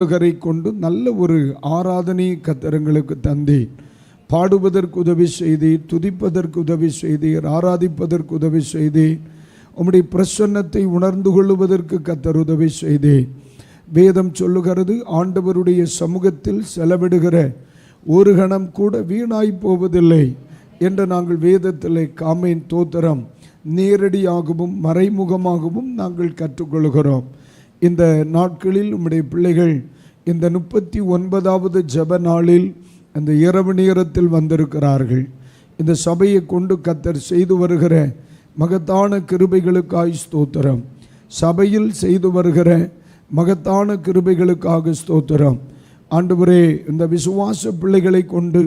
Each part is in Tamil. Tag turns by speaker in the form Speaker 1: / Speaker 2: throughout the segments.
Speaker 1: கரை கொண்டு நல்ல ஒரு ஆராதனை கத்தரங்களுக்கு தந்தேன். பாடுவதற்கு உதவி செய்தீர், துதிப்பதற்கு உதவி செய்தீர், ஆராதிப்பதற்கு உதவி செய்தீர். உம்முடைய பிரசன்னத்தை உணர்ந்து கொள்வதற்கு கத்தர் உதவி செய்தேன். வேதம் சொல்லுகிறது, ஆண்டவருடைய சமூகத்தில் செலவிடுகிற ஒரு கணம் கூட வீணாய் போவதில்லை என்று நாங்கள் வேதத்தில் காமேன் தோத்திரம் நேரடியாகவும் மறைமுகமாகவும் நாங்கள் கற்றுக்கொள்கிறோம். இந்த நாட்களில் உம்முடைய பிள்ளைகள் இந்த 39வது ஜெப நாளில் அந்த இரவு நேரத்தில் வந்திருக்கிறார்கள். இந்த சபையை கொண்டு கத்தர் செய்து வருகிற மகத்தான கிருபைகளுக்காய் ஸ்தோத்திரம். சபையில் செய்து வருகிற மகத்தான கிருபைகளுக்காக ஸ்தோத்திரம். ஆண்டவரே, இந்த விசுவாச பிள்ளைகளை கொண்டு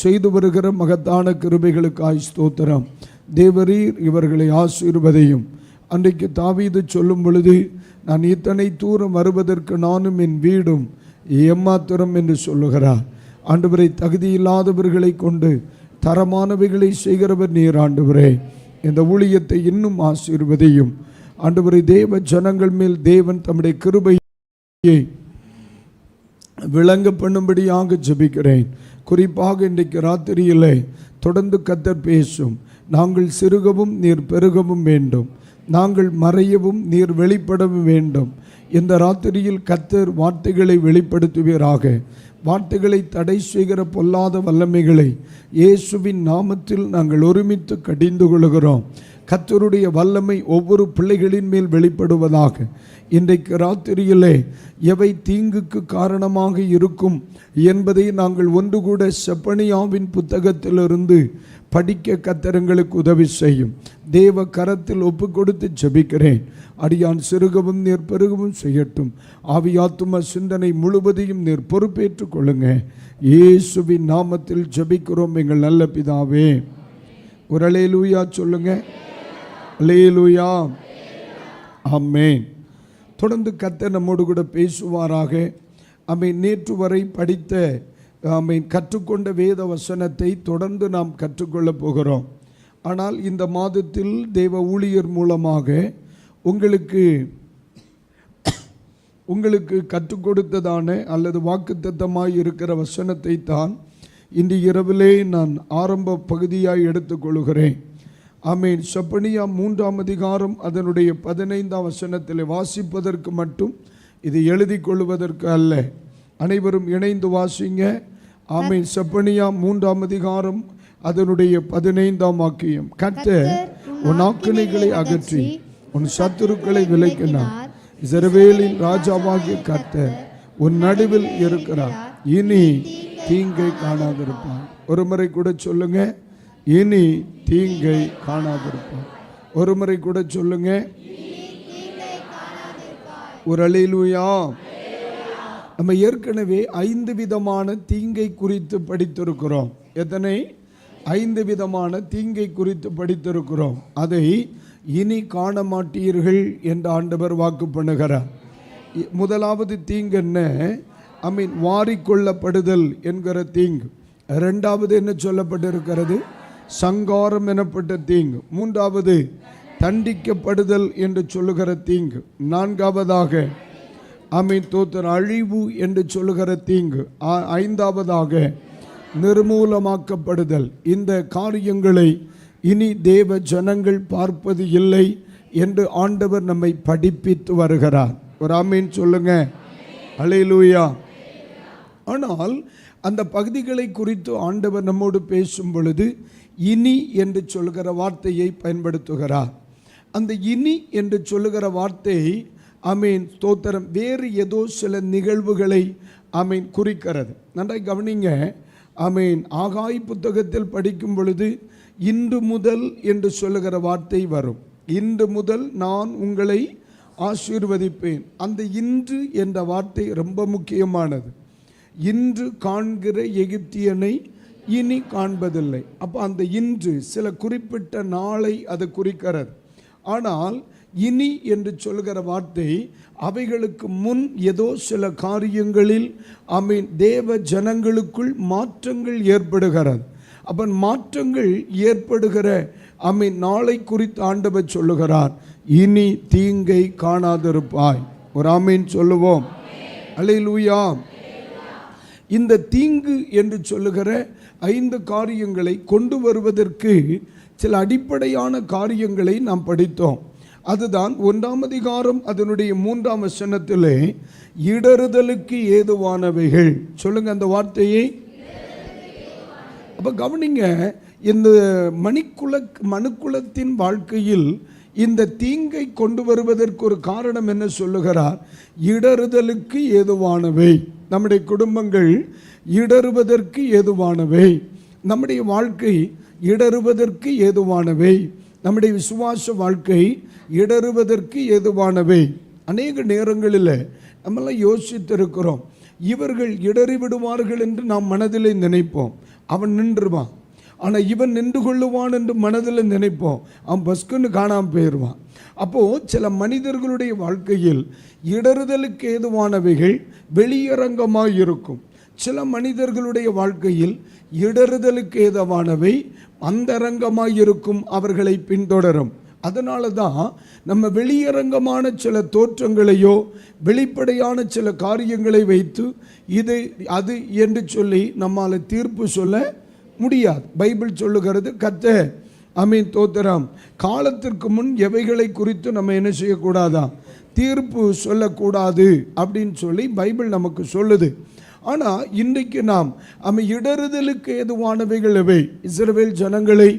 Speaker 1: செய்து வருகிற மகத்தான கிருபைகளுக்காய் ஸ்தோத்திரம். தேவரீர் இவர்களை ஆசீர்வதியும். அன்றைக்கு தாவீது சொல்லும் பொழுது, நான் இத்தனை தூரம் வருவதற்கு நானும் என் வீடும் ஏமாத்திரம் என்று சொல்லுகிறார். ஆண்டவரை, தகுதியில்லாதவர்களை கொண்டு தரமானவைகளை செய்கிறவர் நீர். ஆண்டவரே, இந்த ஊழியத்தை இன்னும் ஆசீர்வதியும். ஆண்டவரை, தேவ ஜனங்கள் மேல் தேவன் தம்முடைய கிருபையை விளங்க பண்ணும்படியாக ஜெபிக்கிறேன். குறிப்பாக இன்றைக்கு ராத்திரியிலே தொடர்ந்து கத்தர் பேசும். நாங்கள் சிறுகவும் நீர் பெருகவும் வேண்டும், நாங்கள் மறையவும் நீர் வெளிப்படவும் வேண்டும். இந்த ராத்திரியில் கத்தர் வார்த்தைகளை வெளிப்படுத்துவீராக. வார்த்தைகளை தடை செய்கிற பொல்லாத வல்லமைகளை இயேசுவின் நாமத்தில் நாங்கள் ஒருமித்து கடிந்து கொள்கிறோம். கத்தருடைய வல்லமை ஒவ்வொரு பிள்ளைகளின் மேல் வெளிப்படுவதாக. இன்றைக்கு ராத்திரியிலே எவை தீங்குக்கு காரணமாக இருக்கும் என்பதை நாங்கள் ஒன்று கூட செப்பனியாவின் புத்தகத்திலிருந்து படிக்க கத்தரங்களுக்கு உதவி செய்யும். தேவ கரத்தில் ஒப்பு கொடுத்து ஜெபிக்கிறேன். அடியான் சிறுகவும் நீர் பெருகவும் செய்யட்டும். ஆவியாத்தும சிந்தனை முழுவதையும் நீர் பொறுப்பேற்றுக் கொள்ளுங்க. இயேசுவின் நாமத்தில் ஜெபிக்கிறோம் எங்கள் நல்ல பிதாவே. ஒரு அல்லேலூயா சொல்லுங்க. அல்லேலூயா, ஆமென். தொடர்ந்து கர்த்தர் நம்மோடு கூட பேசுவாராக. ஆமென். நேற்று வரை படித்த ஆமென் கற்றுக்கொண்ட வேத வசனத்தை தொடர்ந்து நாம் கற்றுக்கொள்ளப் போகிறோம். ஆனால் இந்த மாதத்தில் தேவ ஊழியர் மூலமாக உங்களுக்கு கற்றுக் கொடுத்ததான அல்லது வாக்குத்தத்தமாய் இருக்கிற வசனத்தை தான் இன்று இரவிலே நான் ஆரம்ப பகுதியாய் எடுத்துக்கொள்கிறேன். ஆமென். செப்பனியா 3ஆம் அதிகாரம் அதனுடைய 15ஆம் வசனத்தில் வாசிப்பதற்கு மட்டும், இது எழுதி கொள்வதற்கு அல்ல. அனைவரும் இணைந்து வாசிங்க. ஆமென். செப்பனியா 3ஆம் அதிகாரம் அதனுடைய 15ஆம் வாக்கியம். கர்த்தர் உன் ஆக்கினைகளை அகற்றி உன் சத்துருக்களை விலக்கினார். இஸ்ரவேலின் ராஜாவாகிய கர்த்தர் உன் நடுவில் இருக்கிறார். இனி தீங்கை காணாதிருப்பார். ஒரு முறை கூட சொல்லுங்க, இனி தீங்கை காணாதிருப்பார். ஒரு முறை கூட சொல்லுங்க, ஒரு அல்லேலூயா. நம்ம ஏற்கனவே 5 விதமான தீங்கை குறித்து படித்திருக்கிறோம். எத்தனை? 5 விதமான தீங்கை குறித்து படித்திருக்கிறோம். அதை இனி காண மாட்டீர்கள் என்று ஆண்டவர் வாக்கு பண்ணுகிறார். முதலாவது தீங்கு என்ன? வாரிக்கொள்ளப்படுதல் என்கிற தீங்கு. இரண்டாவது என்ன சொல்லப்பட்டிருக்கிறது? சங்காரம் எனப்பட்ட தீங்கு. மூன்றாவது தண்டிக்கப்படுதல் என்று சொல்லுகிற தீங்கு. நான்காவதாக தோத்திர அழிவு என்று சொல்லுகிற தீங்கு. ஐந்தாவதாக நிர்மூலமாக்கப்படுதல். இந்த காரியங்களை இனி தேவ ஜனங்கள் பார்ப்பது இல்லை என்று ஆண்டவர் நம்மை படிப்பித்து வருகிறார். ஒரு ஆமீன் சொல்லுங்க. அல்லேலூயா. ஆனால் அந்த பகுதிகளை குறித்து ஆண்டவர் நம்மோடு பேசும் பொழுது இனி என்று சொல்லுகிற வார்த்தையை பயன்படுத்துகிறார். அந்த இனி என்று சொல்லுகிற வார்த்தை ஸ்தோத்திரம் வேறு ஏதோ சில நிகழ்வுகளை குறிக்கிறது. நன்றாய் கவனிங்க. ஆகாய் புத்தகத்தில் படிக்கும் பொழுது இன்று முதல் என்று சொல்லுகிற வார்த்தை வரும். இன்று முதல் நான் உங்களை ஆசீர்வதிப்பேன். அந்த இன்று என்ற வார்த்தை ரொம்ப முக்கியமானது. இன்று காண்கிற எகிப்தியனை இனி காண்பதில்லை. அப்போ அந்த இன்று சில குறிப்பிட்ட நாளை அது குறிக்கிறது. ஆனால் இனி என்று சொல்கிற வார்த்தை அவைகளுக்கு முன் ஏதோ சில காரியங்களில் தேவ ஜனங்களுக்குள் மாற்றங்கள் ஏற்படுகிறது. அப்போ மாற்றங்கள் ஏற்படுகிற நாளை குறித்து ஆண்டவர் சொல்லுகிறார், இனி தீங்கை காணாதிருப்பாய். ஒரு ஆமீன் சொல்லுவோம். அல்லேலூயா. இந்த தீங்கு என்று சொல்லுகிற 5 காரியங்களை கொண்டு வருவதற்கு சில அடிப்படையான காரியங்களை நாம் படித்தோம். அதுதான் 1ஆம் அதிகாரம் அதனுடைய 3ஆம் வசனத்திலே இடறுதலுக்கு ஏதுவானவைகள். சொல்லுங்க அந்த வார்த்தையை. அப்ப கவனிங்க, இந்த மனுக்குலத்தின் வாழ்க்கையில் இந்த தீங்கை கொண்டு வருவதற்கு ஒரு காரணம் என்ன சொல்லுகிறார்? இடறுதலுக்கு ஏதுவானவை. நம்முடைய குடும்பங்கள் இடறுவதற்கு ஏதுவானவை, நம்முடைய வாழ்க்கை இடறுவதற்கு ஏதுவானவை, நம்முடைய விசுவாச வாழ்க்கை இடறுவதற்கு ஏதுவானவை. அநேக நேரங்களில் நம்மெல்லாம் யோசித்திருக்கிறோம், இவர்கள் இடறி விடுவார்கள் என்று நாம் மனதில் நினைப்போம், அவன் நின்றுவான். ஆனால் இவன் நின்று கொள்ளுவான் என்று மனதில் நினைப்போம், அவன் பஸ்குன்னு காணாமல் போயிடுவான். அப்போது சில மனிதர்களுடைய வாழ்க்கையில் இடறுதலுக்கு ஏதுவானவைகள் வெளியரங்கமாக இருக்கும். சில மனிதர்களுடைய வாழ்க்கையில் இடறுதலுக்கு ஏதுவானவை அந்தரங்கமாக இருக்கும், அவர்களை பின்தொடரும். அதனால தான் நம்ம வெளியரங்கமான சில தோற்றங்களையோ வெளிப்படையான சில காரியங்களை வைத்து இது அது என்று சொல்லி நம்மால் தீர்ப்பு சொல்ல முடியாது. பைபிள் சொல்லுகிறது, கர்த்தர் தோத்திரம், காலத்திற்கு முன் எவைகளை குறித்து நம்ம என்ன செய்யக்கூடாதா? தீர்ப்பு சொல்லக்கூடாது அப்படின்னு சொல்லி பைபிள் நமக்கு சொல்லுது. ஆனால் இன்றைக்கு நாம் இடறுதலுக்கு ஏதுவானவைகள் எவை? இஸ்ரவேல் ஜனங்களை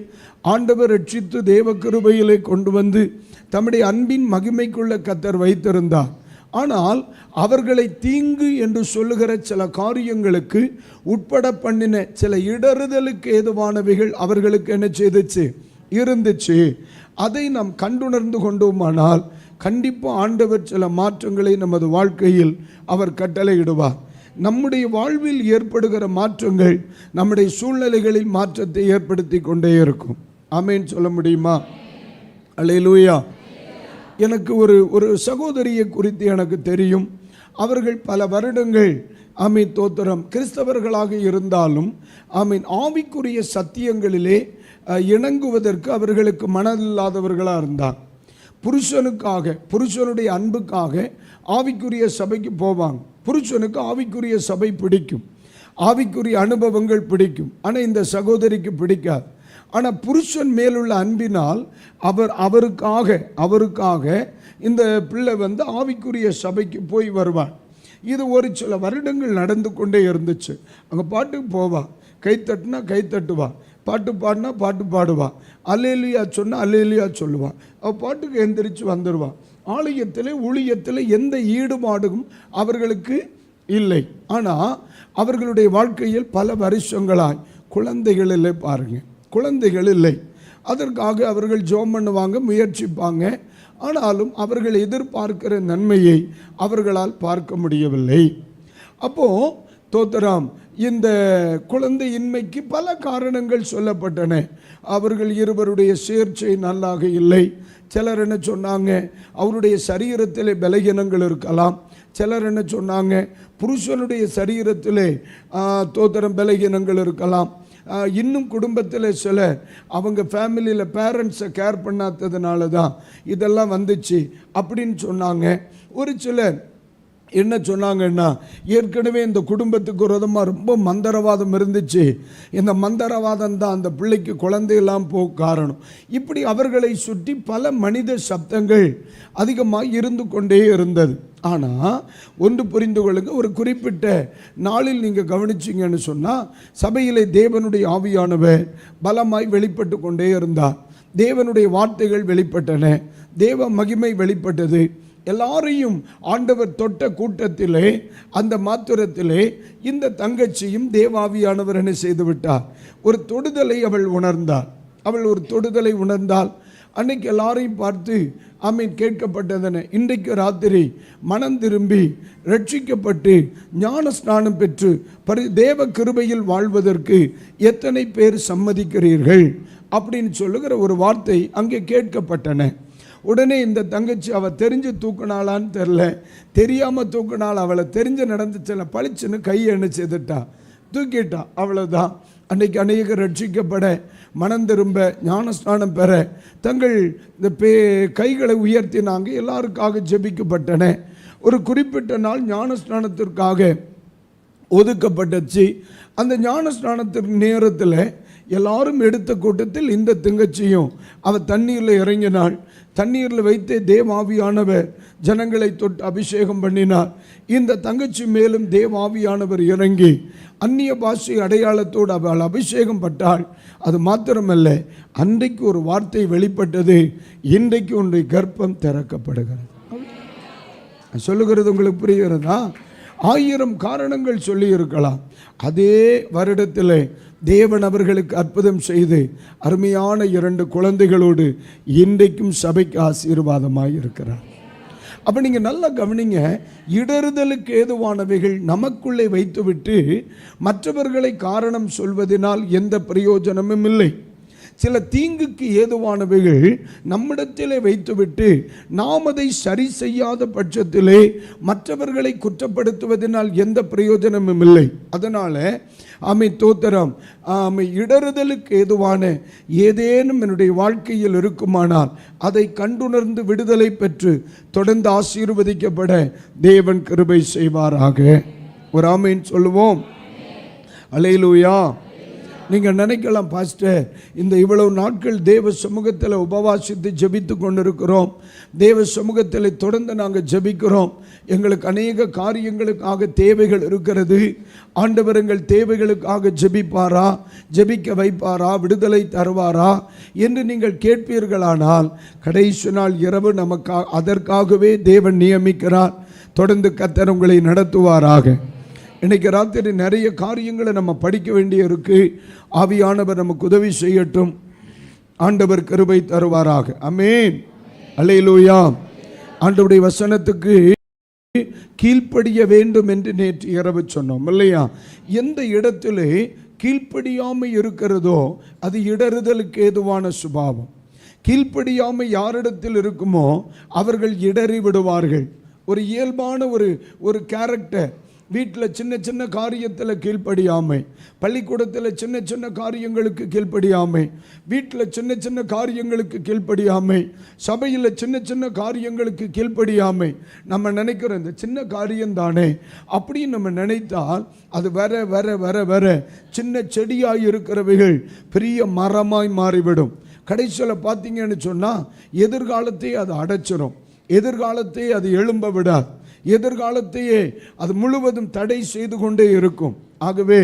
Speaker 1: ஆண்டவர் ரட்சித்து தேவ கிருபையிலே கொண்டு வந்து தம்முடைய அன்பின் மகிமைக்குள்ள கர்த்தர் வைத்திருந்தார். ஆனால் அவர்களை தீங்கு என்று சொல்லுகிற சில காரியங்களுக்கு உட்பட பண்ணின சில இடறுதலுக்கு ஏதுவானவைகள் அவர்களுக்கு என்ன செய்துச்சு? இருந்துச்சு. அதை நாம் கண்டுணர்ந்து கொண்டோமானால் கண்டிப்பாக ஆண்டவர் சில மாற்றங்களை நமது வாழ்க்கையில் அவர் கட்டளையிடுவார். நம்முடைய வாழ்வில் ஏற்படுகிற மாற்றங்கள் நம்முடைய சூழ்நிலைகளில் மாற்றத்தை ஏற்படுத்தி கொண்டே இருக்கும். ஆமென் சொல்ல முடியுமா? அல்லேலூயா. எனக்கு ஒரு சகோதரியை குறித்து எனக்கு தெரியும். அவர்கள் பல வருடங்கள் தோத்திரம் கிறிஸ்தவர்களாக இருந்தாலும் ஆவிக்குரிய சத்தியங்களிலே இணங்குவதற்கு அவர்களுக்கு மனதில்லாதவர்களாக இருந்தார். புருஷனுடைய அன்புக்காக ஆவிக்குரிய சபைக்கு போவாங்க. புருஷனுக்கு ஆவிக்குரிய சபை பிடிக்கும், ஆவிக்குரிய அனுபவங்கள் பிடிக்கும். ஆனால் இந்த சகோதரிக்கு பிடிக்காது. ஆனால் புருஷன் மேலுள்ள அன்பினால் அவருக்காக இந்த பிள்ளை ஆவிக்குரிய சபைக்கு போய் வருவான். இது ஒரு சில வருடங்கள் நடந்து கொண்டே இருந்துச்சு. அங்கே பாட்டுக்கு போவா, கை தட்டுனா கை தட்டுவா, பாட்டு பாடினா பாட்டு பாடுவா, அல்லேலியா சொன்னால் அல்லேலியா சொல்லுவா, அவள் பாட்டுக்கு எந்திரிச்சு வந்துடுவாள். ஆலயத்தில் ஊழியத்தில் எந்த ஈடுபாடும் அவர்களுக்கு இல்லை. ஆனால் அவர்களுடைய வாழ்க்கையில் பல வருஷங்களாய் குழந்தைகள் இல்லை. பாருங்கள், குழந்தைகள் இல்லை. அதற்காக அவர்கள் ஜெபம் பண்ணுவாங்க, முயற்சிப்பாங்க. ஆனாலும் அவர்கள் எதிர்பார்க்கிற நன்மையை அவர்களால் பார்க்க முடியவில்லை. அப்போது தோத்திரம், இந்த குழந்தையின்மைக்கு பல காரணங்கள் சொல்லப்பட்டன. அவர்கள் இருவருடைய சேர்ச்சை நல்லாக இல்லை. சிலர் என்ன சொன்னாங்க, அவருடைய சரீரத்தில் பலகீனங்கள் இருக்கலாம். சிலர் என்ன சொன்னாங்க, புருஷனுடைய சரீரத்தில் தோத்திரம் பலகீனங்கள் இருக்கலாம். இன்னும் குடும்பத்தில் சில அவங்க ஃபேமிலியில் பேரண்ட்ஸை கேர் பண்ணாததுனால தான் இதெல்லாம் வந்துச்சு அப்படின்னு சொன்னாங்க. ஒரு சிலர் என்ன சொன்னாங்கன்னா, ஏற்கனவே இந்த குடும்பத்துக்கு விரோதமாக ரொம்ப மந்திரவாதம் இருந்துச்சு, இந்த மந்திரவாதம் தான் அந்த பிள்ளைக்கு குழந்தையெல்லாம் போக காரணம். இப்படி அவர்களை சுற்றி பல மனித சப்தங்கள் அதிகமாக இருந்து கொண்டே இருந்தது. ஆனால் ஒன்று புரிந்து கொள்ளுங்க, ஒரு குறிப்பிட்ட நாளில் நீங்கள் கவனிச்சிங்கன்னு சொன்னால் சபையிலே தேவனுடைய ஆவியானவர் பலமாய் வெளிப்பட்டு கொண்டே இருந்தார். தேவனுடைய வார்த்தைகள் வெளிப்பட்டன, தேவ மகிமை வெளிப்பட்டது. எல்லாரையும் ஆண்டவர் தொட்ட கூட்டத்திலே அந்த மாத்திரத்திலே இந்த தங்கச்சியும் தேவாவியானவர் என்ன செய்து விட்டார்? ஒரு தொடுதலை அவள் உணர்ந்தாள். அவள் ஒரு தொடுதலை உணர்ந்தாள். அன்னைக்கு எல்லாரையும் பார்த்து கேட்கப்பட்டதன, இன்றைக்கு ராத்திரி மனம் திரும்பி ரட்சிக்கப்பட்டு ஞான ஸ்நானம் பெற்று தேவ கிருபையில் வாழ்வதற்கு எத்தனை பேர் சம்மதிக்கிறீர்கள் அப்படின்னு சொல்லுகிற ஒரு வார்த்தை அங்கே கேட்கப்பட்டன. உடனே இந்த தங்கச்சி அவள் தெரிஞ்சு தூக்கினாளான்னு தெரில, தெரியாமல் தூக்கினாள். அவளை தெரிஞ்சு நடந்துச்சுல, பளிச்சுன்னு கையை என்ன செய்துட்டா, தூக்கிட்டா. அவ்வளோதான். அன்றைக்கு அநேகர் ரட்சிக்கப்பட, மனம் திரும்ப, ஞானஸ்நானம் பெற தங்கள் இந்த கைகளை உயர்த்தினாங்க. எல்லாருக்காக ஜெபிக்கப்பட்டன. ஒரு குறிப்பிட்ட நாள் ஞானஸ்நானத்திற்காக ஒதுக்கப்பட்டுச்சு. அந்த ஞானஸ்நானத்திற்கு நேரத்தில் எல்லாரும் எடுத்த கூட்டத்தில் இந்த தங்கச்சியும் அவள் தண்ணீரில் இறங்கினாள். தண்ணீரில் வைத்தே தேவாவியானவர் ஜனங்களை தொட்டு அபிஷேகம் பண்ணினார். இந்த தங்கச்சி மேலும் தேவாவியானவர் இறங்கி அந்நிய பாஷை அடையாளத்தோடு அவள் அபிஷேகம் பட்டாள். அது மாத்திரமல்ல, அன்றைக்கு ஒரு வார்த்தை வெளிப்பட்டது, இன்றைக்கு உன்னுடைய கர்ப்பம் திறக்கப்படுகிறது. சொல்லுகிறது உங்களுக்கு புரிகிறதா? 1000 காரணங்கள் சொல்லி இருக்கலாம். அதே வருடத்தில் தேவன் அவர்களுக்கு அற்புதம் செய்து அருமையான 2 குழந்தைகளோடு இன்றைக்கும் சபைக்கு ஆசீர்வாதமாக இருக்கிறார். அப்போ நீங்கள் நல்லா கவனிங்க, இடறுதலுக்கு ஏதுவானவைகள் நமக்குள்ளே வைத்துவிட்டு மற்றவர்களை காரணம் சொல்வதனால் எந்த பிரயோஜனமும் இல்லை. சில தீங்குக்கு ஏதுவானவைகள் நம்மிடத்திலே வைத்துவிட்டு நாம் அதை சரி செய்யாத பட்சத்திலே மற்றவர்களை குற்றப்படுத்துவதனால் எந்த பிரயோஜனமும் இல்லை. அதனால் தோத்திரம், இடறுதலுக்கு ஏதுவான ஏதேனும் என்னுடைய வாழ்க்கையில் இருக்குமானால் அதை கண்டுணர்ந்து விடுதலை பெற்று தொடர்ந்து ஆசீர்வதிக்கப்பட தேவன் கிருபை செய்வாராக. ஒரு ஆமீன் சொல்லுவோம். அல்லேலூயா. நீங்கள் நினைக்கலாம், பாஸ்டர், இந்த இவ்வளவு நாட்கள் தேவ சமூகத்தில் உபவாசித்து ஜெபித்து கொண்டிருக்கிறோம், தேவ சமூகத்தில் தொடர்ந்து நாங்கள் ஜெபிக்கிறோம், எங்களுக்கு அநேக காரியங்களுக்காக தேவைகள் இருக்கிறது, ஆண்டவர் எங்கள் தேவைகளுக்காக ஜெபிப்பாரா, ஜெபிக்க வைப்பாரா, விடுதலை தருவாரா என்று நீங்கள் கேட்பீர்களானால், கடைசி நாள் இரவு அதற்காகவே தேவன் நியமிக்கிறார். தொடர்ந்து கர்த்தர் உங்களை நடத்துவாராக. இன்றைக்கி ராத்திரி நிறைய காரியங்களை நம்ம படிக்க வேண்டிய இருக்கு. ஆவியானவர் நமக்கு உதவி செய்யட்டும். ஆண்டவர் கிருபை தருவாராக. ஆமென். அல்லேலூயா. ஆண்டவருடைய வசனத்துக்கு கீழ்ப்படிய வேண்டும் என்று நேற்று இரவு சொன்னோம் இல்லையா? எந்த இடத்திலே கீழ்ப்படியாமை இருக்கிறதோ அது இடறுதலுக்கு ஏதுவான சுபாவம். கீழ்ப்படியாமை யாரிடத்தில் இருக்குமோ அவர்கள் இடறி விடுவார்கள். ஒரு இயல்பான ஒரு கேரக்டர். வீட்டில் சின்ன சின்ன காரியத்தில் கீழ்ப்படியாமை, பள்ளிக்கூடத்தில் சின்ன சின்ன காரியங்களுக்கு கீழ்ப்படியாமை, வீட்டில் சின்ன சின்ன காரியங்களுக்கு கீழ்ப்படியாமை, சபையில் சின்ன சின்ன காரியங்களுக்கு கீழ்ப்படியாமை. நம்ம நினைக்கிறோம் இந்த சின்ன காரியம்தானே அப்படின்னு நம்ம நினைத்தால் அது வர வர வர வர சின்ன செடியாய் இருக்கிறவைகள் பெரிய மரமாய் மாறிவிடும். கடைசியில் பார்த்தீங்கன்னு சொன்னால் எதிர்காலத்தையே அது அடைச்சிடும், எதிர்காலத்தையே அது எழும்ப விடாது, எதிர்காலத்தையே அது முழுவதும் தடை செய்து கொண்டே இருக்கும். ஆகவே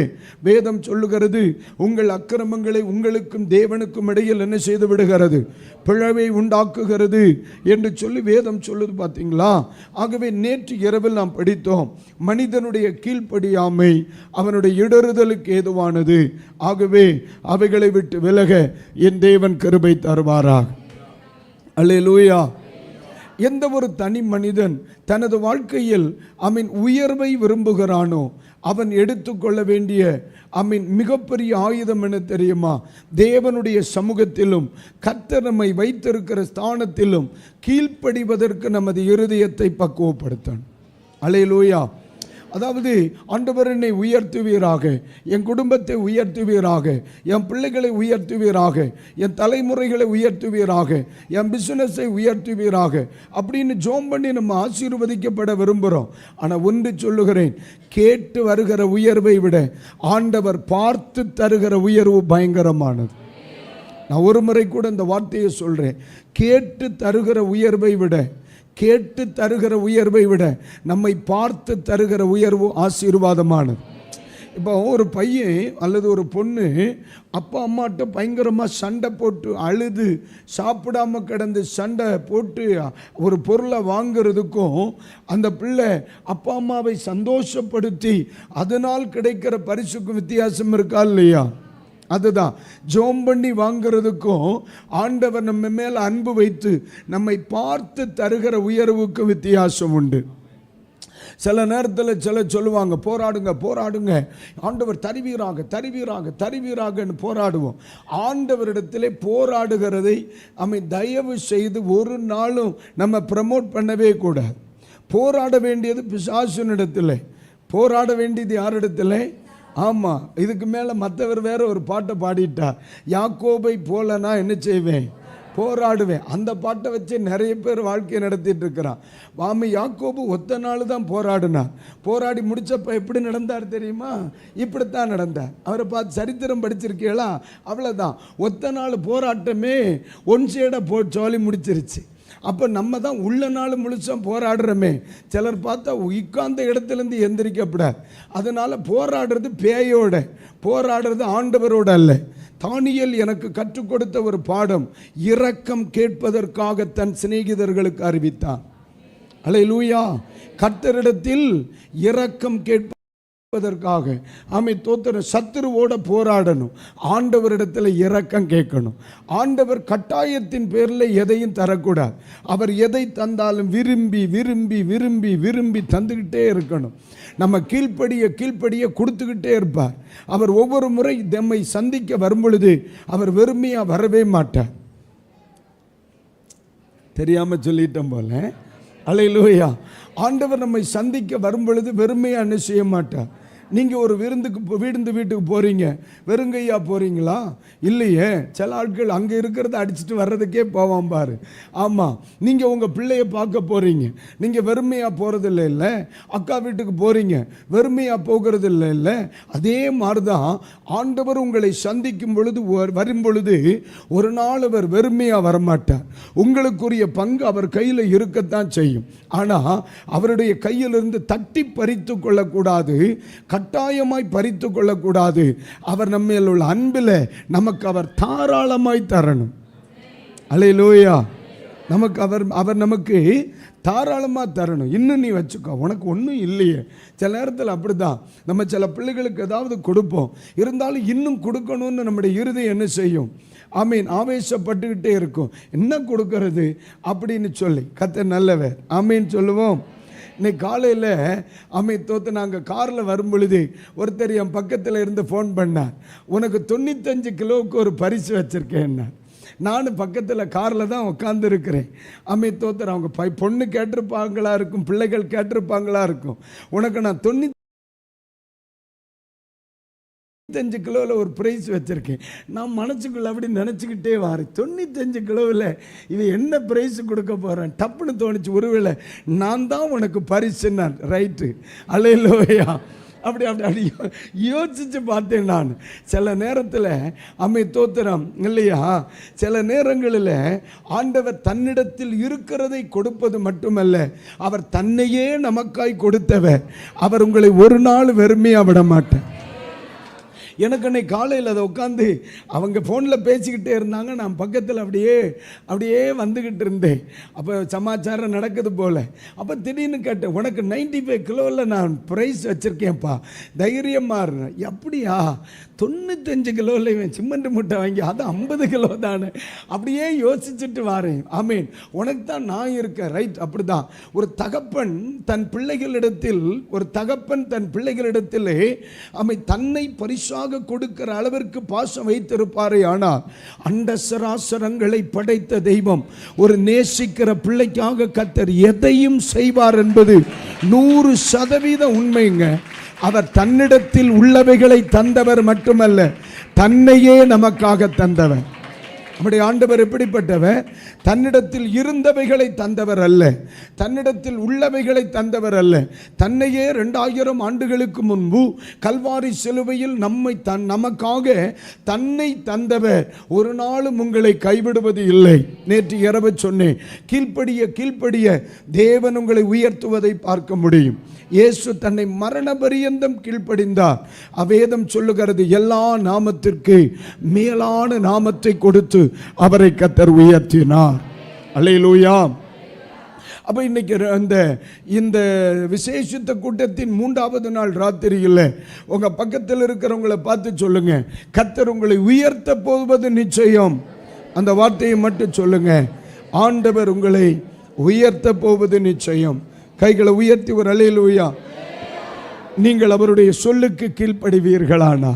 Speaker 1: வேதம் சொல்லுகிறது, உங்கள் அக்கிரமங்களை உங்களுக்கும் தேவனுக்கும் இடையில் என்ன செய்து விடுகிறது, பிளவை உண்டாக்குகிறது என்று சொல்லி வேதம் சொல்லுது. பார்த்தீங்களா? ஆகவே நேற்று இரவில் நாம் படித்தோம், மனிதனுடைய கீழ்ப்படியாமை அவனுடைய இடறுதலுக்கு ஏதுவானது. ஆகவே அவைகளை விட்டு விலக என் தேவன் கிருபை தருவாராக. அல்லேலூயா. எந்த ஒரு தனி மனிதன் தனது வாழ்க்கையில் உயர்வை விரும்புகிறானோ அவன் எடுத்துக்கொள்ள வேண்டிய மிகப்பெரிய ஆயுதம் என்ன தெரியுமா? தேவனுடைய சமூகத்திலும் கர்த்தர் நம்மை வைத்திருக்கிற ஸ்தானத்திலும் கீழ்ப்படிவதற்கு நமது இருதயத்தை பக்குவப்படுத்தணும். அல்லேலூயா. அதாவது ஆண்டவர் என்னை உயர்த்துவீராக, என் குடும்பத்தை உயர்த்துவீராக, என் பிள்ளைகளை உயர்த்துவீராக, என் தலைமுறைகளை உயர்த்துவீராக, என் பிஸ்னஸை உயர்த்துவீராக அப்படின்னு ஜோம் பண்ணி நம்ம ஆசீர்வதிக்கப்பட விரும்புகிறோம். ஆனால் ஒன்று சொல்லுகிறேன், கேட்டு வருகிற உயர்வை விட ஆண்டவர் பார்த்து தருகிற உயர்வு பயங்கரமானது. நான் ஒரு முறை கூட இந்த வார்த்தையை சொல்கிறேன், கேட்டு தருகிற உயர்வை விட, கேட்டு தருகிற உயர்வை விட நம்மை பார்த்து தருகிற உயர்வு ஆசீர்வாதமானது. இப்போ ஒரு பையன் அல்லது ஒரு பொண்ணு அப்பா அம்மாட்ட பயங்கரமாக சண்டை போட்டு அழுது சாப்பிடாம கிடந்து சண்டை போட்டு ஒரு பொருளை வாங்கிறதுக்கும் அந்த பிள்ளை அப்பா அம்மாவை சந்தோஷப்படுத்தி அதனால் கிடைக்கிற பரிசுக்கும் வித்தியாசம் இருக்கா இல்லையா? அதுதான் ஜோம் பண்ணி வாங்கிறதுக்கும் ஆண்டவர் நம்ம மேல் அன்பு வைத்து நம்மை பார்த்து தருகிற உயர்வுக்கு வித்தியாசம் உண்டு. சில நேரத்தில் சில சொல்லுவாங்க, போராடுங்க போராடுங்க, ஆண்டவர் தருவீராக தருவீராக தருவீராகன்னு போராடுவோம். ஆண்டவரிடத்திலே போராடுகிறதை தயவு செய்து ஒரு நாளும் நம்ம ப்ரமோட் பண்ணவே கூடாது. போராட வேண்டியது பிசாசுனிடத்தில், போராட வேண்டியது யாரிடத்தில்? ஆமாம். இதுக்கு மேலே மற்றவர் வேற ஒரு பாட்டை பாடிட்டார், யாக்கோபை போல நான் என்ன செய்வேன், போராடுவேன். அந்த பாட்டை வச்சு நிறைய பேர் வாழ்க்கையை நடத்திட்டு இருக்கிறான். யாக்கோபு ஒத்த நாள் தான் போராடினார். போராடி முடிச்சப்ப எப்படி நடந்தார் தெரியுமா? இப்படித்தான் நடந்தார். அவரை பார்த்து சரித்திரம் படிச்சிருக்கீங்களா? அவ்வளோதான். ஒத்த நாள் போராட்டமே ஒன்சேட சொல்லி முடிச்சிருச்சு. அப்போ நம்ம தான் உள்ள நாள் முழுசும் போராடுறோமே. சிலர் பார்த்தா உட்கார்ந்த இடத்துலேருந்து எந்திரிக்கப்படாது. அதனால் போராடுறது பேயோட, போராடுறது ஆண்டவரோட அல்ல. தானியேல் எனக்கு கற்றுக் கொடுத்த ஒரு பாடம், இரக்கம் கேட்பதற்காக தன் சிநேகிதர்களுக்கு அறிவித்தான். அல்லேலூயா. கர்த்தரிடத்தில் இரக்கம் கேட்பதற்காக தோத்திர சத்துருவோட போராடணும். ஆண்டவரிடத்தில் இரக்கம் கேட்கணும். ஆண்டவர் கட்டாயத்தின் பேரில் எதையும் தரக்கூடாது. அவர் எதை தந்தாலும் விரும்பி விரும்பி விரும்பி விரும்பி தந்துக்கிட்டே இருக்கணும். நம்ம கீழ்ப்படிய கொடுத்துக்கிட்டே இருப்பார். அவர் ஒவ்வொரு முறை நம்மை சந்திக்க வரும் பொழுது அவர் வெறுமையாக வரவே மாட்டார். தெரியாமல் சொல்லிட்டோம் போல. அல்லேலூயா. ஆண்டவர் நம்மை சந்திக்க வரும் பொழுது வெறுமையாக என்ன செய்ய மாட்டார். நீங்கள் ஒரு வீட்டுக்கு போகிறீங்க, வெறுங்கையா போகிறீங்களா? இல்லையே. சில ஆட்கள் அங்கே இருக்கிறத அடிச்சுட்டு வர்றதுக்கே போவான் பாரு. ஆமாம். நீங்கள் உங்கள் பிள்ளையை பார்க்க போகிறீங்க, நீங்கள் வெறுமையாக போகிறதில்ல. இல்லை அக்கா வீட்டுக்கு போகிறீங்க, வெறுமையாக போகிறது இல்லை. அதே மாதிரி தான் ஆண்டவர் உங்களை சந்திக்கும் பொழுது வரும் பொழுது ஒரு நாள் அவர் வெறுமையாக வரமாட்டார். உங்களுக்குரிய பங்கு அவர் கையில் இருக்கத்தான் செய்யும். ஆனால் அவருடைய கையிலிருந்து தட்டி பறித்து கொள்ளக்கூடாது, கட்டாயமாய் பறித்து கொள்ளக்கூடாது. அவர் நம்ம உள்ள அன்பில் நமக்கு அவர் தாராளமாய் தரணும். அல்லேலூயா. நமக்கு அவர் நமக்கு தாராளமாக தரணும். இன்னும் நீ வச்சுக்கோ, உனக்கு ஒன்றும் இல்லையே. சில நேரத்தில் அப்படி தான் நம்ம சில பிள்ளைகளுக்கு ஏதாவது கொடுப்போம், இருந்தாலும் இன்னும் கொடுக்கணும்னு நம்முடைய இருதயம் என்ன செய்யும்? ஆவேசப்பட்டுக்கிட்டே இருக்கும். என்ன கொடுக்கறது அப்படின்னு சொல்லி. கர்த்தர் நல்லவர். சொல்லுவோம். இன்னைக்கு காலையில் தோத்து நாங்கள் காரில் வரும் பொழுது ஒருத்தர் என் பக்கத்தில் இருந்து ஃபோன் பண்ணார். உனக்கு 95 கிலோவுக்கு ஒரு பரிசு வச்சுருக்கேன். நானும் பக்கத்தில் காரில் தான் உட்காந்துருக்கிறேன். தோத்தர் அவங்க பொண்ணு கேட்டிருப்பாங்களா இருக்கும், பிள்ளைகள் கேட்டிருப்பாங்களா இருக்கும். உனக்கு நான் 95 கிலோவில் ஒரு ப்ரைஸ் வச்சுருக்கேன். நான் மனசுக்குள்ள அப்படி நினச்சிக்கிட்டே வரேன். 95 கிலோவில் இவன் என்ன ப்ரைஸ் கொடுக்க போகிறேன் டப்புன்னு தோணுச்சு. ஒருவேளை நான் தான் உனக்கு பரிசுன்னான். ரைட்டு. அல்லேலூயா. அப்படி யோசிச்சு பார்த்தேன் நான். சில நேரத்தில் தோத்திரம் இல்லையா, சில நேரங்களில் ஆண்டவர் தன்னிடத்தில் இருக்கிறதை கொடுப்பது மட்டுமல்ல, அவர் தன்னையே நமக்காய் கொடுத்தவர். அவர் உங்களை ஒரு நாள் வெறுமையாக விட மாட்டார். எனக்கு அன்னைக்கு காலையில் அதை உட்காந்து அவங்க ஃபோனில் பேசிக்கிட்டே இருந்தாங்க. நான் பக்கத்தில் அப்படியே வந்துக்கிட்டு இருந்தேன். அப்போ சமாச்சாரம் நடக்குது போல். அப்போ திடீர்னு கேட்டேன், உனக்கு 95 கிலோவில் நான் ப்ரைஸ் வச்சுருக்கேன்ப்பா, தைரியமாக இருந்தேன். அப்படியா? 95 கிலோவில் இவன் சிமெண்ட் மூட்டை வாங்கி அது 50 கிலோ தானே. அப்படியே யோசிச்சுட்டு வாரேன். உனக்கு தான் நான் இருக்கேன். ரைட். அப்படி தான் ஒரு தகப்பன் தன் பிள்ளைகளிடத்தில் தன்னை பரிசாக கொடுக்கிற அளவிற்கு பாசம் வைத்திருப்பாரே. ஆனால் அண்ட சராசரங்களை படைத்த தெய்வம் ஒரு நேசிக்கிற பிள்ளைக்காக கர்த்தர் எதையும் செய்வார் என்பது 100% உண்மைங்க. அவர் தன்னிடத்தில் உள்ளவைகளை தந்தவர் மட்டுமல்ல, தன்னையே நமக்காக தந்தவர். நம்முடைய ஆண்டவர் எப்படிப்பட்டவர்? தன்னிடத்தில் இருந்தவைகளை தந்தவர் அல்ல, தன்னிடத்தில் உள்ளவைகளை தந்தவர் அல்ல. தன்னையே 2000 ஆண்டுகளுக்கு முன்பு கல்வாரி சிலுவையில் நமக்காக தன்னை தந்தவர். ஒரு நாளும் உங்களை கைவிடுவது இல்லை. நேற்று இரவு சொன்னேன், கீழ்ப்படிய தேவன் உங்களை உயர்த்துவதை பார்க்க முடியும். இயேசு தன்னை மரண பரியந்தம் கீழ்ப்படிந்தார். அவேதம் சொல்லுகிறது, எல்லா நாமத்திற்கு மேலான நாமத்தை கொடுத்து அவரை கர்த்தர் உயர்த்தினார். அல்லேலூயா. அப்ப இன்னைக்கு இந்த விசேஷித்த கூட்டத்தின் 3வது நாள் ராத்திரியில் உங்க பக்கத்தில் இருக்கிறவங்களை பார்த்து சொல்லுங்க, கர்த்தர் உங்களை உயர்த்த போவது நிச்சயம். அந்த வார்த்தையை மட்டும் சொல்லுங்க, ஆண்டவர் உங்களை உயர்த்த போவது நிச்சயம். கைகளை உயர்த்தி ஒரு அல்லேலூயா. நீங்கள் அவருடைய சொல்லுக்கு கீழ்ப்படிவீர்களானா?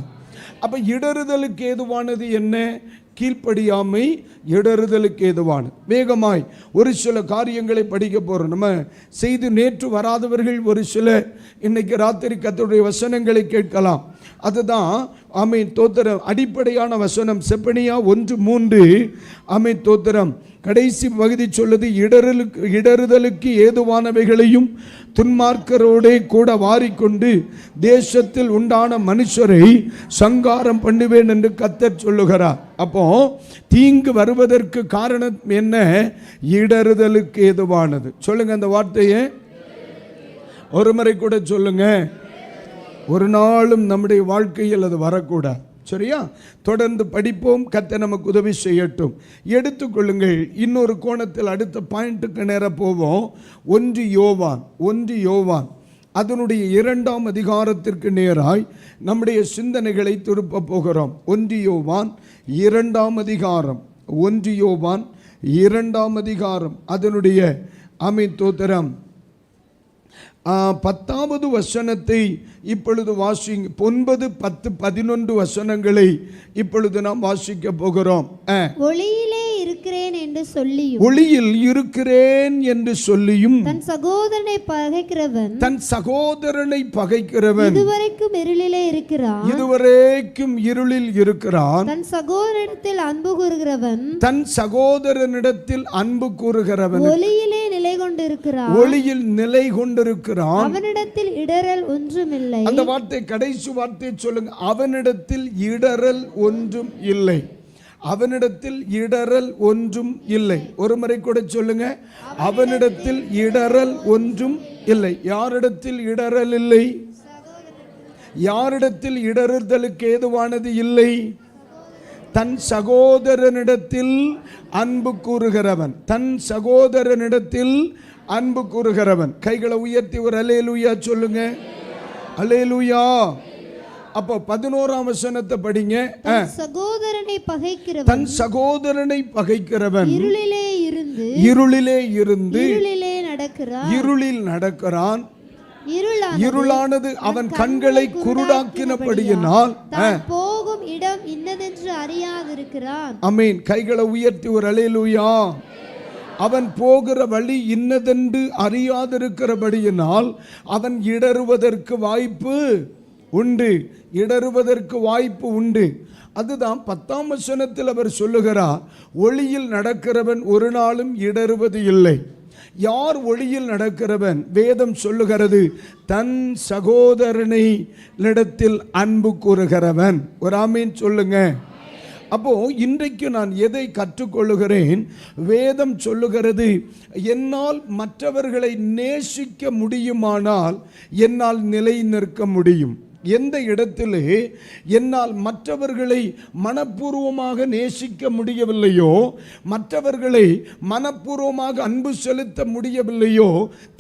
Speaker 1: அப்ப இடறுதலுக்கு ஏதுவானது என்ன? கீழ்ப்படியாமை இடறுதலுக்கு ஏதுவானது. வேகமாய் ஒரு சில காரியங்களை படிக்க போறோம். நம்ம செய்து நேற்று வராதவர்கள் ஒரு சில இன்னைக்கு ராத்திரி கர்த்தருடைய வசனங்களை கேட்கலாம். அதுதான் ஆமென் தோத்திரம் அடிப்படையான வசனம். செப்பனியா 1:3 ஆமென் தோத்திரம் கடைசி பகுதி சொல்லுது, இடறுதலுக்கு ஏதுவானவைகளையும் துன்மார்க்கரோடே கூட வாரிக்கொண்டு தேசத்தில் உண்டான மனுஷரை சங்காரம் பண்ணுவேன் என்று கர்த்தர் சொல்லுகிறார். அப்போ தீங்கு வருவதற்கு காரணம் என்ன? இடறுதலுக்கு ஏதுவானது. சொல்லுங்க அந்த வார்த்தையை ஒரு முறை கூட சொல்லுங்க. ஒரு நாளும் நம்முடைய வாழ்க்கையில் அது வரக்கூடாது. சரியா? தொடர்ந்து படிப்போம். கர்த்தர் நமக்கு உதவி செய்யட்டும். எடுத்துக்கொள்ளுங்கள். இன்னொரு கோணத்தில் அடுத்த பாயிண்ட்டுக்கு நேரம் போவோம். 1 யோவான் அதனுடைய 2ஆம் அதிகாரத்திற்கு நேராய் நம்முடைய சிந்தனைகளை திருப்ப போகிறோம். 1 யோவான் 2ஆம் அதிகாரம். 1 யோவான் 2ஆம் அதிகாரம் அதனுடைய ஆமென் தோத்திரம் 10வது வசனத்தை இப்பொழுது வாசிங்க. 9, 10, 11 வசனங்களை இப்பொழுது நாம் வாசிக்க போகிறோம்.
Speaker 2: ஒளியிலே இருக்கிறேன் என்று சொல்லியும்,
Speaker 1: ஒளியில் இருக்கிறேன் என்று சொல்லியும்
Speaker 2: தன் சகோதரனை பகைக்கிறவன்
Speaker 1: இதுவரைக்கும் இருளில் இருக்கிறான்.
Speaker 2: தன் சகோதரனிடத்தில்
Speaker 1: அன்பு கூறுகிறவன்
Speaker 2: ஒளியிலே நிலை கொண்டிருக்கிறான்.
Speaker 1: ஒளியில் நிலை கொண்டிருக்கிறான்.
Speaker 2: அவனிடத்தில் இடறல் ஒன்றுமில்லை.
Speaker 1: அந்த வார்த்தை கடைசி வார்த்தை சொல்லுங்க. அவனிடத்தில் இடறல் ஒன்றும் இல்லை. அவனிடத்தில் இடறல் ஒன்றும் இல்லை. ஒரு முறை கூட சொல்லுங்க. அவனிடத்தில் இடறல் ஒன்றும் இல்லை. யாரிடத்தில் இடறல் இல்லை? யாரிடத்தில் இடறுதலுக்கு ஏதுவானது இல்லை? தன் சகோதரனிடத்தில் அன்பு கூறுகிறவன். தன் சகோதரனிடத்தில் அன்பு கூறுகிறவன். கைகளை உயர்த்தி ஒரு அல்லேலூயா சொல்லுங்க. அல்லேலூயா. அப்போ 11ஆம் வசனத்தை படிங்க.
Speaker 2: தன் சகோதரனை
Speaker 1: பகைக்கிறவன்
Speaker 2: இருளிலே இருந்து
Speaker 1: இருளில் நடக்கிறான். இருளானது அவன் கண்களை குருடாக்கினபடியினால்
Speaker 2: போகும் இடம் இன்னதென்று அறியாதிருக்கிறான்.
Speaker 1: ஆமென். கைகளை உயர்த்தி ஒரு அல்லேலூயா. அவன் போகிற வழி இன்னதென்று அறியாதிருக்கிறபடியினால் அவன் இடறுவதற்கு வாய்ப்பு உண்டு. அதுதான் 10ஆம் வசனத்தில் அவர் சொல்லுகிறார், ஒளியில் நடக்கிறவன் ஒரு நாளும் இடறுவது இல்லை. யார் ஒளியில் நடக்கிறவன்? வேதம் சொல்லுகிறது, தன் சகோதரனிடத்தில் அன்பு கூறுகிறவன். ஒரு ஆமீன் சொல்லுங்க. அப்போ இன்றைக்கு நான் எதை கற்றுக்கொள்ளுகிறேன்? வேதம் சொல்லுகிறது, என்னால் மற்றவர்களை நேசிக்க முடியுமானால் என்னால் நிலை நிற்க முடியும். எந்த இடத்திலே என்னால் மற்றவர்களை மனப்பூர்வமாக நேசிக்க முடியவில்லையோ, மற்றவர்களை மனப்பூர்வமாக அன்பு செலுத்த முடியவில்லையோ,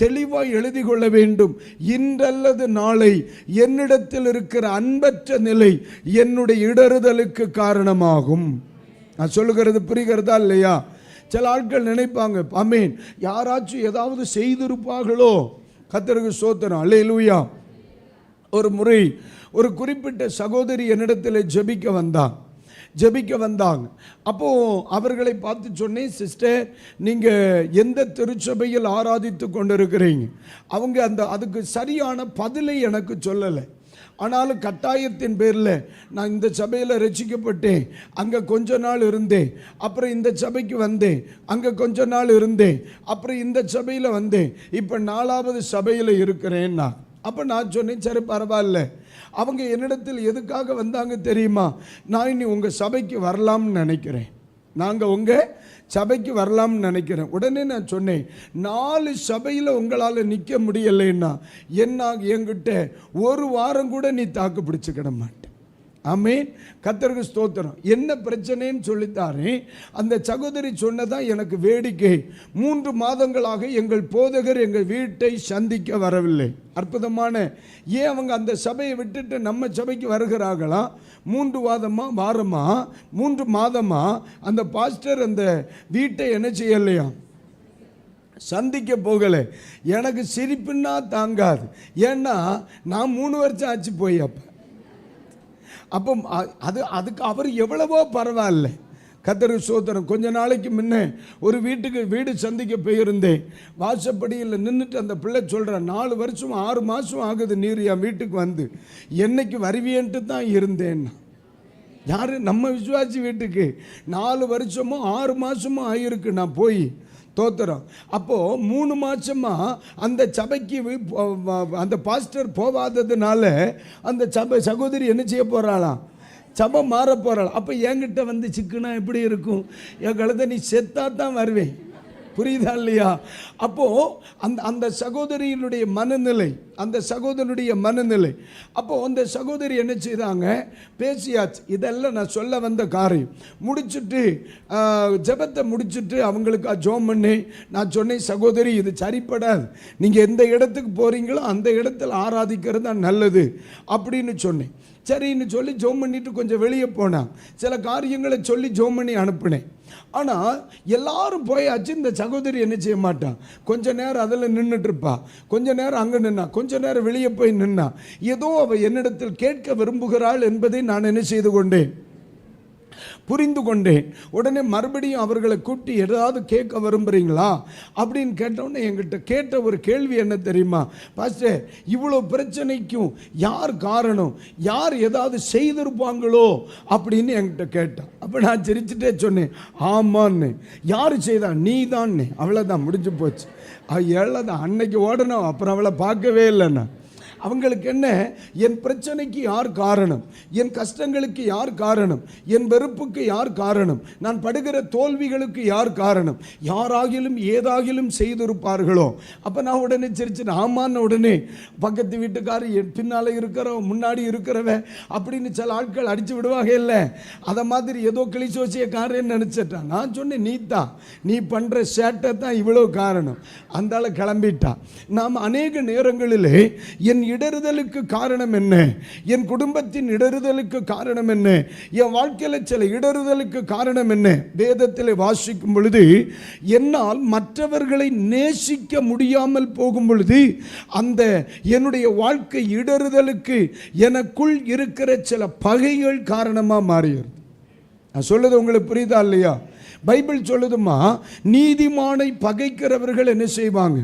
Speaker 1: தெளிவாய் எழுதி கொள்ள வேண்டும். இன்றல்லது நாளை என்னிடத்தில் இருக்கிற அன்பற்ற நிலை என்னுடைய இடறுதலுக்கு காரணமாகும். நான் சொல்லுகிறது புரிகிறதா இல்லையா? சில ஆட்கள் நினைப்பாங்க, ஆமீன், யாராச்சும் ஏதாவது செய்திருப்பார்களோ. கர்த்தருக்கு ஸ்தோத்திரம். அல்லேலூயா. ஒரு முறை ஒரு குறிப்பிட்ட சகோதரி என்னிடத்தில் ஜெபிக்க வந்தாங்க. அப்போது அவர்களை பார்த்து சொன்னேன், சிஸ்டர், நீங்கள் எந்த திருச்சபையில் ஆராதித்து கொண்டிருக்கிறீங்க? அவங்க அதுக்கு சரியான பதிலை எனக்கு சொல்லலை. ஆனாலும் கட்டாயத்தின் பேரில் நான் இந்த சபையில் ரட்சிக்கப்பட்டேன், அங்கே கொஞ்ச நாள் இருந்தேன், அப்புறம் இந்த சபைக்கு வந்தேன், அங்கே கொஞ்ச நாள் இருந்தேன், அப்புறம் இந்த சபையில் வந்தேன், இப்போ 4வது சபையில் இருக்கிறேன்னா. அப்போ நான் சொன்னேன், சரி பரவாயில்ல. அவங்க என்னிடத்தில் எதுக்காக வந்தாங்க தெரியுமா? நான் இனி உங்கள் சபைக்கு வரலாம்னு நினைக்கிறேன், நாங்கள் உங்கள் சபைக்கு வரலாம்னு நினைக்கிறேன். உடனே நான் சொன்னேன், 4 சபையில் உங்களால் நிற்க முடியலைன்னா என்கிட்ட ஒரு வாரம் கூட நீ தாக்கு பிடிச்சிக்கிட மாட்டேன். ஆமேன். கர்த்தருக்கு ஸ்தோத்திரம். என்ன பிரச்சனைன்னு சொல்லித்தாரே. அந்த சகோதரி சொன்னதான் எனக்கு வேடிக்கை. 3 மாதங்களாக எங்கள் போதகர் எங்கள் வீட்டை சந்திக்க வரவில்லை. அற்புதமான. ஏன் அவங்க அந்த சபையை விட்டுட்டு நம்ம சபைக்கு வருகிறார்களா? 3 மாதமா அந்த பாஸ்டர் அந்த வீட்டை என்ன செய்யலையா? சந்திக்க போகலை. எனக்கு சிரிப்புன்னா தாங்காது. ஏன்னா நான் 3 வருஷம் ஆச்சு போய். அப்போ அதுக்கு அவர் எவ்வளவோ பரவாயில்ல. கர்த்தருக்கு ஸ்தோத்திரம். கொஞ்ச நாளைக்கு முன்னே ஒரு வீடு சந்திக்க போயிருந்தேன். வாசப்படியில் நின்றுட்டு அந்த பிள்ளை சொல்கிறேன், 4 வருஷம் 6 மாதம் ஆகுது நீர் என் வீட்டுக்கு வந்து, என்னைக்கு வருவியன்ட்டு தான் இருந்தேன். யார்? நம்ம விசுவாசி வீட்டுக்கு 4 வருஷமும் 6 மாதமும் ஆகியிருக்கு நான் போய். தோத்திரம். அப்போது 3 மாதமாக அந்த சபைக்கு அந்த பாஸ்டர் போகாததுனால அந்த சகோதரி என்ன செய்ய போகிறாளாம்? சபை மாற போகிறாள். அப்போ என்கிட்ட வந்து சிக்குனா எப்படி இருக்கும்? என் கழுத்தை நீ செத்தா தான் வருவேன். புரியுதா இல்லையா? அப்போது அந்த சகோதரியினுடைய மனநிலை, அந்த சகோதரனுடைய மனநிலை. அப்போது அந்த சகோதரி என்ன செய்தாங்க? பேசியாச்சு. இதெல்லாம் நான் சொல்ல வந்த காரியம் முடிச்சுட்டு ஜெபத்தை முடிச்சுட்டு அவங்களுக்கு ஜெபம் பண்ணி நான் சொன்னேன், சகோதரி இது சரிப்படாது, நீங்கள் எந்த இடத்துக்கு போகிறீங்களோ அந்த இடத்துல ஆராதிக்கிறது தான் நல்லது அப்படின்னு சொன்னேன். சரின்னு சொல்லி ஜெபம் பண்ணிட்டு கொஞ்சம் வெளியே போனான். சில காரியங்களை சொல்லி ஜெபம் பண்ணி அனுப்பினேன். ஆனால் எல்லாரும் போயாச்சு. இந்த சகோதரி என்ன செய்ய மாட்டான்? கொஞ்ச நேரம் அதில் நின்றுட்டு இருப்பா, கொஞ்ச நேரம் அங்கே நின்னா, கொஞ்ச நேரம் வெளியே போய் நின்னா. ஏதோ அவள் என்னிடத்தில் கேட்க விரும்புகிறாள் என்பதை நான் என்ன செய்து கொண்டேன்? புரிந்து கொண்டேன். உடனே மறுபடியும் அவர்களை கூட்டி ஏதாவது கேட்க விரும்புகிறீங்களா அப்படின்னு கேட்டவுடனே என்கிட்ட கேட்ட ஒரு கேள்வி என்ன தெரியுமா? பாஸ்டர், இவ்வளோ பிரச்சனைக்கும் யார் காரணம்? யார் ஏதாவது செய்திருப்பாங்களோ அப்படின்னு என்கிட்ட கேட்டான். அப்போ நான் சிரிச்சுட்டே சொன்னேன், ஆமான்னு. யார் செய்தா? நீ தான்னு. அவ்வளோதான், முடிஞ்சு போச்சு. எவ்வளோதான், அன்னைக்கு ஓடணும். அப்புறம் அவளை பார்க்கவே இல்லைண்ணா. அவங்களுக்கு என்ன? என் பிரச்சனைக்கு யார் காரணம்? என் கஷ்டங்களுக்கு யார் காரணம்? என் வெறுப்புக்கு யார் காரணம்? நான் படுகிற தோல்விகளுக்கு யார் காரணம்? யாராகிலும் ஏதாகிலும் செய்திருப்பார்களோ? அப்போ நான் உடனே சிரிச்சு ஆமான்னு உடனே பக்கத்து வீட்டுக்காரர், என் பின்னால் இருக்கிறவன், முன்னாடி இருக்கிறவன் அப்படின்னு சில ஆட்கள் அடித்து விடுவாங்க இல்லை? அதை மாதிரி ஏதோ கிளிச்சோசியக்காரன்னு நினச்சிட்டான். நான் சொன்னேன், நீ பண்ணுற சேட்டை தான் இவ்வளோ காரணம். அந்தால கிளம்பிட்டா. நாம் அநேக நேரங்களிலே என் இடறுதலுக்கு காரணம் என்ன? என் குடும்பத்தின் இடறுதலுக்கு காரணம் என்ன? என் வாழ்க்கையில் சில இடறுதலுக்கு காரணம் என்ன? வேதத்தில் வாசிக்கும் பொழுது என்னால் மற்றவர்களை நேசிக்க முடியாமல் போகும் பொழுது அந்த என்னுடைய வாழ்க்கை இடறுதலுக்கு எனக்குள் இருக்கிற சில பகைகள் காரணமாக மாறியது. நான் சொல்லுது உங்களுக்கு புரியுதா இல்லையா? பைபிள் சொல்லுதுமா, நீதிமானை பகைக்கிறவர்கள் என்ன செய்வாங்க?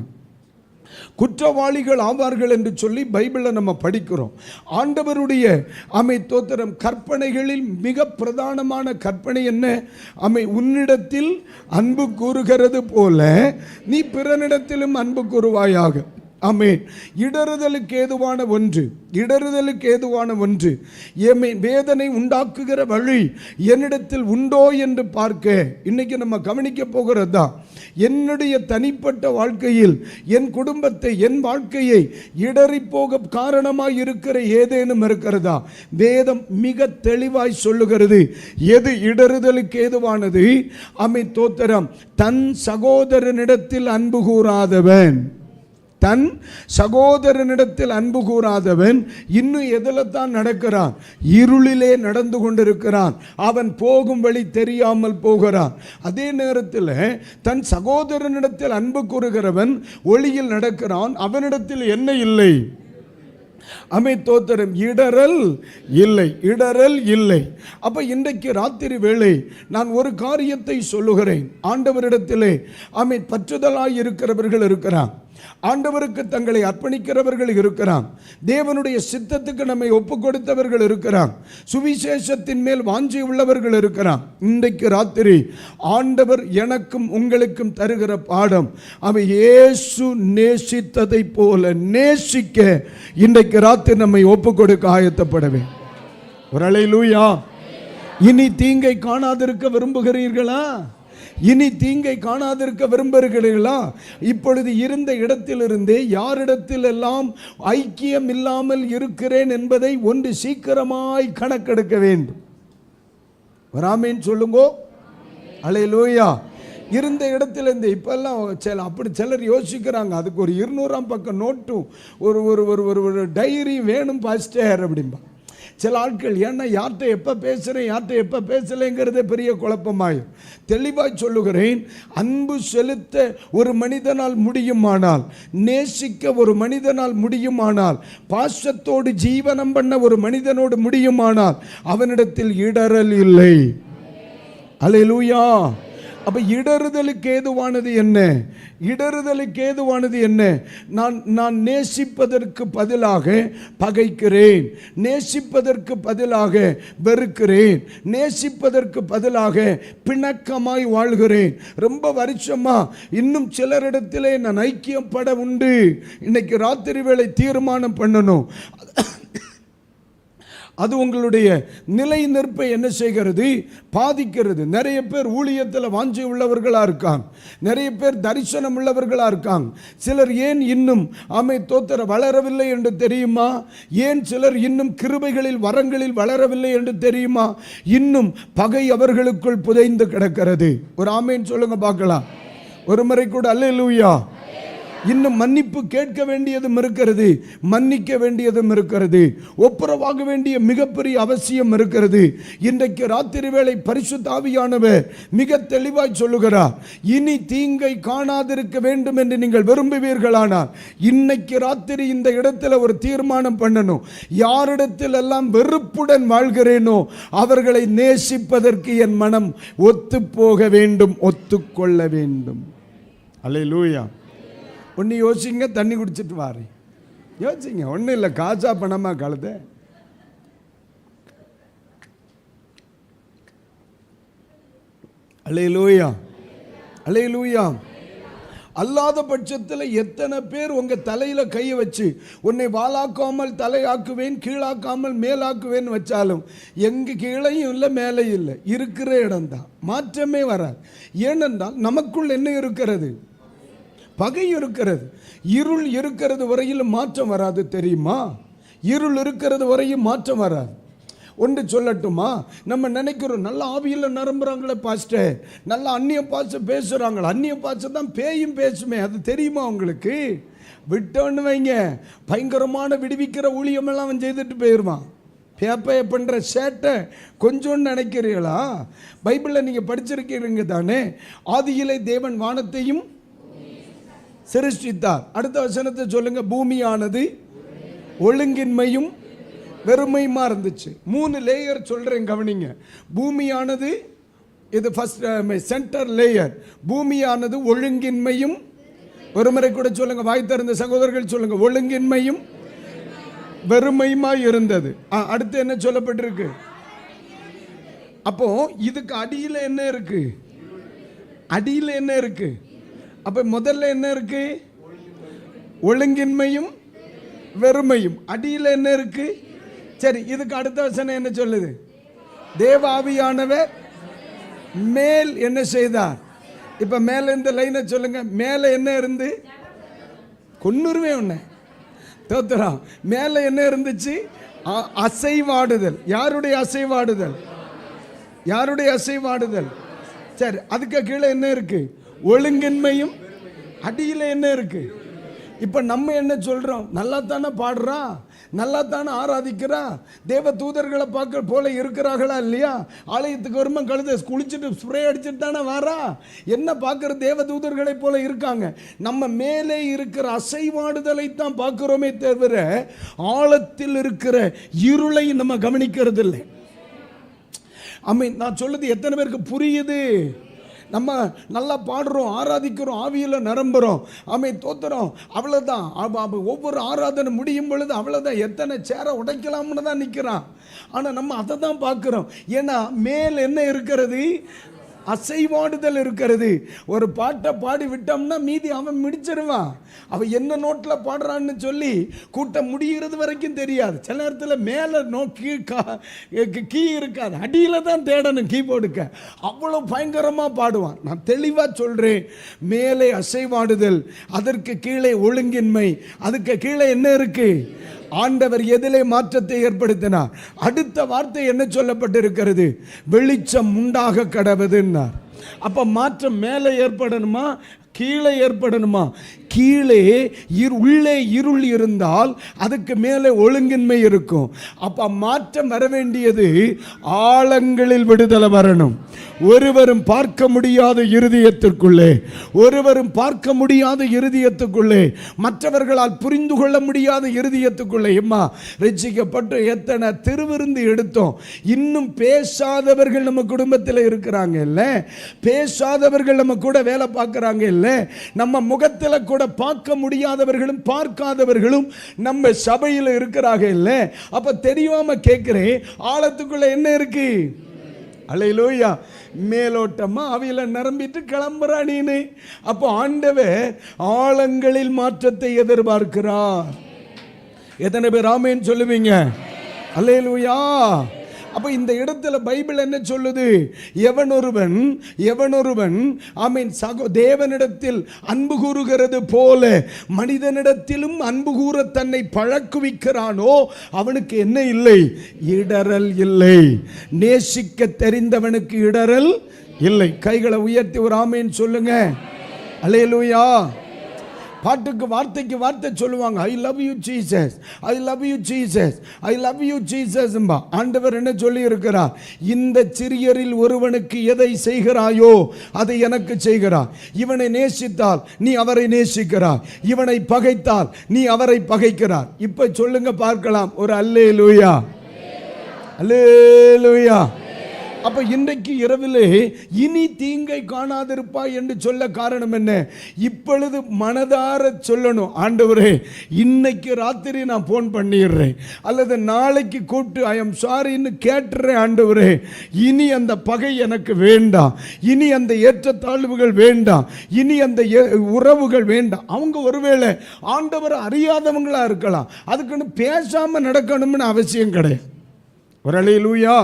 Speaker 1: குற்றவாளிகள் ஆவார்கள் என்று சொல்லி பைபிளில் நம்ம படிக்கிறோம். ஆண்டவருடைய தோத்திரம் கற்பனைகளில் மிக பிரதானமான கற்பனை என்ன? உன்னிடத்தில் அன்பு கூறுகிறது போல நீ பிறனிடத்திலும் அன்பு கூறுவாயாக. ஆமென். இடறுதலுக்கு ஏதுவான ஒன்று வேதனை உண்டாக்குகிற வழி என்னிடத்தில் உண்டோ என்று பார்க்க இன்னைக்கு நம்ம கவனிக்க போகிறது தான். என்னுடைய தனிப்பட்ட வாழ்க்கையில் என் குடும்பத்தை, என் வாழ்க்கையை இடறி போக காரணமாய் இருக்கிற ஏதேனும் இருக்கிறதா? வேதம் மிக தெளிவாய் சொல்லுகிறது. எது இடறுதலுக்கு ஏதுவானது? தோத்திரம், தன் சகோதரனிடத்தில் அன்பு கூறாதவன், தன் சகோதரனிடத்தில் அன்பு கூறாதவன் இன்னும் எதில் தான் நடக்கிறான்? இருளிலே நடந்து கொண்டிருக்கிறான். அவன் போகும் வழி தெரியாமல் போகிறான். அதே நேரத்தில் தன் சகோதரனிடத்தில் அன்பு கூறுகிறவன் ஒளியில் நடக்கிறான். அவனிடத்தில் என்ன இல்லை? தோத்திரம், இடறல் இல்லை. அப்ப இன்றைக்கு ராத்திரி வேளை நான் ஒரு காரியத்தை சொல்லுகிறேன். ஆண்டவரிடத்திலே பற்றுதலாய் இருக்கிறவர்கள் இருக்கிறான். ஆண்டவருக்கு தங்களை அர்ப்பணிக்கிறவர்கள் இருக்கிறான். தேவனுடைய சித்தத்துக்கு நம்மை ஒப்பு கொடுத்தவர்கள் இருக்கிறான். சுவிசேஷத்தின் மேல் வாஞ்சி உள்ளவர்கள் இருக்கிறான். இன்றைக்கு ராத்திரி ஆண்டவர் எனக்கும் உங்களுக்கும் தருகிற பாடம், அவன் இயேசு நேசித்ததை போல நேசிக்க இன்றைக்கு ராத்திரி நம்மை ஒப்பு கொடுக்க ஆயத்தப்படவே. ஒரு அல்லேலூயா. இனி தீங்கை காணாதிருக்க விரும்புகிறீர்களா? இனி தீங்கை காணாதிருக்க விரும்புகிறீர்களா? இப்பொழுது இருந்த இடத்திலிருந்தே யாரிடத்தில் எல்லாம் ஐக்கியம் இல்லாமல் இருக்கிறேன் என்பதை ஒன்று சீக்கிரமாய் கணக்கெடுக்க வேண்டும். வராமேன்னு சொல்லுங்கோ. அல்லேலூயா. இருந்த இடத்திலிருந்து இப்பெல்லாம் அப்படி சிலர் யோசிக்கிறாங்க, அதுக்கு ஒரு 200 பக்கம் நோட்டும் ஒரு டைரி வேணும் பாஸ்டர் அப்படின்பா சில ஆட்கள். ஏன்னா யார்கிட்ட எப்போ பேசுகிறேன், யார்கிட்ட எப்போ பேசலைங்கிறதே பெரிய குழப்பமாயும். தெளிவாய் சொல்லுகிறேன், அன்பு செலுத்த ஒரு மனிதனால் முடியுமானால், நேசிக்க ஒரு மனிதனால் முடியுமானால், பாசத்தோடு ஜீவனம் பண்ண ஒரு மனிதனோடு முடியுமானால் அவனிடத்தில் இடறல் இல்லை. அல்லேலூயா. அப்ப இடறுதலுக்கு ஏதுவானது என்ன? இடறுதலுக்கு ஏதுவானது என்ன? நான் நேசிப்பதற்கு பதிலாக பகைக்கிறேன், நேசிப்பதற்கு பதிலாக வெறுக்கிறேன், நேசிப்பதற்கு பதிலாக பிணக்கமாய் வாழ்கிறேன். ரொம்ப வருஷமா இன்னும் சிலரிடத்திலே நான் ஐக்கியப்பட உண்டு. இன்னைக்கு ராத்திரி வேளை தீர்மானம் பண்ணணும். அது உங்களுடைய நிலை நிற்பை என்ன செய்கிறது? பாதிக்கிறது. நிறைய பேர் ஊழியத்தில் வாஞ்சி உள்ளவர்களாக இருக்காங்க, நிறைய பேர் தரிசனம் உள்ளவர்களாக இருக்காங்க. சிலர் ஏன் இன்னும் தோத்திர வளரவில்லை என்று தெரியுமா? ஏன் சிலர் இன்னும் கிருபைகளில் வரங்களில் வளரவில்லை என்று தெரியுமா? இன்னும் பகை அவர்களுக்குள் புதைந்து கிடக்கிறது. ஒரு ஆமேன் சொல்லுங்க பார்க்கலாம். ஒரு முறை கூட அல்லேலூயா. இன்னும் மன்னிப்பு கேட்க வேண்டியதும் இருக்கிறது, மன்னிக்க வேண்டியதும் இருக்கிறது, ஒப்புரவாக வேண்டிய மிகப்பெரிய அவசியம் இருக்கிறது. இன்றைக்கு ராத்திரி வேளை பரிசுத்த ஆவியானவர் மிக தெளிவாய் சொல்லுகிறார், இனி தீங்கை காணாதிருக்க வேண்டும் என்று நீங்கள் விரும்புவீர்களானால் இன்னைக்கு ராத்திரி இந்த இடத்துல ஒரு தீர்மானம் பண்ணணும். யாரிடத்தில் எல்லாம் வெறுப்புடன் வாழ்கிறேனோ அவர்களை நேசிப்பதற்கு என் மனம் ஒத்து போக வேண்டும், ஒத்துக்கொள்ள வேண்டும். அல்லேலூயா. ஒன்று யோசிங்க, தண்ணி குடிச்சிட்டு வாரு. யோசிங்க, ஒன்றும் இல்லை, காசா பணமா கலத. அல்லேலூயா, அல்லேலூயா. அல்லாத பட்சத்தில் எத்தனை பேர் உங்கள் தலையில் கையை வச்சு உன்னை வாளாக்காமல் தலையாக்குவேன், கீழாக்காமல் மேலாக்குவேன் வச்சாலும் எங்கே கீழையும் இல்லை மேலேயும் இல்லை, இருக்கிற இடம்தான், மாற்றமே வராது. ஏனென்றால் நமக்குள் என்ன இருக்கிறது? பகை இருக்கிறது. இருள் இருக்கிறது வரையில் மாற்றம் வராது, தெரியுமா? இருள் இருக்கிறது வரையும் மாற்றம் வராது. ஒன்று சொல்லட்டுமா? நம்ம நினைக்கிறோம் நல்ல ஆவியில் நிரம்புறாங்களே பாஸ்டர், நல்ல அந்நிய பாச பேசுகிறாங்களா? அந்நிய பாச தான் பேயும் பேசுமே, அது தெரியுமா உங்களுக்கு? விட்டோன்னு வைங்க, பயங்கரமான விடுவிக்கிற ஊழியமெல்லாம் அவன் செய்துட்டு போயிடுவான். பேப்பைய பண்ணுற சேட்டை கொஞ்சோன்னு நினைக்கிறீங்களா? பைபிளில் நீங்கள் படிச்சிருக்கிறீங்க தானே, ஆதியிலே தேவன் வானத்தையும் சிருஷ்டித்தார். அடுத்த வசனத்தை சொல்லுங்க. பூமியானது ஒழுங்கின்மையும் வெறுமையுமா இருந்துச்சு. 3 லேயர் சொல்றேன், கவனிங்க. பூமியானது, இது ஃபர்ஸ்ட் சென்டர் லேயர். பூமியானது ஒழுங்கின்மையும், ஒரு முறை கூட சொல்லுங்க, வாய் திறந்த சகோதரர்கள் சொல்லுங்க, ஒழுங்கின்மையும் வெறுமையுமா இருந்தது. அடுத்து என்ன சொல்லப்பட்டிருக்கு? அப்போ இதுக்கு அடியில் என்ன இருக்கு? அடியில் என்ன இருக்கு? அப்ப முதல்ல என்ன இருக்கு? ஒழுங்கின்மையும் வெறுமையும். அடியில் என்ன இருக்கு? சரி, இதுக்கு அடுத்த வசனம் என்ன சொல்லுது? தேவ ஆவியானவர் மேல் என்ன செய்தார்? இப்ப மேல இந்த லைனை சொல்லுங்க. மேல என்ன இருந்து? கொன்னுருவே உன்னை தோத்துறான். மேல என்ன இருந்துச்சு? அசைவாடுதல். யாருடைய அசைவாடுதல்? யாருடைய அசைவாடுதல்? சரி, அதுக்கு கீழே என்ன இருக்கு? ஒழுங்கின்மையும். அடியில் என்ன இருக்கு? இப்போ நம்ம என்ன சொல்கிறோம்? நல்லா தானே பாடுறா, நல்லா தானே ஆராதிக்கிறா, தேவ தூதர்களை பார்க்க போல இருக்கிறார்களா இல்லையா? ஆலயத்துக்கு வருமா கழுத குளிச்சுட்டு ஸ்ப்ரே அடிச்சுட்டு தானே வாரா? என்ன பார்க்குற? தேவ தூதர்களை போல இருக்காங்க. நம்ம மேலே இருக்கிற அசைவாடுதலை தான் பார்க்குறோமே தவிர ஆழத்தில் இருக்கிற இருளை நம்ம கவனிக்கிறது இல்லை. நான் சொல்லுது எத்தனை பேருக்கு புரியுது? நம்ம நல்லா பாடுறோம், ஆராதிக்கிறோம், ஆவியில் நிரம்புறோம், தோத்துறோம், அவ்வளோதான். ஒவ்வொரு ஆராதனை முடியும் பொழுது அவ்வளோதான், எத்தனை சேரை உடைக்கலாம்னு தான் நிற்கிறான். ஆனால் நம்ம அதை தான் பார்க்குறோம். ஏன்னா மேல் என்ன இருக்கிறது? அசைவாடுதல் இருக்கிறது. ஒரு பாட்டை பாடி விட்டோம்னா மீதி அவன் முடிச்சிருவான். அவன் என்ன நோட்டில் பாடுறான்னு சொல்லி கூட்டம் முடிகிறது வரைக்கும் தெரியாது. சில நேரத்தில் மேலே கீ இருக்காது, அடியில் தான் தேடணும் கீபோர்டுக்க. அவ்வளோ பயங்கரமாக பாடுவான். நான் தெளிவாக சொல்கிறேன், மேலே அசைவாடுதல், அதற்கு கீழே ஒழுங்கின்மை, அதுக்கு கீழே என்ன இருக்கு? ஆண்டவர் எதிலே மாற்றத்தை ஏற்படுத்தினார்? அடுத்த வார்த்தை என்ன சொல்லப்பட்டிருக்கிறது? வெளிச்சம் உண்டாக கடவுதுன்னார். அப்ப மாற்றம் மேலே ஏற்படணுமா கீழே ஏற்படணுமா? கீழே உள்ளே இருள் இருந்தால் அதுக்கு மேலே ஒழுங்கின்மை இருக்கும். அப்ப மாற்றம் வர வேண்டியது ஆழங்களில் விடுதலை வரணும். ஒருவரும் பார்க்க முடியாத இருதயத்திற்குள்ளே, ஒருவரும் பார்க்க முடியாத இருதயத்துக்குள்ளே, மற்றவர்களால் புரிந்து கொள்ள முடியாத இருதயத்துக்குள்ளே. எம்மா ரட்சிக்கப்பட்டு எத்தனை திருவிருந்து எடுத்தோம், இன்னும் பேசாதவர்கள் நம்ம குடும்பத்தில் இருக்கிறாங்க இல்ல, பேசாதவர்கள் நம்ம கூட வேலை பார்க்கறாங்க இல்ல, நம்ம முகத்தில் கூட பார்க்க முடியாதவர்களும் பார்க்காதவர்களும் நம்ம சபையில் இருக்கிறாங்க இல்ல. அப்ப தெரியாம கேட்கிறேன், ஆழத்துக்குள்ள என்ன இருக்கு? அல்லேலூயா. மேலோட்டமா அவையில நிரம்பிட்டு கிளம்புறா நீனு. அப்போ ஆண்டவர் ஆழங்களில் மாற்றத்தை எதிர்பார்க்கிறார். எத்தனை பேர் ஆமென் சொல்லுவீங்க? அல்லேலூயா. அப்ப இந்த இடத்துல பைபிள் என்ன சொல்லுது? எவனொருவன் ஆமென் தேவனிடத்தில் அன்பு கூறுகிறது போல மனிதனிடத்திலும் அன்பு கூற தன்னை பழக்குவிக்கிறானோ அவனுக்கு என்ன இல்லை? இடறல் இல்லை. நேசிக்க தெரிந்தவனுக்கு இடறல் இல்லை. கைகளை உயர்த்தி ஒரு ஆமென் சொல்லுங்க. அல்லேலூயா. பாட்டுக்கு வார்த்தைக்கு வார்த்தை சொல்லுவாங்க, I love you Jesus, I love you Jesus, I love you Jesus. ஆண்டவர் என்ன சொல்லி இருக்கிறார்? இந்த சிறியரில் ஒருவனுக்கு எதை செய்கிறாயோ அதை எனக்கு செய்கிறார். இவனை நேசித்தால் நீ அவரை நேசிக்கிறார், இவனை பகைத்தால் நீ அவரை பகைக்கிறார். இப்ப சொல்லுங்க பார்க்கலாம் ஒரு அல்லேலூயா. அல்லேலூயா. அப்ப இன்றைக்கு இரவிலே இனி தீங்கை காணாதிருப்பாய் என்று சொல்ல காரணம் என்ன? இப்பொழுது மனதார சொல்லணும், ஆண்டவரே இன்னைக்கு ராத்திரி நான் போன் பண்ணிடுறேன், அல்லது நாளைக்கு கூப்பிட்டு ஐ எம் சாரின்னு கேட்டுறேன். ஆண்டவரே இனி அந்த பகை எனக்கு வேண்டாம், இனி அந்த ஏற்றத்தாழ்வுகள் வேண்டாம், இனி அந்த உறவுகள் வேண்டாம். அவங்க ஒருவேளை ஆண்டவரை அறியாதவங்களா இருக்கலாம், அதுக்குன்னு பேசாம நடக்கணும்னு அவசியம் கிடையாது. ஒரு அல்லேலூயா.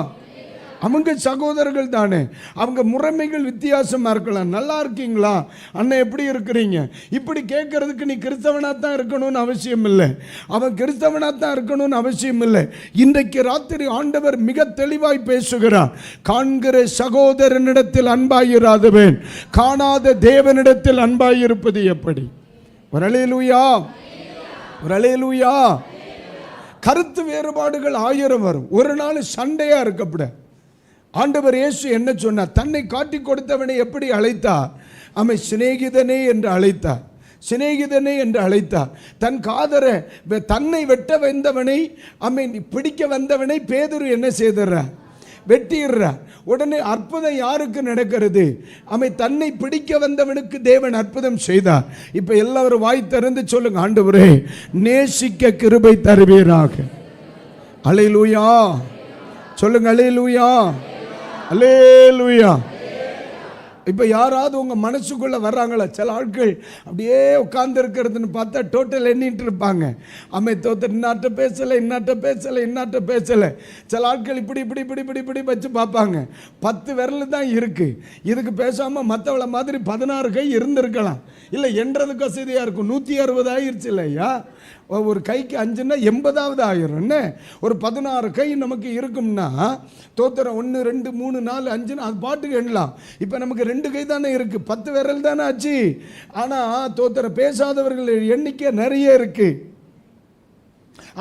Speaker 1: அவங்க சகோதரர்கள் தானே, அவங்க முறைமைகள் வித்தியாசமா இருக்கலாம். நல்லா இருக்கீங்களா அண்ணன், எப்படி இருக்கிறீங்க, இப்படி கேட்கறதுக்கு நீ கிறிஸ்தவனா தான் இருக்கணும்னு அவசியம் இல்லை, அவன் கிறிஸ்தவனா தான் இருக்கணும்னு அவசியம் இல்லை. இன்றைக்கு ராத்திரி ஆண்டவர் மிக தெளிவாய் பேசுகிறார். காண்கிற சகோதரனிடத்தில் அன்பாயிராதவன் காணாத தேவனிடத்தில் அன்பாயிருப்பது எப்படி? ஒரு அல்லேலூயா. ஒரு அல்லேலூயா. கருத்து வேறுபாடுகள் 1000 வரும், ஒரு நாள் சண்டையா இருக்கப்பட. ஆண்டவர் இயேசு என்ன சொன்னார்? தன்னை காட்டி கொடுத்தவனை எப்படி அழைத்தார்? அவன் சிநேகிதனே என்று அழைத்தார், சிநேகிதனே என்று அழைத்தார். தன் காதரை தன்னை வெட்ட வந்தவனை அவன் பிடிக்க வந்தவனை பேதுரு என்ன செய்தார்? வெட்டிடுறார். உடனே அற்புதம் யாருக்கு நடக்கிறது? அவன் தன்னை பிடிக்க வந்தவனுக்கு தேவன் அற்புதம் செய்தார். இப்ப எல்லாரும் வாய் திறந்து சொல்லுங்க, ஆண்டவரே நேசிக்க கிருபை தருவீராக. அல்லேலூயா. சொல்லுங்க அல்லேலூயா. அல்லேலூயா. இப்போ யாராவது உங்கள் மனசுக்குள்ளே வர்றாங்களா? சில ஆட்கள் அப்படியே உட்கார்ந்து இருக்கிறதுன்னு பார்த்தா டோட்டல் எண்ணிட்டு இருப்பாங்க. தோத்தர் இன்னாட்ட பேசலை, இன்னாட்ட பேசலை, இன்னாட்ட பேசலை. சில ஆட்கள் இப்படி இப்படி இப்படி இப்படி இப்படி வச்சு பார்ப்பாங்க. 10 விரல் தான் இருக்குது. இதுக்கு பேசாமல் மற்றவளை மாதிரி 16 கை இருந்திருக்கலாம். இல்லை என்றதுக்கு வசதியாக இருக்கும். 160 ஆயிடுச்சு இல்லையா? ஒரு கைக்கு 5ன்னா 80வது ஆயிரும். என்ன ஒரு 16 கை நமக்கு இருக்கும்னா தோத்திரம் 1 2 3 4 5 அது பாட்டுக்கு எண்ணலாம். இப்போ நமக்கு 2 கை தானே இருக்கு, 10 விரல் தானே ஆச்சு. ஆனால் தோத்திரம் பேசாதவர்கள் எண்ணிக்கை நிறைய இருக்கு.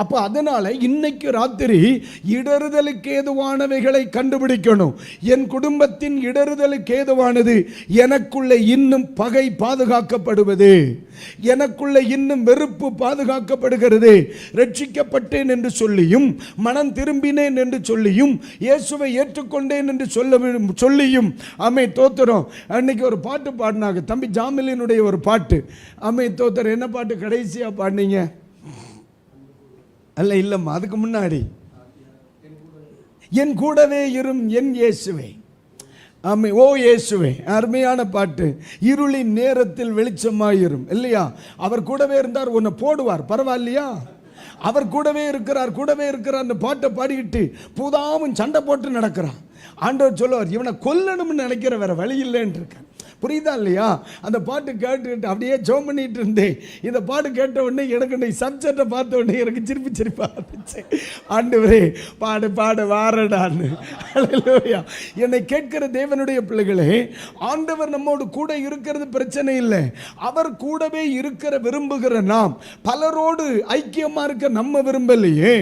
Speaker 1: அப்போ அதனால இன்னைக்கு ராத்திரி இடறுதலுக்கு ஏதுவானவைகளை கண்டுபிடிக்கணும். என் குடும்பத்தின் இடறுதலுக்கு ஏதுவானது எனக்குள்ள இன்னும் பகை பாதுகாக்கப்படுவது, எனக்குள்ள இன்னும் வெறுப்பு பாதுகாக்கப்படுகிறது. ரட்சிக்கப்பட்டேன் என்று சொல்லியும், மனம் திரும்பினேன் என்று சொல்லியும், இயேசுவை ஏற்றுக்கொண்டேன் என்று சொல்லியும் அம்மை தோத்திரம். அன்னைக்கு ஒரு பாட்டு பாடினாங்க, தம்பி ஜாமிலினுடைய ஒரு பாட்டு. அம்மை தோத்திரம் என்ன பாட்டு கடைசியா பாடினீங்க? அல்ல இல்லம்மா, அதுக்கு முன்னாடி என் கூடவே இரும் என் இயேசுவே. ஆமை, ஓ இயேசுவே. அருமையான பாட்டு. இருளின் நேரத்தில் வெளிச்சமாயிரும் இல்லையா? அவர் கூடவே இருந்தார், உன்னை போடுவார், பரவாயில்லையா? அவர் கூடவே இருக்கிறார், கூடவே இருக்கிறார். அந்த பாட்டை பாடிக்கிட்டு பூதாவும் சண்டை போட்டு நடக்கிறான். ஆண்டவர் சொல்லுவார், இவனை கொல்லணும்னு நினைக்கிற வேற வழி இல்லைன்னு இருக்க. புரியுதா இல்லையா? அந்த பாட்டு கேட்டுக்கிட்டு அப்படியே ஜெபம் பண்ணிட்டு இருந்தேன். இந்த பாட்டு கேட்ட உடனே எனக்கு சப்ஜெக்டை பார்த்த உடனே எனக்கு சிரிப்பா இருந்துச்சு. ஆண்டவரே பாடு பாடு வாரடான்னு. ஹல்லேலூயா. என்னை கேட்கிற தேவனுடைய பிள்ளைகளே, ஆண்டவர் நம்மோடு கூட இருக்கிறது பிரச்சனை இல்லை. அவர் கூடவே இருக்கிற விரும்புகிற நாம் பலரோடு ஐக்கியமா இருக்க நம்ம விரும்பலையே,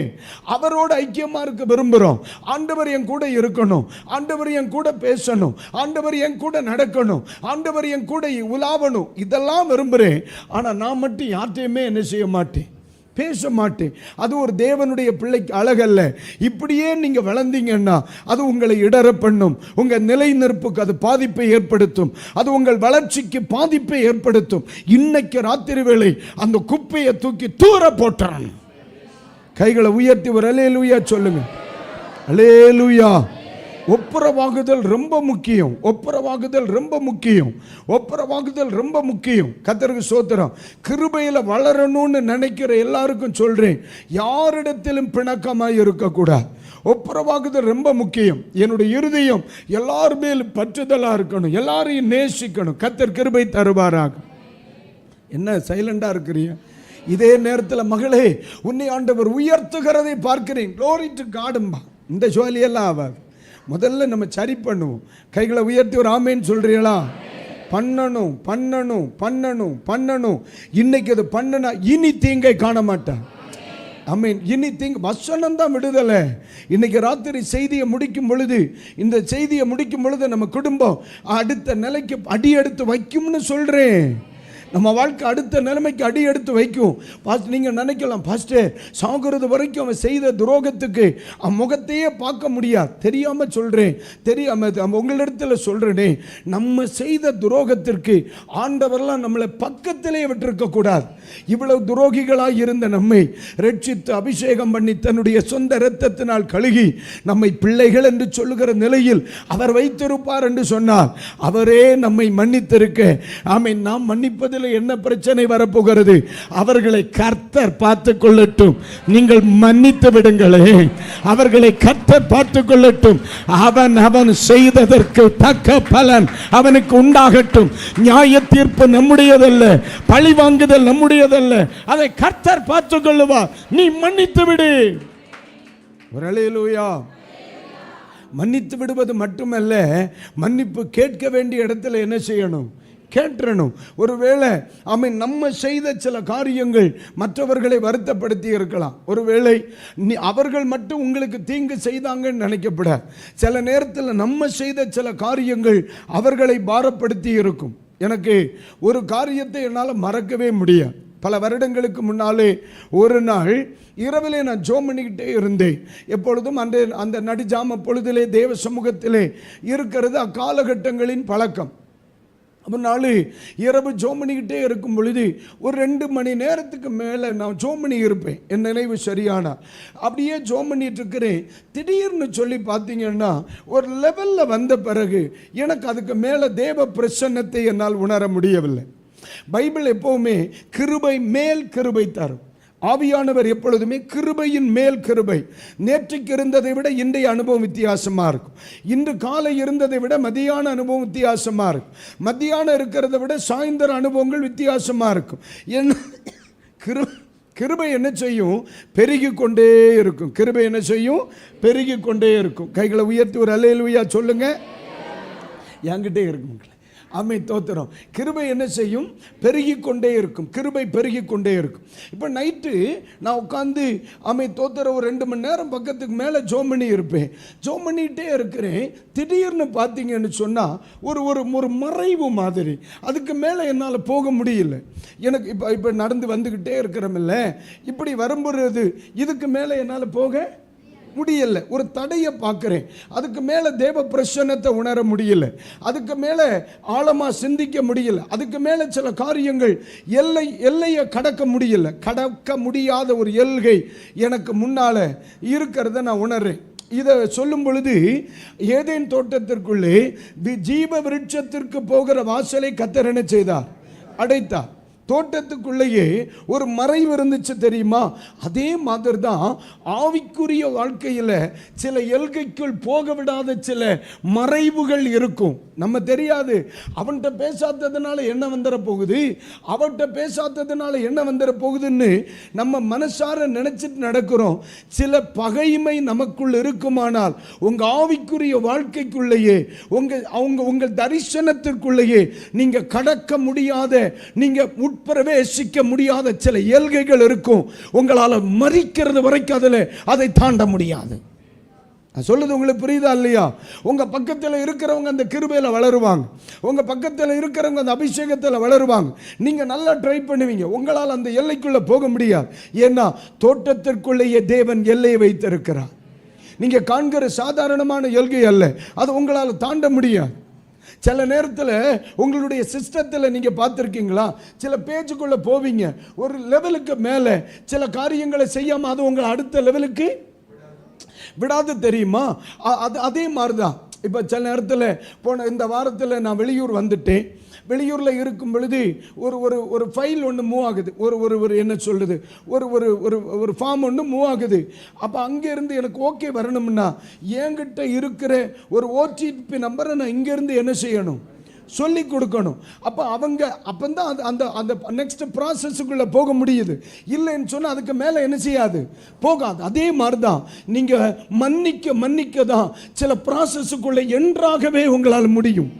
Speaker 1: அவரோடு ஐக்கியமா இருக்க விரும்புகிறோம். ஆண்டவர் என் கூட இருக்கணும், ஆண்டவர் என் கூட பேசணும், ஆண்டவர் என் கூட நடக்கணும், ஆண்டவர் என் கூட உலாவணும், இதெல்லாம் விரும்புகிறேன். ஆனால் நான் மட்டும் யார்ட்டையுமே என்ன செய்ய மாட்டேன், பேச மாட்டேன். அது ஒரு தேவனுடைய பிள்ளைக்கு அழகல்ல. இப்படியே நீங்க வளர்ந்தீங்கன்னா அது உங்களை இடற பண்ணும், உங்க நிலை நிற்புக்கு அது பாதிப்பை ஏற்படுத்தும், அது உங்கள் வளர்ச்சிக்கு பாதிப்பை ஏற்படுத்தும். இன்னைக்கு ராத்திரி வேளை அந்த குப்பையை தூக்கி தூர போட்டான். கைகளை உயர்த்தி ஒரு அல்லேலூயா சொல்லுங்க. அல்லேலூயா. ஒப்புரவாகுதல் ரொம்ப முக்கியம், ஒப்புரவாகுதல் ரொம்ப முக்கியம், ஒப்புரவாகுதல் ரொம்ப முக்கியம். கர்த்தருக்கு ஸ்தோத்திரம். கிருபையில் வளரணும்னு நினைக்கிற எல்லாருக்கும் சொல்றேன், யாரிடத்திலும் பிணக்கமாக இருக்கக்கூடாது. ஒப்புரவாகுதல் ரொம்ப முக்கியம். என்னுடைய இருதயம் எல்லார் மேலும் பற்றுதலாக இருக்கணும், எல்லாரையும் நேசிக்கணும். கர்த்தர் கிருபை தருவாராக. என்ன சைலண்டா இருக்கிறீங்க? இதே நேரத்தில் மகளே, உன்னை ஆண்டவர் உயர்த்துகிறதை பார்க்கிறேன். க்ளோரி டு காடும்பா. இந்த ஜோலியெல்லாம் ஆகாது. முதல்ல நம்ம சரி பண்ணுவோம். கைகளை உயர்த்தி ஒரு ஆமேன்னு சொல்றீங்களா? பண்ணணும் பண்ணணும் பண்ணணும் பண்ணணும். இன்னைக்கு அது பண்ணனா இனி தீங்கை காண மாட்டேன். ஆமென். இனி தீங்கு வசனம் தான் விடுதலை. இன்னைக்கு ராத்திரி செய்தியை முடிக்கும் பொழுது, இந்த செய்தியை முடிக்கும் பொழுது நம்ம குடும்பம் அடுத்த நிலைக்கு அடி எடுத்து வைக்கும்னு சொல்றேன். நம்ம வாழ்க்கை அடுத்த நிலைமைக்கு அடி எடுத்து வைக்கும். பாஸ்ட் நீங்கள் நினைக்கலாம், பாஸ்டர் சாகுறது வரைக்கும் அவன் செய்த துரோகத்துக்கு அவன் முகத்தையே பார்க்க முடியாது. தெரியாமல் சொல்கிறேன், தெரியாமல் உங்களிடத்தில் சொல்கிறேனே, நம்ம செய்த துரோகத்திற்கு ஆண்டவரெல்லாம் நம்மளை பக்கத்திலே விட்டுருக்கக்கூடாது. இவ்வளவு துரோகிகளாக இருந்த நம்மை ரட்சித்து அபிஷேகம் பண்ணி தன்னுடைய சொந்த இரத்தத்தினால் கழுகி நம்மை பிள்ளைகள் என்று சொல்லுகிற நிலையில் அவர் வைத்திருப்பார் என்று சொன்னார். அவரே நம்மை மன்னித்திருக்க, ஆமென், நாம் மன்னிப்பதில் என்ன பிரச்சனை வரப்போகிறது? அவர்களை கர்த்தர் பார்த்துக் கொள்ளட்டும், நீங்கள் மன்னித்து விடுங்களே. அவர்களை கர்த்தர் பார்த்துக் கொள்ளட்டும். அவன் அவன் செய்ததற்கு தக்க பலன் அவனுக்கு உண்டாகட்டும். நியாய தீர்ப்பு நம்முடையதல்ல, பழி வாங்குதல் நம்முடையதல்ல. அதை கர்த்தர் பார்த்துக் கொள்ளுவார். நீ மன்னித்து விடு. அல்லேலூயா. மன்னித்து விடுவது மட்டுமல்ல, மன்னிப்பு கேட்க வேண்டிய இடத்துல என்ன செய்யணும்? கேட்டணும். ஒருவேளை நம்ம செய்த சில காரியங்கள் மற்றவர்களை வருத்தப்படுத்தி இருக்கலாம். ஒருவேளை அவர்கள் மட்டும் உங்களுக்கு தீங்கு செய்தாங்கன்னு நினைக்கப்படாது. சில நேரத்தில் நம்ம செய்த சில காரியங்கள் அவர்களை பாரப்படுத்தி இருக்கும். எனக்கு ஒரு காரியத்தை என்னால் மறக்கவே முடியாது. பல வருடங்களுக்கு முன்னாலே ஒரு நாள் இரவிலே நான் ஜெபம் பண்ணிக்கிட்டே இருந்தேன். எப்பொழுதும் அந்த நடுஜாம பொழுதிலே தேவ சமூகத்திலே இருக்கிறது அக்காலகட்டங்களின் பழக்கம். ஒரு நாள் இரவு ஜெபம் பண்ணிக்கிட்டே இருக்கும் பொழுது ஒரு 2 மணி நேரத்துக்கு மேலே நான் ஜெபம் பண்ணி இருப்பேன், என் நினைவு சரியானா. அப்படியே ஜெபம் பண்ணிட்டு இருக்கிறேன். திடீர்னு சொல்லி பார்த்தீங்கன்னா ஒரு லெவலில் வந்த பிறகு எனக்கு அதுக்கு மேலே தேவ பிரசன்னத்தை என்னால் உணர முடியவில்லை. பைபிள் எப்பவுமே கிருபை மேல் கிருபை தரும். ஆவியானவர் எப்பொழுதுமே கிருபையின் மேல் கிருபை. நேற்றுக்கு இருந்ததை விட இன்றைய அனுபவம் வித்தியாசமாக இருக்கும். இன்று காலை இருந்ததை விட மதியான அனுபவம் வித்தியாசமாக இருக்கும். மத்தியானம் இருக்கிறத விட சாயந்தர அனுபவங்கள் வித்தியாசமாக இருக்கும். என்ன கிருபை என்ன செய்யும்? பெருகி கொண்டே இருக்கும். கிருபை என்ன செய்யும்? பெருகி கொண்டே இருக்கும். கைகளை உயர்த்தி ஒரு அல்லேலூயா சொல்லுங்க. என்கிட்டே இருக்கும். ஆமை தோத்திரம். கிருபை என்ன செய்யும்? பெருகி கொண்டே இருக்கும். கிருபை பெருகி கொண்டே இருக்கும். இப்போ நைட்டு நான் உட்காந்து ஆமை தோத்திரம் ஒரு 2 மணி நேரம் பக்கத்துக்கு மேலே ஜெபம் பண்ணி இருப்பேன். ஜெபம் பண்ணிகிட்டே இருக்கிறேன். திடீர்னு பார்த்தீங்கன்னு சொன்னால் ஒரு மறைவு மாதிரி, அதுக்கு மேலே என்னால் போக முடியல. எனக்கு இப்போ நடந்து வந்துக்கிட்டே இருக்கிறோமில்ல, இப்படி வரும்பொழுது இதுக்கு மேலே என்னால் போக முடியல. ஒரு தடையை பார்க்குறேன். அதுக்கு மேலே தேவ பிரசன்னத்தை உணர முடியல. அதுக்கு மேலே ஆழமாக சிந்திக்க முடியல. அதுக்கு மேலே சில காரியங்கள் எல்லையை கடக்க முடியல. கடக்க முடியாத ஒரு எல்கை எனக்கு முன்னால் இருக்கிறத நான் உணர்றேன். இதை சொல்லும் பொழுது ஏதேன் தோட்டத்திற்குள்ளே ஜீவ விருட்சத்திற்கு போகிற வாசலை கர்த்தர் என்ன செய்தார்? அடைத்தார். தோட்டத்துக்குள்ளேயே ஒரு மறைவு இருந்துச்சு தெரியுமா? அதே மாதிரி தான் ஆவிக்குரிய வாழ்க்கையில் சில எல்கைக்குள் போக விடாத சில மறைவுகள் இருக்கும். நம்ம தெரியாது. அவன்கிட்ட பேசாததுனால என்ன வந்துட போகுது, அவன்கிட்ட பேசாததுனால என்ன வந்துட போகுதுன்னு நம்ம மனசார நினைச்சிட்டு நடக்கிறோம். சில பகைமை நமக்குள் இருக்குமானால் உங்க ஆவிக்குரிய வாழ்க்கைக்குள்ளேயே உங்கள் தரிசனத்திற்குள்ளேயே நீங்க கடக்க முடியாத, நீங்க உட்பிரவேசிக்க முடியாத சில எல்கைகள் இருக்கும். உங்களால் மறிக்கிறது வரைக்கும் அதை தாண்ட முடியாது. சொல்லுது உங்களுக்கு புரியுதா இல்லையா? உங்க பக்கத்தில் இருக்கிறவங்க அந்த கிருபையில வளருவாங்க, உங்க பக்கத்தில் இருக்கிறவங்க அந்த அபிஷேகத்தில் வளருவாங்க. நீங்க நல்லா ட்ரை பண்ணுவீங்க, உங்களால் அந்த எல்லைக்குள்ள போக முடியாது. ஏன்னா தோட்டத்திற்குள்ளேயே தேவன் எல்லையை வைத்திருக்கிறார். நீங்க காண்கிற சாதாரணமான எல்கை அல்ல, அது உங்களால் தாண்ட முடியாது. சில நேரத்தில் உங்களுடைய சிஸ்டத்தில் நீங்கள் பார்த்துருக்கீங்களா? சில பேஜுக்குள்ளே போவீங்க, ஒரு லெவலுக்கு மேலே சில காரியங்களை செய்யாமல் அது உங்களை அடுத்த லெவலுக்கு விடாது தெரியுமா? அதே மாதிரி தான். இப்போ சில நேரத்தில் போன இந்த வாரத்தில் நான் வெளியூர் வந்துட்டேன். வெளியூரில் இருக்கும் பொழுது ஒரு ஃபைல் ஒன்று மூவ் ஆகுது, ஒரு என்ன சொல்கிறது, ஒரு ஃபார்ம் ஒன்று மூவ் ஆகுது. அப்போ அங்கேருந்து எனக்கு ஓகே வரணும்னா என்கிட்ட இருக்கிற ஒரு ஓடிபி நம்பரை நான் இங்கேருந்து என்ன செய்யணும், சொல்லி கொடுக்கணும். அப்பந்தான் அந்த நெக்ஸ்ட் ப்ராசஸுக்குள்ளே போக முடியுது. இல்லைன்னு சொன்னால் அதுக்கு மேலே என்ன செய்யாது, போகாது. அதே மாதிரி தான் நீங்கள் மன்னிக்க தான் சில ப்ராசஸுக்குள்ளே என்றாகவே உங்களால் முடியும்.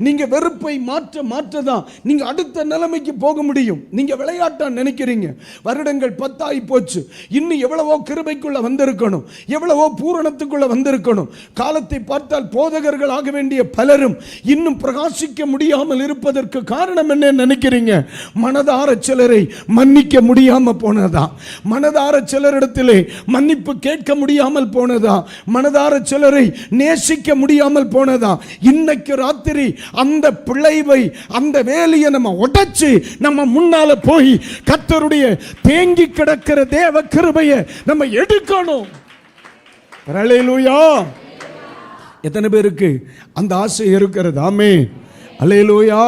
Speaker 1: நீங்க வெறுப்பை மாற்ற தான் நீங்க அடுத்த நிலைமைக்கு போக முடியும். நீங்க விளையாட்டா நினைக்கிறீங்க, வருடங்கள் 10 போச்சு, இன்னும் எவ்வளவோ கிருபைக்குள்ள வந்திருக்கணும், எவ்வளவோ பூரணத்துக்குள்ள வந்திருக்கணும். காலத்தை பார்த்தால் போதகர்கள் ஆக வேண்டிய பலரும் இன்னும் பிரகாசிக்க முடியாமல் இருப்பதற்கு காரணம் என்ன நினைக்கிறீங்க? மனதார சிலரை மன்னிக்க முடியாம போனதா, மனதார சிலரிடத்திலே மன்னிப்பு கேட்க முடியாமல் போனதா, மனதார சிலரை நேசிக்க முடியாமல் போனதா. இன்னைக்கு ராத்திரி அந்த பிழைவை, அந்த வேலையை நம்ம உடைச்சு நம்ம முன்னால போய் கர்த்தருடைய தேங்கி கிடக்கிற தேவ கிருபையை நம்ம எடுக்கணும். அல்லேலூயா! எத்தனை பேருக்கு அந்த ஆசை இருக்கிறது? ஆமென், அல்லேலூயா!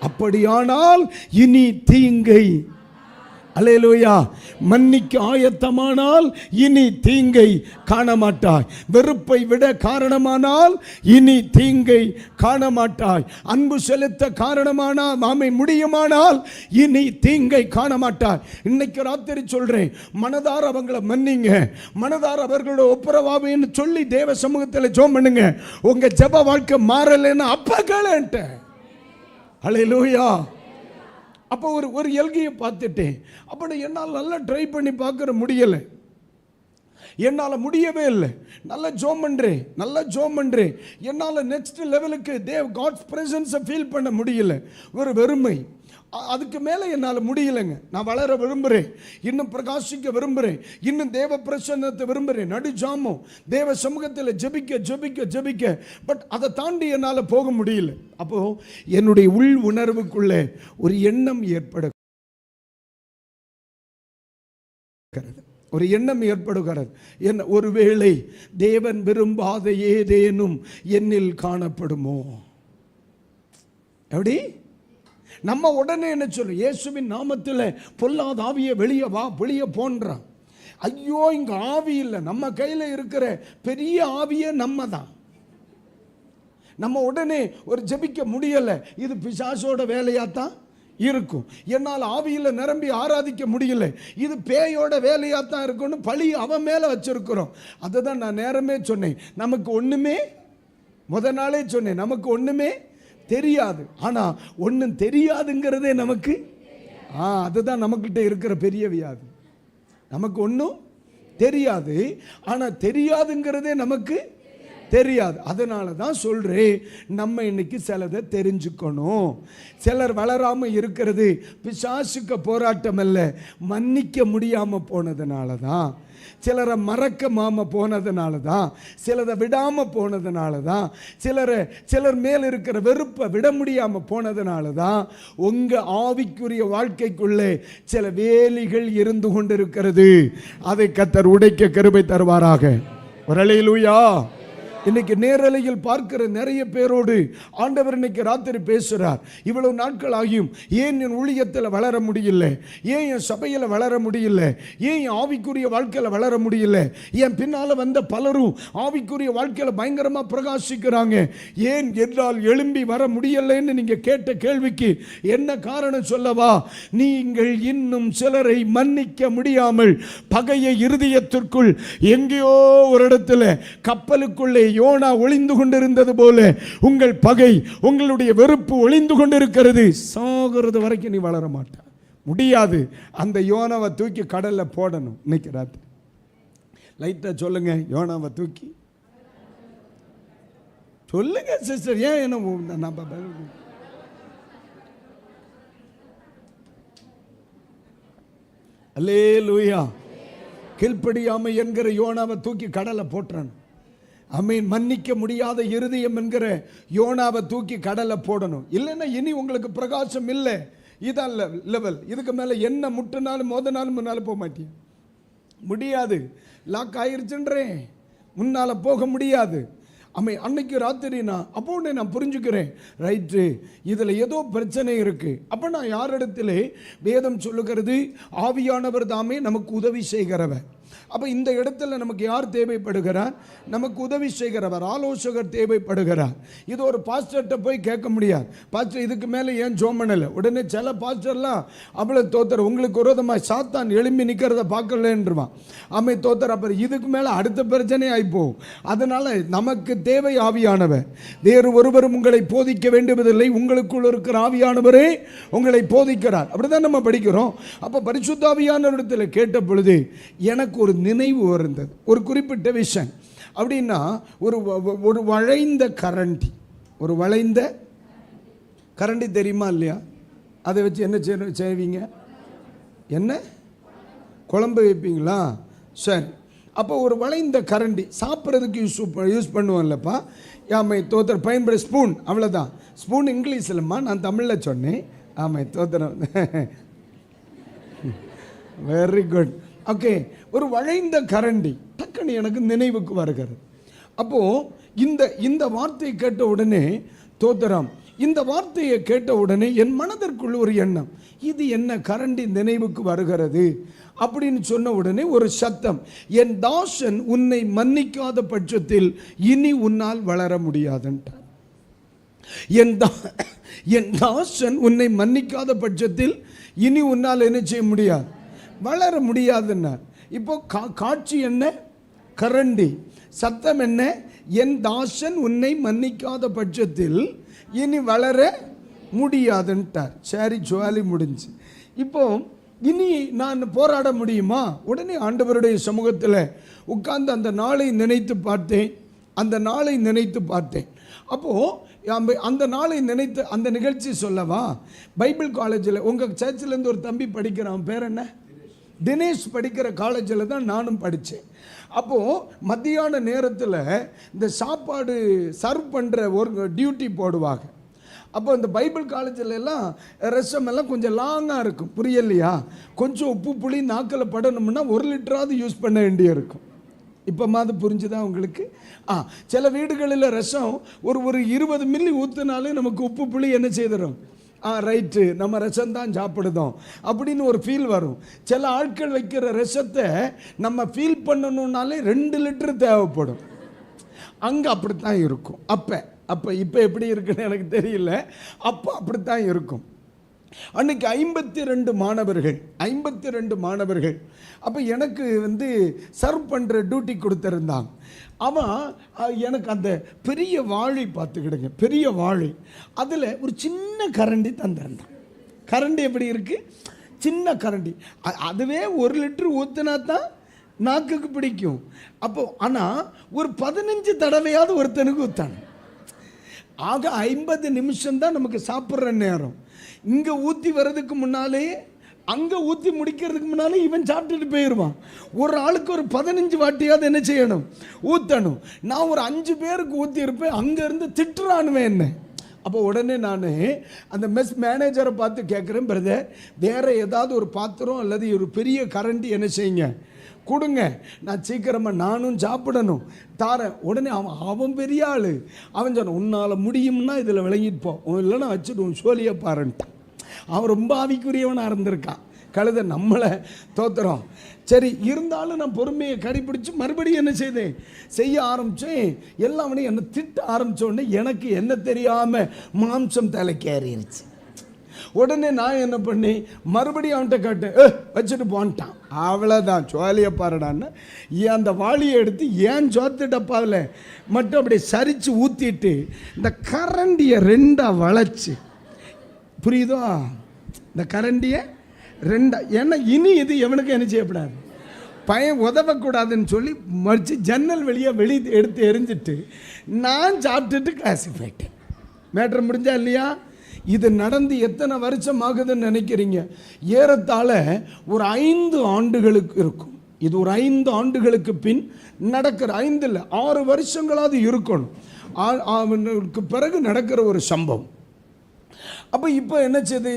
Speaker 1: அப்படியானால் இனி தீங்கை, அல்லேலூயா, மன்னிக்க ஆயத்தமானால் இனி தீங்கை காண மாட்டாய். வெறுப்பை விட காரணமானால் இனி தீங்கை காண மாட்டாய். அன்பு செலுத்த காரணமானால் ஆமை முடியுமானால் இனி தீங்கை காண மாட்டாய். இன்னைக்கு ராத்திரி சொல்றேன், மனதார அவங்களை மன்னிங்க, மனதார அவர்களோட ஒப்புரவாவேன்னு சொல்லி தேவ சமூகத்தில் ஜெபம் பண்ணுங்க. உங்க ஜெப வாழ்க்கை மாறலைன்னா அப்ப கேளேன்ட்ட. அல்லேலூயா! அப்போ ஒரு எல்கையை பார்த்துட்டேன். அப்படி என்னால் நல்லா ட்ரை பண்ணி பார்க்குற முடியலை, என்னால் முடியவே இல்லை. நல்லா ஜோம் பண்ணுறேன், என்னால் நெக்ஸ்ட் லெவலுக்கு காட்ஸ் பிரசன்ஸை ஃபீல் பண்ண முடியல. ஒரு வெறுமை, அதுக்கு மேலே என்னால் முடியலைங்க. நான் வளர விரும்புகிறேன், இன்னும் பிரகாசிக்க விரும்புகிறேன், இன்னும் தேவ பிரசன்னத்தை விரும்புகிறேன், நடு ஜாமம் தேவ சமூகத்தில் ஜெபிக்க, பட் அதை தாண்டி என்னால் போக முடியல. அப்போ என்னுடைய உள் உணர்வுக்குள்ளே ஒரு எண்ணம் ஏற்படுகிறது. என்ன, ஒருவேளை தேவன் விரும்பாத ஏதேனும் என்னில் காணப்படுமோ? எப்படி? நம்ம உடனே என்ன சொல்லும்? இயேசுவின் நாமத்தில் பொல்லாத ஆவியை வெளியே போன்றான். ஐயோ, இங்க ஆவி இல்லை, நம்ம கையில் இருக்கிற பெரிய ஆவியே நம்ம தான். நம்ம உடனே ஒரு ஜெபிக்க முடியலை, இது பிசாசோட வேலையாத்தான் இருக்கும். என்னால் ஆவியில் நிரம்பி ஆராதிக்க முடியல, இது பேயோட வேலையாத்தான் இருக்குன்னு பழி அவன் மேலே வச்சிருக்கிறோம். அதை தான் நான் நேரமே சொன்னேன், நமக்கு ஒன்றுமே முத நாளே சொன்னேன், நமக்கு ஒன்றுமே தெரியாது. ஆனால் ஒன்றும் தெரியாதுங்கிறதே நமக்கு, அதுதான் நம்மக்கிட்ட இருக்கிற பெரிய வியாதி. நமக்கு ஒன்றும் தெரியாது, ஆனால் தெரியாதுங்கிறதே நமக்கு தெரியாது. அதனால தான் சொல்கிறேன், நம்ம இன்னைக்கு சிலதை தெரிஞ்சுக்கணும். சிலர் வளராமல் இருக்கிறது பிசாசுக்கு போராட்டம் அல்ல, மன்னிக்க முடியாமல் போனதுனால தான். சிலரை மறக்காம போனதுனால தான், சிலரை விடாமல் போனதுனால தான், சிலர் மேல் இருக்கிற வெறுப்பை விட முடியாமல் போனதுனால தான் உங்கள் ஆவிக்குரிய வாழ்க்கைக்குள்ளே சில வேலிகள் இருந்து கொண்டிருக்கிறது. அதை கர்த்தர் உடைக்க கிருபை தருவாராக. அல்லேலூயா! இன்னைக்கு நேரலையில் பார்க்கிற நிறைய பேரோடு ஆண்டவர் இன்னைக்கு ராத்திரி பேசுறார். இவ்வளவு நாட்கள் ஆகியும் ஏன் என் ஊழியத்தில் வளர முடியல, ஏன் என் சபையில் வளர முடியல, ஏன் என் ஆவிக்குரிய வாழ்க்கையில் வளர முடியல, என் பின்னால வந்த பலரும் ஆவிக்குரிய வாழ்க்கையில் பயங்கரமா பிரகாசிக்கிறாங்க, ஏன் என்றால் எழும்பி வர முடியலன்னு நீங்க கேட்ட கேள்விக்கு என்ன காரணம் சொல்லவா? நீங்கள் இன்னும் சிலரை மன்னிக்க முடியாமல் பகையை இருதயத்திற்குள் எங்கேயோ ஒரு இடத்துல கப்பலுக்குள்ளே யோனா ஒளிந்து கொண்டிருந்தது போல உங்கள் பகை, உங்களுடைய வெறுப்பு ஒளிந்து கொண்டிருக்கிறது. சாகிறது வரைக்கும் நீ வளர மாட்ட முடியாது. அந்த யோனாவை தூக்கி கடல்ல போடணும். இன்னைக்கு ராத்திரி லைட்டா சொல்லுங்க, யோனாவை தூக்கி சொல்லுங்க சிஸ்டர். ஏன் என்ன அல்லேலூயா. கீழ்ப்படியாமை என்கிற யோனாவை தூக்கி கடலை போட்டுறான். ஆமென். மன்னிக்க முடியாத இருதயம் என்கிற யோனாவை தூக்கி கடலை போடணும். இல்லைன்னா இனி உங்களுக்கு பிரகாசம் இல்லை. இதான் லெவல். இதுக்கு மேலே என்ன முட்டினாலும் மோதனாலும் முன்னால் போக மாட்டேன், முடியாது. லாக் ஆயிருச்சுன்றேன், முன்னால் போக முடியாது. அன்னைக்கு ராத்திரி அப்போ நான் புரிஞ்சுக்கிறேன், ரைட்டு இதில் ஏதோ பிரச்சனை இருக்குது. அப்போ நான் யாரிடத்திலே வேதம் சொல்லுகிறது, ஆவியானவர் தாமே நமக்கு உதவி செய்கிறவர். அப்போ இந்த இடத்துல நமக்கு யார் தேவைப்படுகிறார்? நமக்கு உதவி செய்கிறவர், ஆலோசகர் தேவைப்படுகிறார். இது ஒரு பாஸ்டர்கிட்ட போய் கேட்க முடியாது, பாஸ்டர் இதுக்கு மேலே ஏன் ஜோம் பண்ணலை. உடனே சில பாஸ்டர்லாம் அவ்வளோ தோத்தர், உங்களுக்கு விரோதமாக சாத்தான் எழும்பி நிற்கிறத பார்க்கலன்றான். தோத்தர். அப்புறம் இதுக்கு மேலே அடுத்த பிரச்சனை ஆகிப்போம். அதனால் நமக்கு தேவை ஆவியானவர். வேறு ஒருவரும் உங்களை போதிக்க வேண்டுவதில்லை, உங்களுக்குள் இருக்கிற ஆவியானவரே உங்களை போதிக்கிறார். அப்படிதான் நம்ம படிக்கிறோம். அப்போ பரிசுத்த ஆவியானவரிடத்தில் கேட்ட பொழுது எனக்கு ஒரு நினைவு வருந்தது, ஒரு குறிப்பிட்ட விஷயம். அப்படின்னா ஒரு வளைந்த கரண்டி, ஒரு வளைந்த கரண்டி தெரியுமா இல்லையா? அதை வச்சு என்ன செய்வீங்க? என்ன குழம்பு வைப்பீங்களா? சரி. அப்போ ஒரு வளைந்த கரண்டி சாப்பிட்றதுக்கு யூஸ் பண்ணுவோம்லப்பா. ஆமை தோத்தர் பயன்படுற ஸ்பூன், அவ்வளோதான். ஸ்பூன் இங்கிலீஷ்லம்மா, நான் தமிழில் சொன்னேன். ஆமை தோத்திரம், வெரி குட். ஓகே, ஒரு வளைந்த கரண்டி டக்குன்னு எனக்கு நினைவுக்கு வருகிறது. அப்போது இந்த வார்த்தையை கேட்ட உடனே தோத்திரம், இந்த வார்த்தையை கேட்ட உடனே என் மனதிற்குள் ஒரு எண்ணம், இது என்ன கரண்டி நினைவுக்கு வருகிறது அப்படின்னு சொன்ன உடனே ஒரு சத்தம், என் தாசன் உன்னை மன்னிக்காத பட்சத்தில் இனி உன்னால் வளர முடியாதுன்றார். என் தாசன் உன்னை மன்னிக்காத பட்சத்தில் இனி உன்னால் என்ன செய்ய முடியாது, வளர முடியாதுன்னார். இப்போ காட்சி என்ன? கரண்டி. சத்தம் என்ன? என் தாசன் உன்னை மன்னிக்காத பட்சத்தில் இனி வளர முடியாதுன்ட்டார். சரி, ஜுவாலி முடிஞ்சு. இப்போ இனி நான் போராட முடியுமா? உடனே ஆண்டவருடைய சமூகத்தில் உட்கார்ந்து அந்த நாளை நினைத்து பார்த்தேன். அப்போது அந்த நாளை நினைத்து அந்த நிகழ்ச்சி சொல்லவா? பைபிள் காலேஜில் உங்கள் சர்ச்சிலேருந்து ஒரு தம்பி படிக்கிறான், பேர் என்ன? தினேஷ் படிக்கிற காலேஜில் தான் நானும் படித்தேன். அப்போது மத்தியான நேரத்தில் இந்த சாப்பாடு சர்வ் பண்ணுற ஒரு டியூட்டி போடுவாங்க. அப்போ இந்த பைபிள் காலேஜில் எல்லாம் ரசம் எல்லாம் கொஞ்சம் லாங்காக இருக்கும், புரியலையா? கொஞ்சம் உப்பு புளி நாக்கில் படணும்னா 1 லிட்டராவது யூஸ் பண்ண வேண்டிய இருக்கும். இப்போ மாதிரி புரிஞ்சுதான் உங்களுக்கு? சில வீடுகளில் ரசம் ஒரு 20 மில்லி ஊற்றினாலே நமக்கு உப்பு புளி என்ன செய்திடும், ரைட்டு நம்ம ரசம் தான் சாப்பிடுதோம் அப்படின்னு ஒரு ஃபீல் வரும். சில ஆட்கள் வைக்கிற ரசத்தை நம்ம ஃபீல் பண்ணணுன்னாலே 2 லிட்டர் தேவைப்படும். அங்கே அப்படித்தான் இருக்கும். அப்போ இப்போ எப்படி இருக்குன்னு எனக்கு தெரியல, அப்போ அப்படித்தான் இருக்கும். அன்னைக்கு 52 மாணவர்கள். அப்போ எனக்கு சர்வ் பண்ணுற டியூட்டி கொடுத்துருந்தாங்க. அவன் எனக்கு அந்த பெரிய வாழை பார்த்துக்கிடுங்க, பெரிய வாழை, அதில் ஒரு சின்ன கரண்டி தந்திருந்தான். கரண்டி எப்படி இருக்குது? சின்ன கரண்டி. அதுவே 1 லிட்டர் ஊற்றினா தான் நாக்குக்கு பிடிக்கும். ஆனால் ஒரு 15 தடவையாவது ஒருத்தனுக்கு ஊற்றான். ஆக 50 நிமிஷம் தான் நமக்கு சாப்பிட்ற நேரம். இங்கே ஊற்றி வர்றதுக்கு முன்னாலே, அங்கே ஊற்றி முடிக்கிறதுக்கு முன்னாலே இவன் சாப்பிட்டுட்டு போயிடுவான். ஒரு ஆளுக்கு ஒரு 15 வாட்டியாவது என்ன செய்யணும், ஊற்றணும். நான் ஒரு 5 பேருக்கு ஊற்றியிருப்பேன், அங்கேருந்து திட்டுறானுவேன் என்ன. அப்போ உடனே நான் அந்த மெஸ் மேனேஜரை பார்த்து கேட்குறேன், பிரதர் வேறு ஏதாவது ஒரு பாத்திரம் அல்லது ஒரு பெரிய கரண்டி என்ன செய்யுங்க கொடுங்க, நான் சீக்கிரமாக நானும் சாப்பிடணும், தாரேன். உடனே அவன் பெரிய ஆள், அவன் சொன்னான், உன்னால் முடியும்னா இதில் விளங்கிட்டு போ, இல்லைன்னா வச்சுட்டு உன் சோழியை பாருன்ட்டான். அவன் ரொம்ப ஆவிக்குரியவனாக இருந்திருக்கான். கழுதை நம்மளை தோத்துறோம். சரி, இருந்தாலும் நான் பொறுமையை கடைப்பிடிச்சு மறுபடியும் என்ன செய்ய ஆரம்பித்தேன். எல்லாம் என்னை திட்ட ஆரம்பித்தோடனே எனக்கு என்ன தெரியாமல் மாம்சம் தலைக்கேறிடுச்சு. உடனே நான் என்ன பண்ணி மறுபடியும் அவன்கிட்ட காட்டு, வச்சுட்டு போன்ட்டான். அவ்வளோதான், சோழியை பாருடான்னு அந்த வாளியை எடுத்து ஏன் சோத்து டப்பாவில் மட்டும் அப்படி சரித்து ஊற்றிட்டு இந்த கரண்டியை ரெண்டாக வளைச்சி, புரியுதோ, இந்த கரண்டியை ரெண்டா, ஏன்னா இனி இது எவனுக்கு என்ன செய்யப்படாது, பையன் உதவக்கூடாதுன்னு சொல்லி மறித்து ஜன்னல் வெளியே எடுத்து எரிஞ்சிட்டு நான் சாப்பிட்டுட்டு கிளாஸுக்கு போயிட்டேன். மேட்ரு முடிஞ்சா இல்லையா? இது நடந்து எத்தனை வருஷம் ஆகுதுன்னு நினைக்கிறீங்க? ஏறத்தாழ ஒரு 5 ஆண்டுகளுக்கு இருக்கும். இது ஒரு 5 ஆண்டுகளுக்கு பின் நடக்கிற, 5 இல்லை 6 வருஷங்களாவது இருக்கணும். அவனுக்கு பிறகு நடக்கிற ஒரு சம்பவம். அப்போ இப்போ என்ன செய்யுது,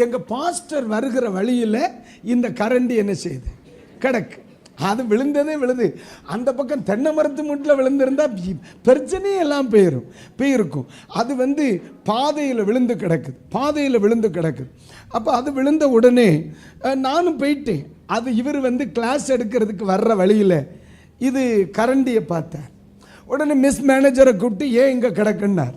Speaker 1: எங்கள் பாஸ்டர் வருகிற வழியில் இந்த கரண்டி என்ன செய்யுது, கிடக்கு. அது விழுது. அந்த பக்கம் தென்னை மரத்து முட்டில் விழுந்திருந்தால் பிரச்சனையே எல்லாம் போயிருக்கும். அது பாதையில் விழுந்து கிடக்குது. அப்போ அது விழுந்த உடனே நானும் போயிட்டேன். அது இவர் கிளாஸ் எடுக்கிறதுக்கு வர்ற வழியில் இது கரண்டியை பார்த்தார். உடனே மிஸ் மேனேஜரை கூப்பிட்டு ஏன் இங்கே கிடக்குன்னார்.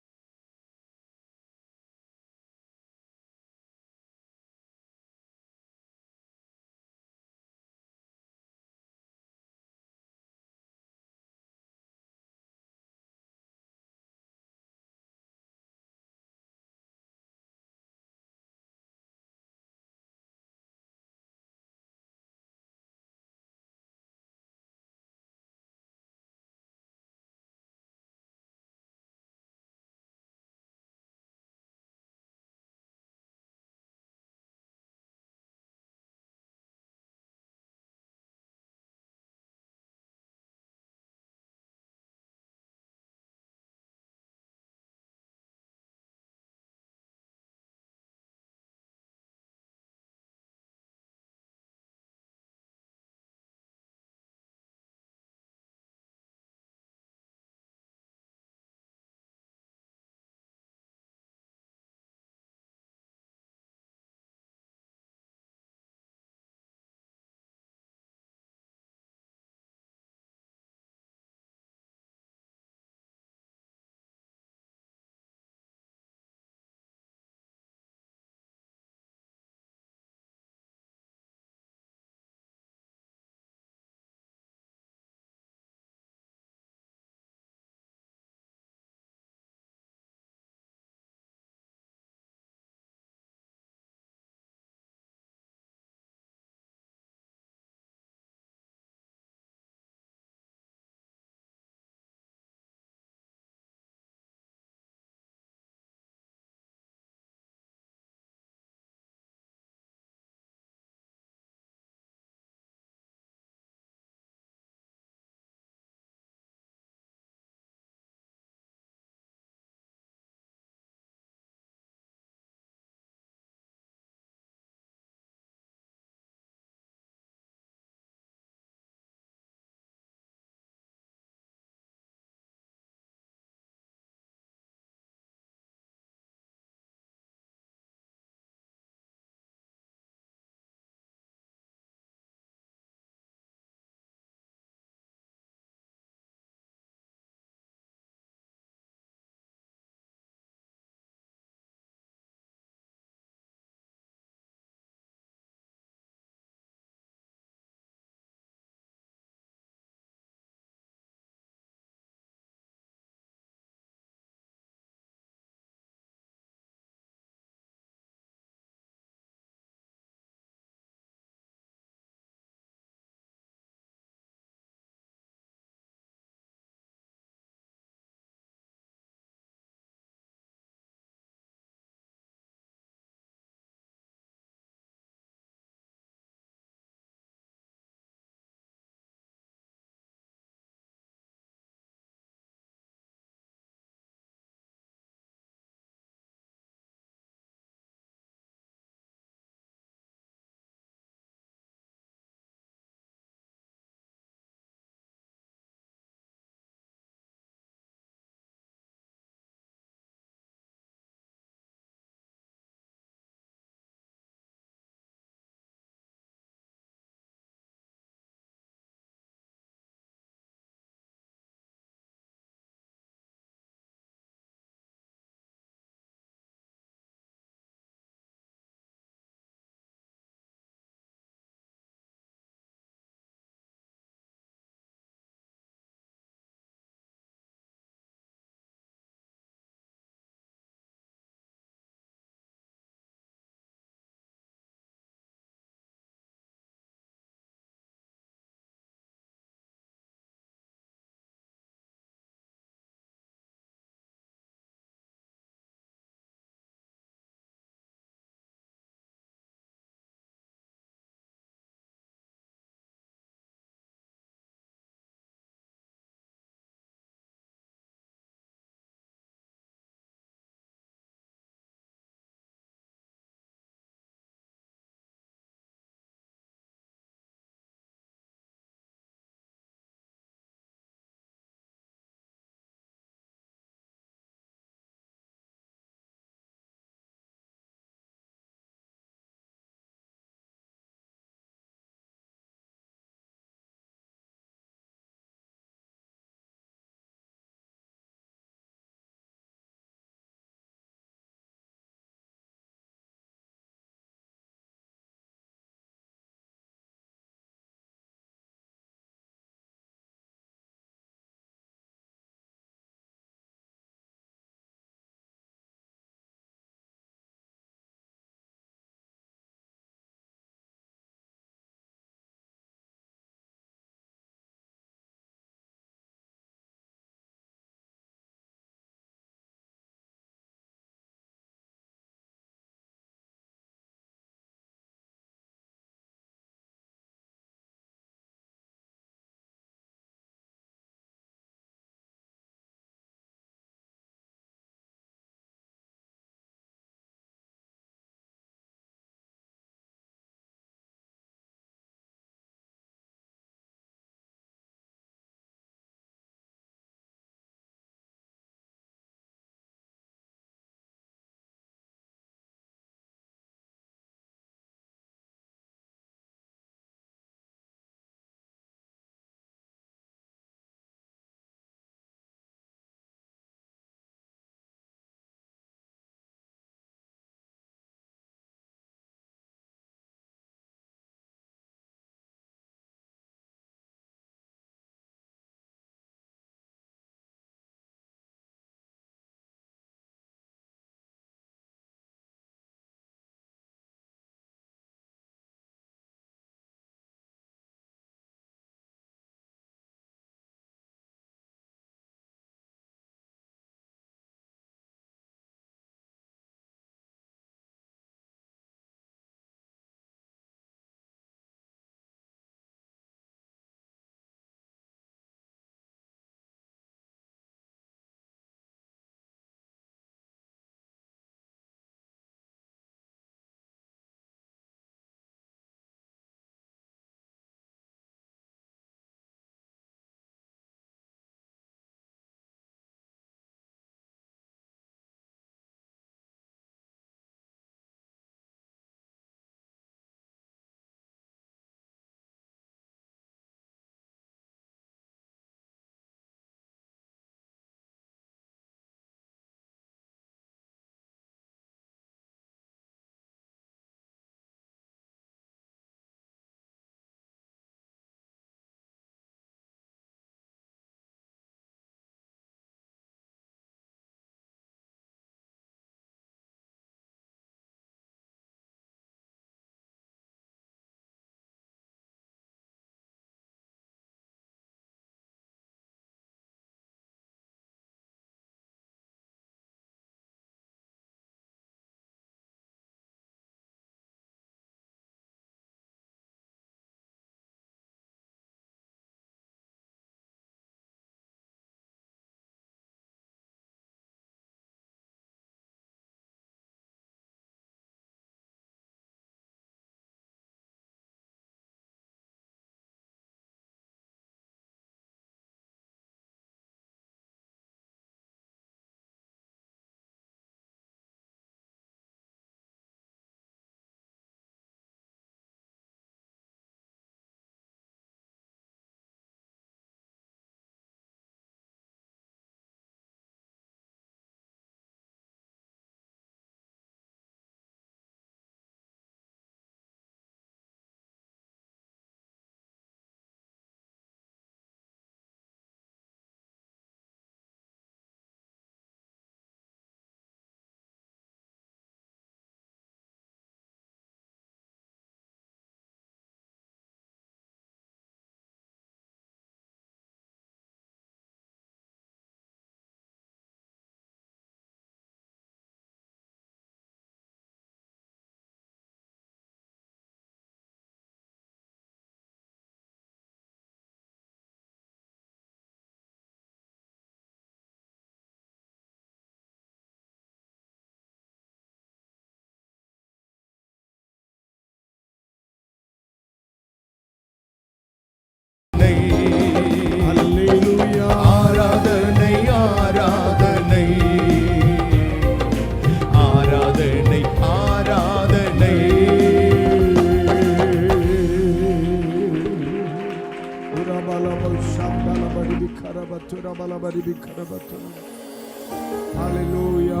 Speaker 1: ஹalleluya.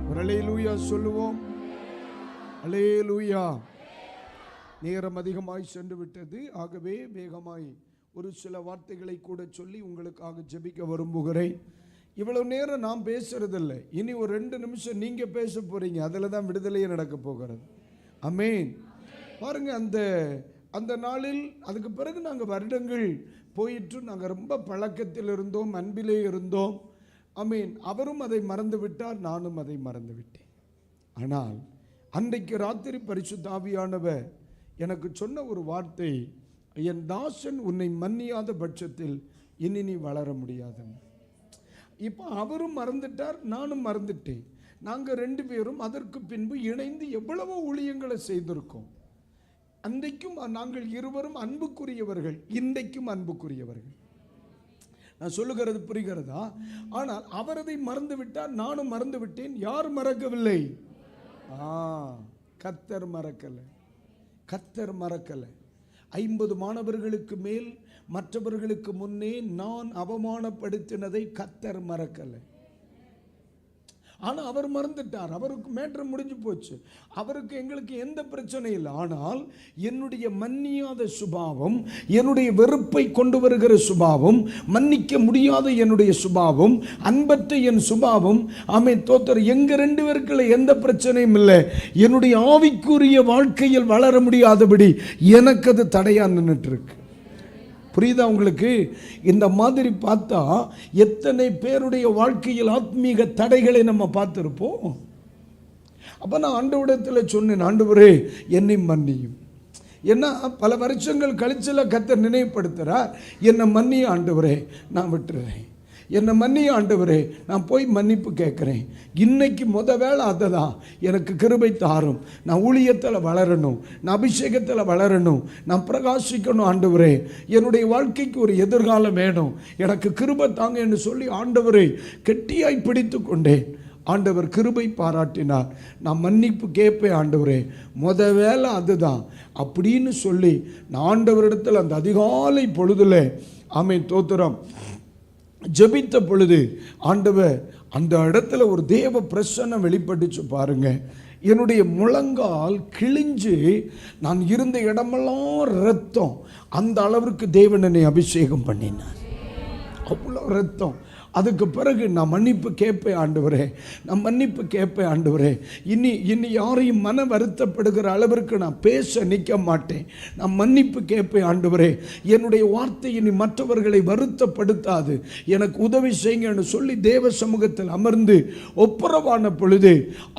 Speaker 1: ஹalleluya சொல்லுவோம். ஹalleluya. நேரம் அதிகமாய் சென்று விட்டது. ஆகவே வேகமாய் ஒரு சில வார்த்தைகளை கூட சொல்லி உங்களுக்காக ஜெபிக்க விரும்புகிறேன். இவ்வளவு நேரம் நான் பேசுறதில்லை. இனி ஒரு 2 நிமிஷம் நீங்க பேச போறீங்க. அதில் தான் விடுதலையே நடக்க போகிறது. ஆமென். பாருங்க, அந்த நாளில் அதுக்கு பிறகு நாங்கள் வருடங்கள் போயிட்டு நாங்கள் ரொம்ப பழக்கத்தில் இருந்தோம், அன்பிலே இருந்தோம். ஆமென். அவரும் அதை மறந்து விட்டார், நானும் அதை மறந்து விட்டேன். ஆனால் அன்றைக்கு ராத்திரி பரிசுத்த ஆவியானவர் எனக்கு சொன்ன ஒரு வார்த்தை, என் தாசன் உன்னை மன்னியாத பட்சத்தில் இனி நீ வளர முடியாது. இப்போ அவரும் மறந்துட்டார், நானும் மறந்துட்டேன். நாங்கள் 2 பேரும் அதற்கு பின்பு இணைந்து எவ்வளவோ ஊழியங்களை செய்திருக்கோம். அன்றைக்கும் நாங்கள் இருவரும் அன்புக்குரியவர்கள், இன்றைக்கும் அன்புக்குரியவர்கள். நான் சொல்லுகிறது புரிகிறதா? ஆனால் அவரதை மறந்து விட்டார், நானும் மறந்து விட்டேன். யார் மறக்கவில்லை? கர்த்தர் மறக்கலை. கர்த்தர் மறக்கலை. 50 மாணவர்களுக்கு மேல் மற்றவர்களுக்கு முன்னே நான் அவமானப்படுத்தினதை கர்த்தர் மறக்கலை. ஆனால் அவர் மறந்துட்டார். அவருக்கு மேட்டர் முடிஞ்சு போச்சு. அவருக்கு எங்களுக்கு எந்த பிரச்சனையும் இல்லை. ஆனால் என்னுடைய மன்னியாத சுபாவம், என்னுடைய வெறுப்பை கொண்டு வருகிற சுபாவம், மன்னிக்க முடியாத என்னுடைய சுபாவம், அன்பற்ற என் சுபாவம், ஆமென் தோத்தர், எங்கள் 2 பேருக்குள்ள எந்த பிரச்சனையும் இல்லை. என்னுடைய ஆவிக்குரிய வாழ்க்கையில் வளர முடியாதபடி எனக்கு அது தடையா நின்றுட்டு இருக்கு. புரியுதா உங்களுக்கு? இந்த மாதிரி பார்த்தா எத்தனை பேருடைய வாழ்க்கையில் ஆத்மீக தடைகளை நம்ம பார்த்துருப்போம். அப்போ நான் ஆண்டவரிடத்தில் சொன்னேன், ஆண்டவரே என்னை மன்னியும். ஏன்னா பல வருஷங்கள் கழிச்சல கர்த்தர் நினைவுபடுத்துகிறார், என்னை மன்னிய ஆண்டவரே, நான் விட்டுறேன். என்னை மன்னிய ஆண்டவரே, நான் போய் மன்னிப்பு கேட்குறேன். இன்னைக்கு வேலை அதை தான், எனக்கு கிருபை தாரும். நான் ஊழியத்தில் வளரணும், நான் அபிஷேகத்தில் வளரணும், நான் பிரகாசிக்கணும் ஆண்டவரே. என்னுடைய வாழ்க்கைக்கு ஒரு எதிர்காலம் வேணும், எனக்கு கிருபை தாங்க என்று சொல்லி ஆண்டவரை கெட்டியாய் பிடித்து கொண்டேன். ஆண்டவர் கிருபை பாராட்டினார். நான் மன்னிப்பு கேட்பேன் ஆண்டவரே, வேலை அதுதான் அப்படின்னு சொல்லி நான் ஆண்டவரிடத்தில் அந்த அதிகாலை பொழுதுல ஆமென் தோத்திரம் ஜெபித்த பொழுது ஆண்டவர் அந்த இடத்துல ஒரு தேவ பிரசன்னம் வெளிப்பட்டுச்சு பாருங்க. என்னுடைய முழங்கால் கிழிஞ்சு நான் இருந்த இடமெல்லாம் ரத்தம். அந்த அளவிற்கு தேவன் என்னை அபிஷேகம் பண்ணினார். அவ்வளோ ரத்தம். அதுக்கு பிறகு நான் மன்னிப்பு கேட்பேன் ஆண்டவரே, நான் மன்னிப்பு கேட்பேன் ஆண்டவரே. இனி யாரையும் மன வருத்தப்படுகிற அளவிற்கு நான் பேச நிற்க மாட்டேன். நான் மன்னிப்பு கேட்பேன் ஆண்டவரே. என்னுடைய வார்த்தை இனி மற்றவர்களை வருத்தப்படுத்தாது, எனக்கு உதவி செய்யுங்கன்னு சொல்லி தேவ சமூகத்தில் அமர்ந்து ஒப்புரவான பொழுது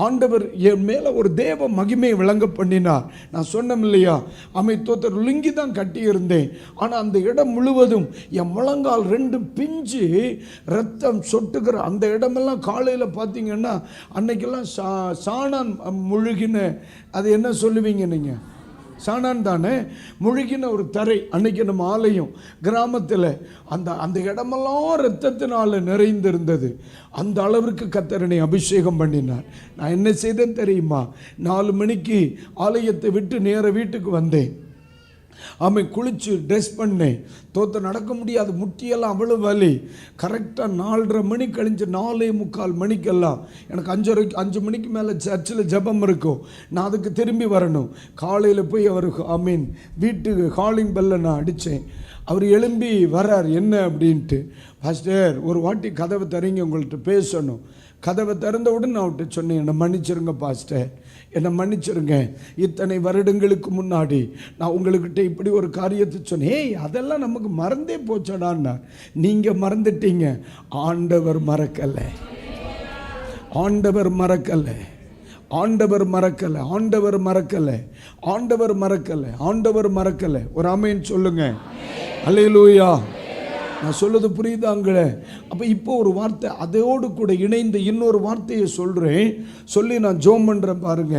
Speaker 1: ஆண்டவர் என் மேலே ஒரு தேவ மகிமையை விளங்க பண்ணினார். நான் சொன்னேன் இல்லையா, அமைத்தோத்தர் லுங்கி தான் கட்டியிருந்தேன். ஆனால் அந்த இடம் முழுவதும் என் முழங்கால் 2 பிஞ்சு ரத்தம் சொட்டுக்கிற அந்த இடமெல்லாம் காலையில் பார்த்தீங்கன்னா அன்னைக்கெல்லாம் சாணான் முழுகின, அது என்ன சொல்லுவீங்க நீங்கள்? சாணான் தானே, முழுகின ஒரு தரை. அன்னைக்கு நம்ம ஆலயம் கிராமத்தில் அந்த இடமெல்லாம் ரத்தத்தினால் நிறைந்திருந்தது. அந்த அளவிற்கு கர்த்தரனை அபிஷேகம் பண்ணினார். நான் என்ன செய்தேன் தெரியுமா? 4 மணிக்கு ஆலயத்தை விட்டு நேர வீட்டுக்கு வந்தேன். குளிச்சு ட்ரெஸ் பண்ணேன். நடக்க முடியாது, முட்டியெல்லாம் அவ்வளோ வலி. கரெக்டாக 4:30 மணி கழிஞ்சு 4:45 மணிக்கெல்லாம் எனக்கு 5 மணிக்கு மேலே சர்ச்சில் ஜெபம் இருக்கும். நான் அதுக்கு திரும்பி வரணும். காலையில் போய் அவர் வீட்டுக்கு காலிங் பெல்லை நான் அடித்தேன். அவர் எழும்பி வர்றார். என்ன அப்படின்ட்டு, பாஸ்டர் ஒரு வாட்டி கதவை தரீங்க, உங்கள்கிட்ட பேசணும். கதவை திறந்தவுடன் நான் அவர்கிட்ட சொன்னேன், என்னை மன்னிச்சிருங்க பாஸ்டர், என்னை மன்னிச்சிருங்க. இத்தனை வருடங்களுக்கு முன்னாடி நான் உங்கள்கிட்ட இப்படி ஒரு காரியத்தை சொன்னேன். ஏய் அதெல்லாம் நமக்கு மறந்தே போச்சடான்னா. நீங்கள் மறந்துட்டீங்க, ஆண்டவர் மறக்கலை. ஆண்டவர் மறக்கலை. ஆண்டவர் மறக்கலை. ஆண்டவர் மறக்கலை. ஆண்டவர் மறக்கலை. ஆண்டவர் மறக்கலை. ஒரு ஆமென் சொல்லுங்க. அல்லேலூயா. நான் சொல்லுது புரியுதாங்களே? அப்போ இப்போ ஒரு வார்த்தை அதோடு கூட இணைந்து இன்னொரு வார்த்தையை சொல்கிறேன். சொல்லி நான் ஜெபம் பண்ணுறேன் பாருங்க.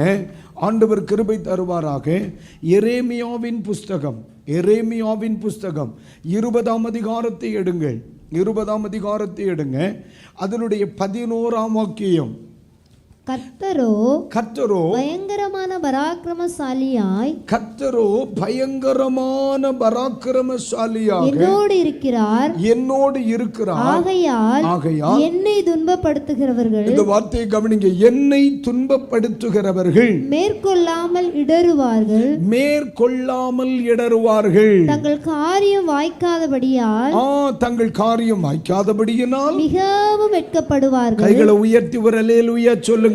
Speaker 1: ஆண்டவர் கிருபை தருவாராக. எரேமியாவின் புஸ்தகம் 20ஆம் அதிகாரத்தை எடுங்கள். 20ஆம் அதிகாரத்தை எடுங்க. அதனுடைய 11ஆம் வாக்கியம்.
Speaker 2: கர்த்தரோ பயங்கரமான பராக்கிரமசாலியாய் என்னோடு இருக்கிறார் ஆகையால் என்னை துன்பப்படுத்துகிறவர்கள்,
Speaker 1: இந்த வார்த்தையை கவனிங்க, என்னை துன்பப்படுத்துகிறவர்கள்
Speaker 2: மேற்கொள்ளாமல் இடறுவார்கள், தங்கள் காரியம் வாய்க்காதபடியால் மிகவும் வெட்கப்படுவார்கள்.
Speaker 1: கைகளை உயர்த்தி ஒரு அல்லேலூயா சொல்லுங்க.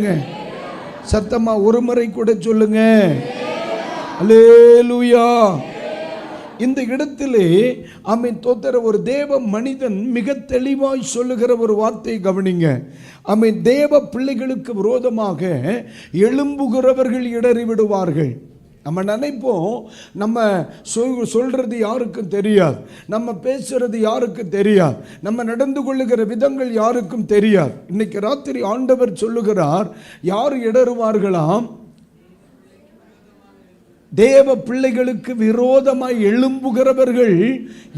Speaker 1: சத்தமா ஒரு முறை கூட சொல்லுங்க, அல்லேலூயா. இந்த இடத்திலே ஆமென் தோத்தர ஒரு தேவ மனிதன் மிக தெளிவாய் சொல்லுகிற ஒரு வார்த்தையை கவனிங்க. ஆமென், தேவ பிள்ளைகளுக்கு விரோதமாக எழும்புகிறவர்கள் இடறி விடுவார்கள். நம்ம நினைப்போம் நம்ம சொல்றது யாருக்கும் தெரியாது, நம்ம பேசுறது யாருக்கும் தெரியாது, நம்ம நடந்து கொள்ளுகிற விதங்கள் யாருக்கும் தெரியாது. இன்னைக்கு ராத்திரி ஆண்டவர் சொல்லுகிறார், யார் இடறுவார்களாம்? தேவ பிள்ளைகளுக்கு விரோதமாய் எழும்புகிறவர்கள்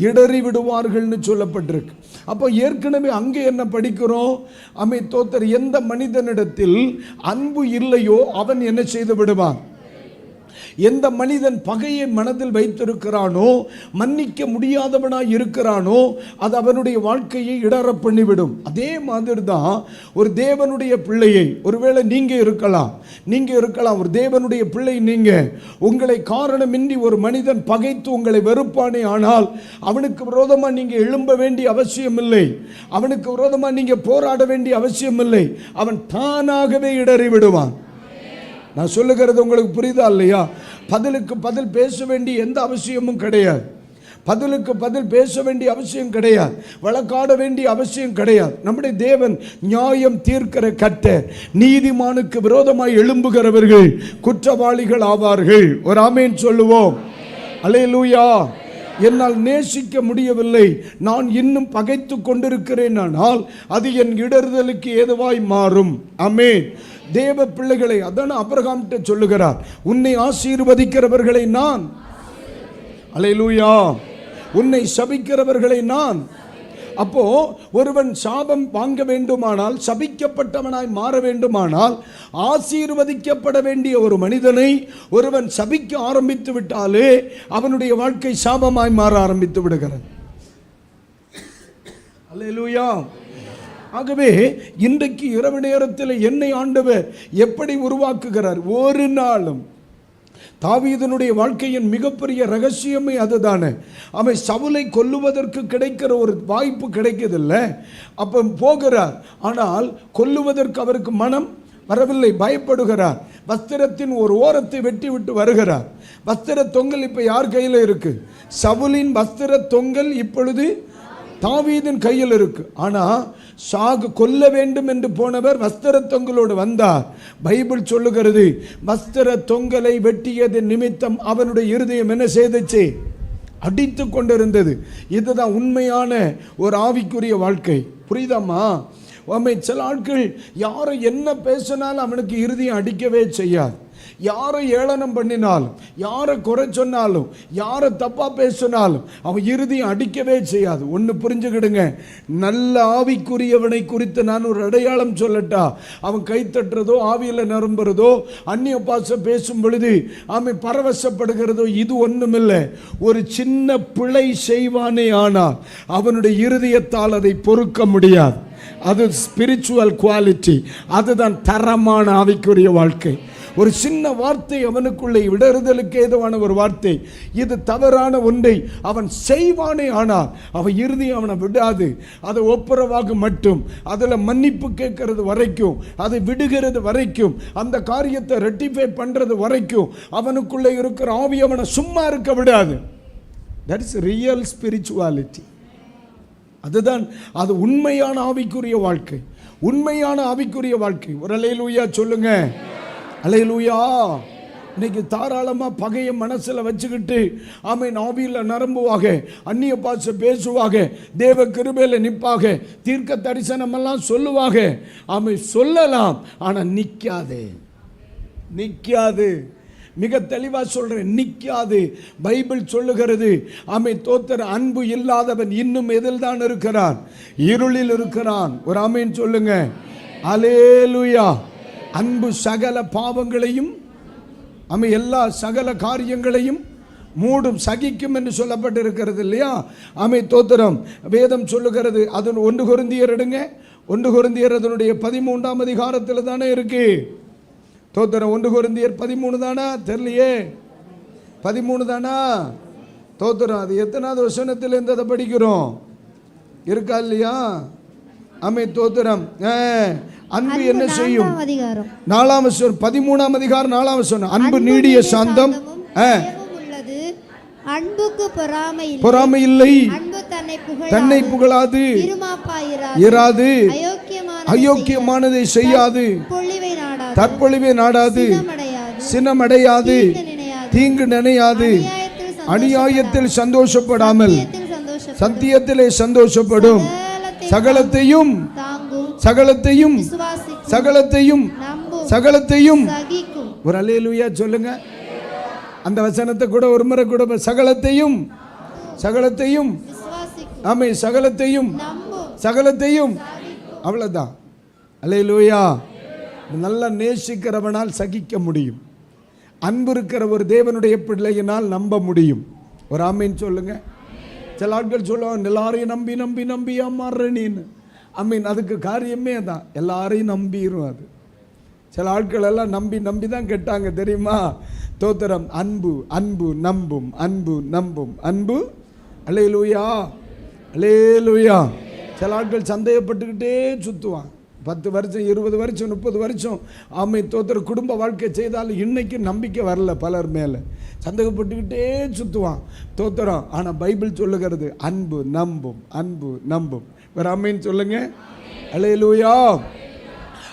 Speaker 1: இடறி விடுவார்கள்னு சொல்லப்பட்டிருக்கு. அப்போ ஏற்கனவே அங்கே என்ன படிக்கிறோம்? தோத்தர், எந்த மனிதனிடத்தில் அன்பு இல்லையோ அவன் என்ன செய்து விடுவான்? எந்த மனிதன் பகையை மனதில் வைத்திருக்கிறானோ, மன்னிக்க முடியாதவனாய் இருக்கிறானோ, அது அவனுடைய வாழ்க்கையை இடற பண்ணிவிடும். அதே மாதிரி தான் ஒரு தேவனுடைய பிள்ளையை, ஒருவேளை நீங்க இருக்கலாம், ஒரு தேவனுடைய பிள்ளை நீங்க, உங்களை காரணமின்றி ஒரு மனிதன் பகைத்து உங்களை வெறுப்பானே, ஆனால் அவனுக்கு விரோதமாக நீங்க எழும்ப வேண்டிய அவசியம் இல்லை, அவனுக்கு விரோதமாக நீங்க போராட வேண்டிய அவசியம் இல்லை, அவன் தானாகவே இடறி விடுவான். நான் சொல்லுகிறது உங்களுக்கு புரியுதா இல்லையா? பதிலுக்கு பதில் பேச வேண்டிய எந்த அவசியமும் கிடையாது, பதிலுக்கு பதில் பேச வேண்டிய அவசியம் கிடையாது, வழக்காட வேண்டிய அவசியம் கிடையாது. நம்முடைய தேவன் நியாயம் தீர்க்கிற கர்த்தர். நீதிமானுக்கு விரோதமாய் எழும்புகிறவர்கள் குற்றவாளிகள் ஆவார்கள். ஒரு ஆமென் சொல்லுவோம். அல்லேலூயா. என்னால் நேசிக்க முடியவில்லை, நான் இன்னும் பகைத்து கொண்டிருக்கிறேன், ஆனால் அது என் இடறுதலுக்கு ஏதுவாய் மாறும். ஆமென். தேவ பிள்ளைகளை அதான் ஆபிரகாம் சொல்லுகிறார், உன்னை ஆசீர்வதிக்கிறவர்களை நான், அல்லேலூயா, உன்னை சபிக்கிறவர்களை நான். அப்போ ஒருவன் சாபம் வாங்க வேண்டுமானால், சபிக்கப்பட்டவனாய் மாற வேண்டுமானால், ஆசீர்வதிக்கப்பட வேண்டிய ஒரு மனிதனை ஒருவன் சபிக்க ஆரம்பித்து விட்டாலே அவனுடைய வாழ்க்கை சாபமாய் மாற ஆரம்பித்து விடுகிறது. அல்லேலூயா. ஆகவே இன்றைக்கு இரவு நேரத்தில் என்னை ஆண்டவர் எப்படி உருவாக்குகிறார்? ஒரு நாளும் தாவீதனுடைய வாழ்க்கையின் மிகப்பெரிய ரகசியமே அதுதானே. அவன் சவுலை கொல்லுவதற்கு கிடைக்கிற ஒரு வாய்ப்பு கிடைக்கதில்லை, அப்போ போகிறார், ஆனால் கொல்லுவதற்கு அவருக்கு மனம் வரவில்லை, பயப்படுகிறார். வஸ்திரத்தின் ஒரு ஓரத்தை வெட்டி விட்டு வருகிறார். வஸ்திர தொங்கல் இப்போ யார் கையில் இருக்கு? சவுலின் வஸ்திர தொங்கல் இப்பொழுது தாவீதின் கையில் இருக்கு. ஆனால் கொல்ல வேண்டும் என்று போனவர் வஸ்திர தொங்கலோடு வந்தார். பைபிள் சொல்லுகிறது, வஸ்திர தொங்கலை வெட்டியது நிமித்தம் அவனுடைய இருதயம் என்ன செய்துச்சு? அடித்து கொண்டிருந்தது. இதுதான் உண்மையான ஒரு ஆவிக்குரிய வாழ்க்கை. புரியுதாமா? சில ஆட்கள் யாரை என்ன பேசினாலும் அவனுக்கு இருதயம் அடிக்கவே செய்யாது. யாரை ஏளனம் பண்ணினாலும், யாரை குறை சொன்னாலும், யாரை தப்பா பேசினாலும் அவன் இருதயம் அடிக்கவே செய்யாது. ஒன்று புரிஞ்சுக்கிடுங்க, நல்ல ஆவிக்குரியவனை குறித்து நான் ஒரு அடையாளம் சொல்லட்டா, அவன் கை தட்டுறதோ, ஆவியில் நிரம்புறதோ, அந்நிய பாச பேசும் பொழுது அவன் பரவசப்படுகிறதோ, இது ஒன்றுமில்லை. ஒரு சின்ன பிழை செய்வானே, ஆனால் அவனுடைய இருதயத்தால் அதை பொறுக்க முடியாது. அது ஸ்பிரிச்சுவல் குவாலிட்டி, அதுதான் தரமான ஆவிக்குரிய வாழ்க்கை. ஒரு சின்ன வார்த்தை அவனுக்குள்ளே விடறுதலுக்கு ஏதுவான ஒரு வார்த்தை, இது தவறான ஒன்றை அவன் செய்வானே, ஆனால் அவன் இறுதி அவனை விடாது. அதை ஒப்புரவாக மட்டும், அதில் மன்னிப்பு கேட்கறது வரைக்கும், அதை விடுகிறது வரைக்கும், அந்த காரியத்தை ரெட்டிஃபை பண்ணுறது வரைக்கும் அவனுக்குள்ளே இருக்கிற ஆவி அவனை சும்மா இருக்க விடாது. That is real spirituality. அதுதான், அது உண்மையான ஆவிக்குரிய வாழ்க்கை, உண்மையான ஆவிக்குரிய வாழ்க்கை. ஒரு அல்லேலூயா சொல்லுங்க. அல்லேலூயா. இன்னைக்கு தாராளமாக பகையை மனசில் வச்சுக்கிட்டு ஆமென் ஆவியில் நரம்புவாக, அந்நிய பாச பேசுவாக, தேவ கிருபையில் நிற்பாக, தீர்க்க தரிசனமெல்லாம் சொல்லுவாக. ஆமென் சொல்லலாம், ஆனால் நிற்காது. மிக தெளிவாக சொல்கிறேன், நிற்காது. பைபிள் சொல்லுகிறது, ஆமென் தோத்தர், அன்பு இல்லாதவன் இன்னும் எதில் தான் இருக்கிறான்? இருளில் இருக்கிறான். ஒரு ஆமென் சொல்லுங்க. அல்லேலூயா. அன்பு சகல பாவங்களையும் எல்லா சகல காரியங்களையும் மூடும், சகிக்கும் என்று சொல்லப்பட்டிருக்கிறது இல்லையா? தோத்திரம். வேதம் சொல்லுகிறது, அது 1 கொரிந்தியர் எடுங்க. 1 கொரிந்தியர் அதனுடைய 13ஆம் அதிகாரத்தில் தானே இருக்கு. தோத்திரம். 1 கொரிந்தியர் 13 தானா? தெரியலையே. 13 தானா? தோத்திரம். அது எத்தனாவது வசனத்தில் இருந்து அதை படிக்கிறோம்? இருக்கா இல்லையா? தோத்திரம். அன்பு என்ன செய்யும்? 4ஆம் வசனம், 13ஆம் அதிகாரம் 4ஆம் வசனம். அன்பு நீடிய சாந்தம்,
Speaker 2: அன்புக்கு
Speaker 1: பொறாமை இல்லை, தன்னை புகழாது, இராது, அயோக்கியமானதை செய்யாது, தற்பொழிவை நாடாது, சினமடையாது, தீங்கு நினையாது, அநியாயத்தில் சந்தோஷப்படாமல் சத்தியத்திலே சந்தோஷப்படும், சகலத்தையும் சகலத்தையும் சகலத்தையும் சகலத்தையும். ஒரு அல்லேலூயா சொல்லுங்க. அந்த வசனத்தை கூட ஒரு முறை கூட, சகலத்தையும் சகலத்தையும் சகலத்தையும் சகலத்தையும். அவ்வளவுதான். அல்லேலூயா. நல்லா நேசிக்கிறவனால் சகிக்க முடியும். அன்பு இருக்கிற ஒரு தேவனுடைய பிள்ளையினால் நம்ப முடியும். ஒரு ஆமீன் சொல்லுங்க. சில ஆட்கள் சொல்லுவாங்க, எல்லாரையும் நம்பி நம்பி நம்பி மாறுறேன்னு. அதுக்கு காரியமே தான், எல்லாரையும் நம்பிடும். அது சில ஆட்கள் எல்லாம் நம்பி நம்பி தான் கெட்டாங்க தெரியுமா? தோத்திரம். அன்பு அன்பு நம்பும், அன்பு நம்பும், அன்பு. அல்லேலூயா, அல்லேலூயா. சில ஆட்கள் சந்தேகப்பட்டுக்கிட்டே சுற்றுவான். 10 வருஷம் 20 வருஷம் 30 வருஷம் தோத்திர குடும்ப வாழ்க்கை செய்தாலும் இன்னைக்கு நம்பிக்கை வரல. பலர் மேலே சந்தேகப்பட்டுக்கிட்டே சுற்றுவான். தோத்திரம். ஆனால் பைபிள் சொல்லுகிறது, அன்பு நம்பும், அன்பு நம்பும். வேற ஆமீன் சொல்லுங்க. அல்லேலூயா.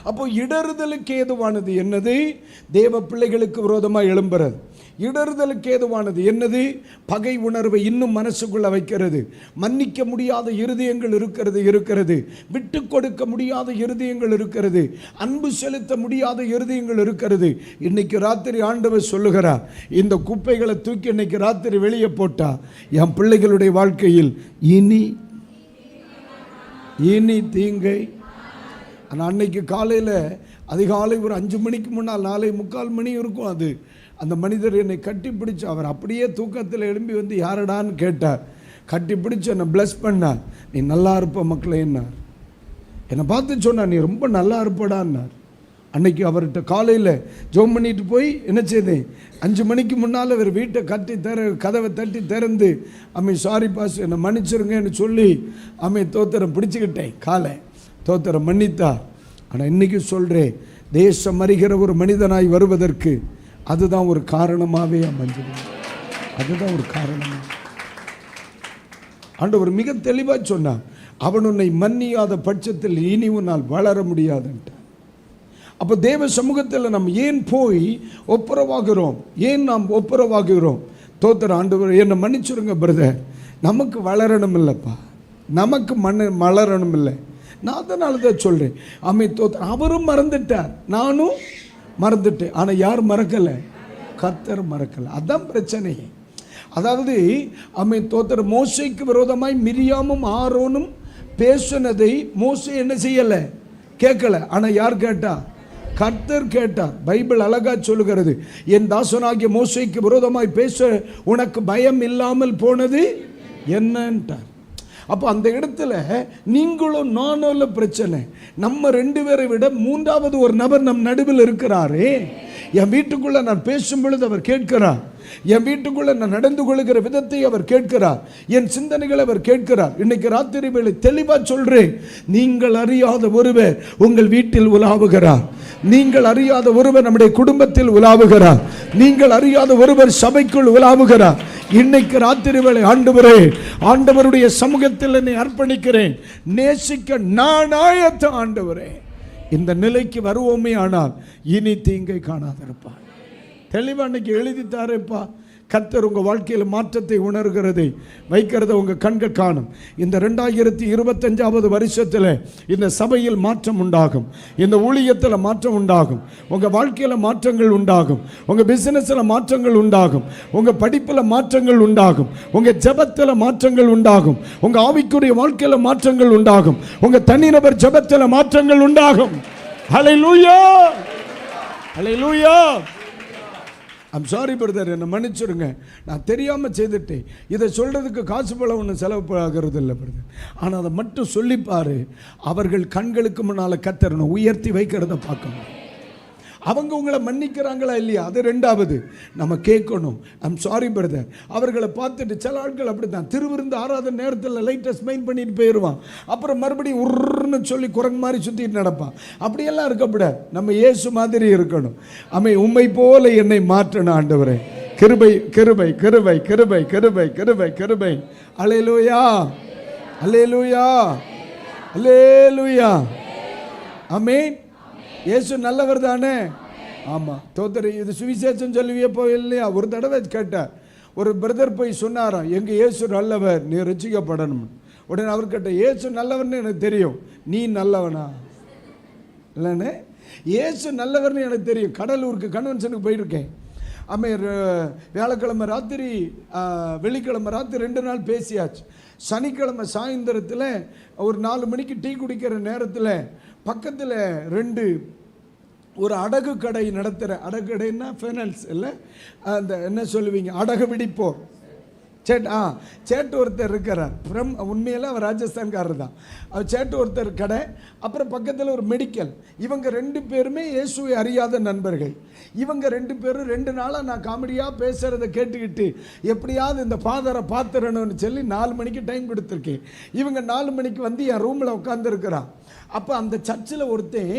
Speaker 1: அப்போ இடறுதலுக்கு ஏதுவானது என்னது? தேவ பிள்ளைகளுக்கு விரோதமாக எழும்புறது. இடறுதலுக்கு ஏதுவானது என்னது? பகை உணர்வை இன்னும் மனசுக்குள்ள வைக்கிறது. மன்னிக்க முடியாத இருதயங்கள் இருக்கிறது. விட்டு கொடுக்க முடியாத இருதயங்கள் இருக்கிறது. அன்பு செலுத்த முடியாத இருதயங்கள் இருக்கிறது. இன்னைக்கு ராத்திரி ஆண்டவர் சொல்லுகிறார், இந்த குப்பைகளை தூக்கி இன்னைக்கு ராத்திரி வெளியே போட்டா என் பிள்ளைகளுடைய வாழ்க்கையில் இனி தீங்கை. ஆனால் அன்னைக்கு காலையில் அதிகாலை ஒரு 5 மணிக்கு முன்னால் 4:45 மணி இருக்கும். அது அந்த மனிதர் என்னை கட்டி பிடிச்சி, அவர் அப்படியே தூக்கத்தில் எழும்பி வந்து யாரடான்னு கேட்டார். கட்டி பிடிச்சி என்னை பிளஸ் பண்ணார். நீ நல்லா இருப்ப மக்களே என்னார். என்னை பார்த்து சொன்னார், நீ ரொம்ப நல்லா இருப்படான்னார். அன்னைக்கு அவர்கிட்ட காலையில் ஜோம் பண்ணிட்டு போய் என்ன செய்தேன், 5 மணிக்கு முன்னால் அவர் வீட்டை கதவை தட்டி திறந்து, சாரி பாஸ் என்னை மன்னிச்சிருங்கன்னு சொல்லி தோத்திரம் பிடிச்சிக்கிட்டேன். காலை தோத்திரம் மன்னித்தா. ஆனால் இன்னைக்கு சொல்கிறேன், தேசம் அறிகிற ஒரு மனிதனாய் வருவதற்கு அதுதான் ஒரு காரணமாகவே அமைஞ்சது. அதுதான் ஒரு காரணமாக. ஆண்டவர் மிக தெளிவாக சொன்னார், அவன் உன்னை மன்னியாத பட்சத்தில் இனி உன்னால் வளர முடியாதுன்ட்டு. அப்போ தேவ சமூகத்தில் நம்ம ஏன் போய் ஒப்புரவாகிறோம்? ஏன் நாம் ஒப்புரவாகிறோம்? தோத்திர ஆண்டவர் என்னை மன்னிச்சுருங்க பிரதர், நமக்கு வளரணும் இல்லைப்பா, நமக்கு வளரணும் இல்லை. நான் அதனால தான் சொல்கிறேன். தோத்திர அவரும் மறந்துட்டார், நானும் மறந்துட்டேன். ஆனால் யார் மறக்கலை? கர்த்தர் மறக்கலை. அதுதான் பிரச்சனை. அதாவது தோத்திர மோசைக்கு விரோதமாய் மிரியாமும் ஆரோனும் பேசினதை மோசே என்ன செய்யலை? கேட்கலை. ஆனால் யார் கேட்டா? கர்த்தர் கேட்டார். பைபிள் அழகா சொல்லுகிறது, என் தாசனாகிய மோசைக்கு விரோதமாய் பேச உனக்கு பயம் இல்லாமல் போனது என்னன்ட்டார். அப்போ அந்த இடத்துல நீங்களும் நானும் பிரச்சனை. நம்ம 2 பேரை விட 3வது ஒரு நபர் நம் நடுவில் இருக்கிறாரே. என் வீட்டுக்குள்ள நான் பேசும் பொழுது அவர் கேட்கிறார். என் வீட்டுக்குள்ள நான் நடந்து கொள்கிற விதத்தை அவர் கேட்கிறார். என் சிந்தனைகளை அவர் கேட்கிறார். இன்னைக்கு ராத்திரி வேளை தெளிவா சொல்றேன், நீங்கள் அறியாத ஒருவர் உங்கள் வீட்டில் உலாவுகிறார். நீங்கள் அறியாத ஒருவர் நம்முடைய குடும்பத்தில் உலாவுகிறார். நீங்கள் அறியாத ஒருவர் சபைக்குள் உலாவுகிறார். இன்னைக்கு ராத்திரி வேளை ஆண்டவரே, ஆண்டவருடைய சமூகத்தில் என்னை அர்ப்பணிக்கிறேன். நேசிக்க நான் ஆயத்த ஆண்டவரே. இந்த நிலைக்கு வருவோமே ஆனால் இனி தீங்கை காணாதிருப்பார். தெளிவா அன்னைக்கு எழுதித்தாரேப்பா. கர்த்தர் உங்கள் வாழ்க்கையில் மாற்றத்தை உணர்கிறதை வைக்கிறத உங்கள் கண்கள் காணும். இந்த 2025வது வருஷத்தில் இந்த சபையில் மாற்றம் உண்டாகும், இந்த ஊழியத்தில் மாற்றம் உண்டாகும், உங்கள் வாழ்க்கையில் மாற்றங்கள் உண்டாகும், உங்கள் பிஸ்னஸில் மாற்றங்கள் உண்டாகும், உங்கள் படிப்பில் மாற்றங்கள் உண்டாகும், உங்கள் ஜெபத்தில் மாற்றங்கள் உண்டாகும், உங்கள் ஆவிக்குரிய வாழ்க்கையில் மாற்றங்கள் உண்டாகும், உங்கள் தனிநபர் ஜெபத்தில் மாற்றங்கள் உண்டாகும். ஹல்லேலூயா. அல்லேலூயா. ஐம் சாரி பிரதர், என்னை மன்னிச்சிருங்க, நான் தெரியாமல் செய்துட்டேன். இதை சொல்கிறதுக்கு காசு பலம் ஒன்று செலவு ஆகிறது இல்லை பிரதர். ஆனால் அதை மட்டும் சொல்லிப்பாரு, அவர்கள் கண்களுக்கு முன்னால் கத்தரணும் உயர்த்தி வைக்கிறத பார்க்கணும். அவங்க உங்களை மன்னிக்கிறாங்களா இல்லையா அது ரெண்டாவது நம்ம கேட்கணும். I'm sorry brother. அவர்களை பார்த்துட்டு சில ஆட்கள் அப்படி தான் திருவிருந்து ஆராதனை நேரத்தில் லைட்டை ஸ்மைல் பண்ணிட்டு போயிடுவான், அப்புறம் மறுபடியும் உருன்னு சொல்லி குரங்கு மாதிரி சுற்றிட்டு நடப்பான். அப்படியெல்லாம் இருக்கப்படாது, நம்ம இயேசு மாதிரி இருக்கணும். உம்மை போல என்னை மாற்றணும் ஆண்டவரே. கிருபை கிருபை கிருபை கிருபை கிருபை கிருபை கிருபை. அல்லேலூயா அல்லேலூயா அல்லேலூயா. ஆமென். இயேசு நல்லவர் தானே? ஆமாம், தோத்தர். இது சுவிசேஷம் சொல்லுவியே போய் இல்லையா? ஒரு தடவை கேட்டார், ஒரு பிரதர் போய் சொன்னாராம், எங்கள் இயேசு நல்லவர், நீ ரட்சிக்கப்படணும். உடனே அவர் கேட்ட, இயேசு நல்லவர்னு எனக்கு தெரியும், நீ நல்லவனா? இல்லைன்னு, இயேசு நல்லவர்னு எனக்கு தெரியும். கடலூருக்கு கன்வென்ஷனுக்கு போயிருக்கேன். வியாழக்கிழமை ராத்திரி வெள்ளிக்கிழமை ராத்திரி 2 நாள் பேசியாச்சு. சனிக்கிழமை சாயந்தரத்தில் ஒரு 4 மணிக்கு டீ குடிக்கிற நேரத்தில் பக்கத்தில் 2 ஒரு அடகு கடை நடத்துகிற, அடகு கடைன்னா ஃபைனான்ஸ் இல்லை, அந்த என்ன சொல்லுவீங்க, அடகு பிடிப்போர் சேட்டு ஒருத்தர் இருக்கிறார். உண்மையில் அவர் ராஜஸ்தான்காரர் தான். அவர் சேட்டு ஒருத்தர் கடை, அப்புறம் பக்கத்தில் ஒரு மெடிக்கல். இவங்க 2 பேருமே இயேசுவை அறியாத நண்பர்கள். இவங்க 2 பேரும் 2 நாளாக நான் காமெடியாக பேசுகிறத கேட்டுக்கிட்டு எப்படியாவது இந்த ஃபாதரை பார்த்துடணும்னு சொல்லி 4 மணிக்கு டைம் கொடுத்துருக்கேன். இவங்க 4 மணிக்கு வந்து என் ரூமில் உட்காந்துருக்கிறான். அப்போ அந்த சர்ச்சில் ஒருத்தன்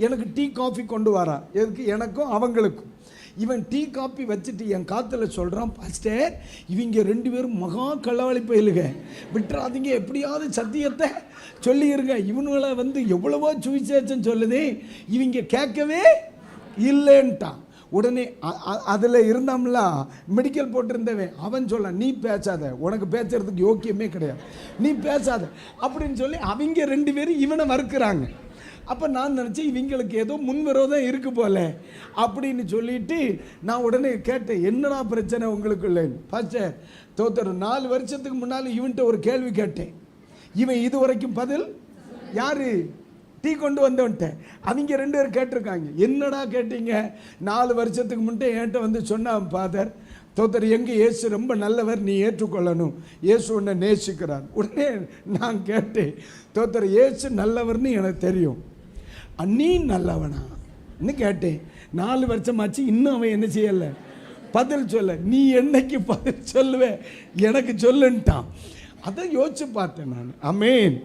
Speaker 1: எனக்கு டீ காஃபி கொண்டு வரான். எதுக்கு? எனக்கும் அவங்களுக்கும். இவன் டீ காப்பி வச்சுட்டு என் காற்றுல சொல்கிறான், பாஸ்டர் இவங்க 2 பேரும் மகா கள்ளவாளி பயிலுக, விட்டுறாதீங்க, எப்படியாவது சத்தியத்தை சொல்லிடுங்க. இவனுங்களை வந்து எவ்வளவோ சுவிசேஷம் சொல்லுதே, இவங்க கேட்கவே இல்லைன்ட்டான். உடனே அதில் இருந்தாம்ல மெடிக்கல் போட்டிருந்தவன், அவன் சொல்ல, நீ பேசாத, உனக்கு பேசுறதுக்கு யோக்கியமே கிடையாது, நீ பேசாத அப்படின்னு சொல்லி அவங்க 2 பேரும் இவனை மறுக்கிறாங்க. அப்போ நான் நினச்சேன் இவங்களுக்கு ஏதோ முன்விரோதம் இருக்கு போல அப்படின்னு சொல்லிட்டு நான் உடனே கேட்டேன், என்னடா பிரச்சனை உங்களுக்குள்ளேன்னு. பாஸ்டர் தோத்தர் 4 வருஷத்துக்கு முன்னால் இவன்கிட்ட ஒரு கேள்வி கேட்டேன், இவன் இது வரைக்கும் பதில், யாரு டீ கொண்டு வந்தவன்ட்ட அவங்க 2 பேர் கேட்டிருக்காங்க. என்னடா கேட்டீங்க? 4 வருஷத்துக்கு முன்னே என்கிட்ட வந்து சொன்னான், ஃபாதர் தோத்தர் எங்கள் இயேசு ரொம்ப நல்லவர், நீ ஏற்றுக்கொள்ளணும், இயேசு உன்னை நேசிக்கிறார். உடனே நான் கேட்டேன், தோத்தர் இயேசு நல்லவர்னு எனக்கு தெரியும், நீ நல்லவனான்னு கேட்டேன். 4 வருஷமாச்சு, இன்னும் அவன் என்ன செய்யலை, பதில் சொல்ல. நீ என்னைக்கு பதில் சொல்லுவேன், எனக்கு சொல்லுன்ட்டான். அதை யோசிச்சு பார்த்தேன் நான். ஆமென்.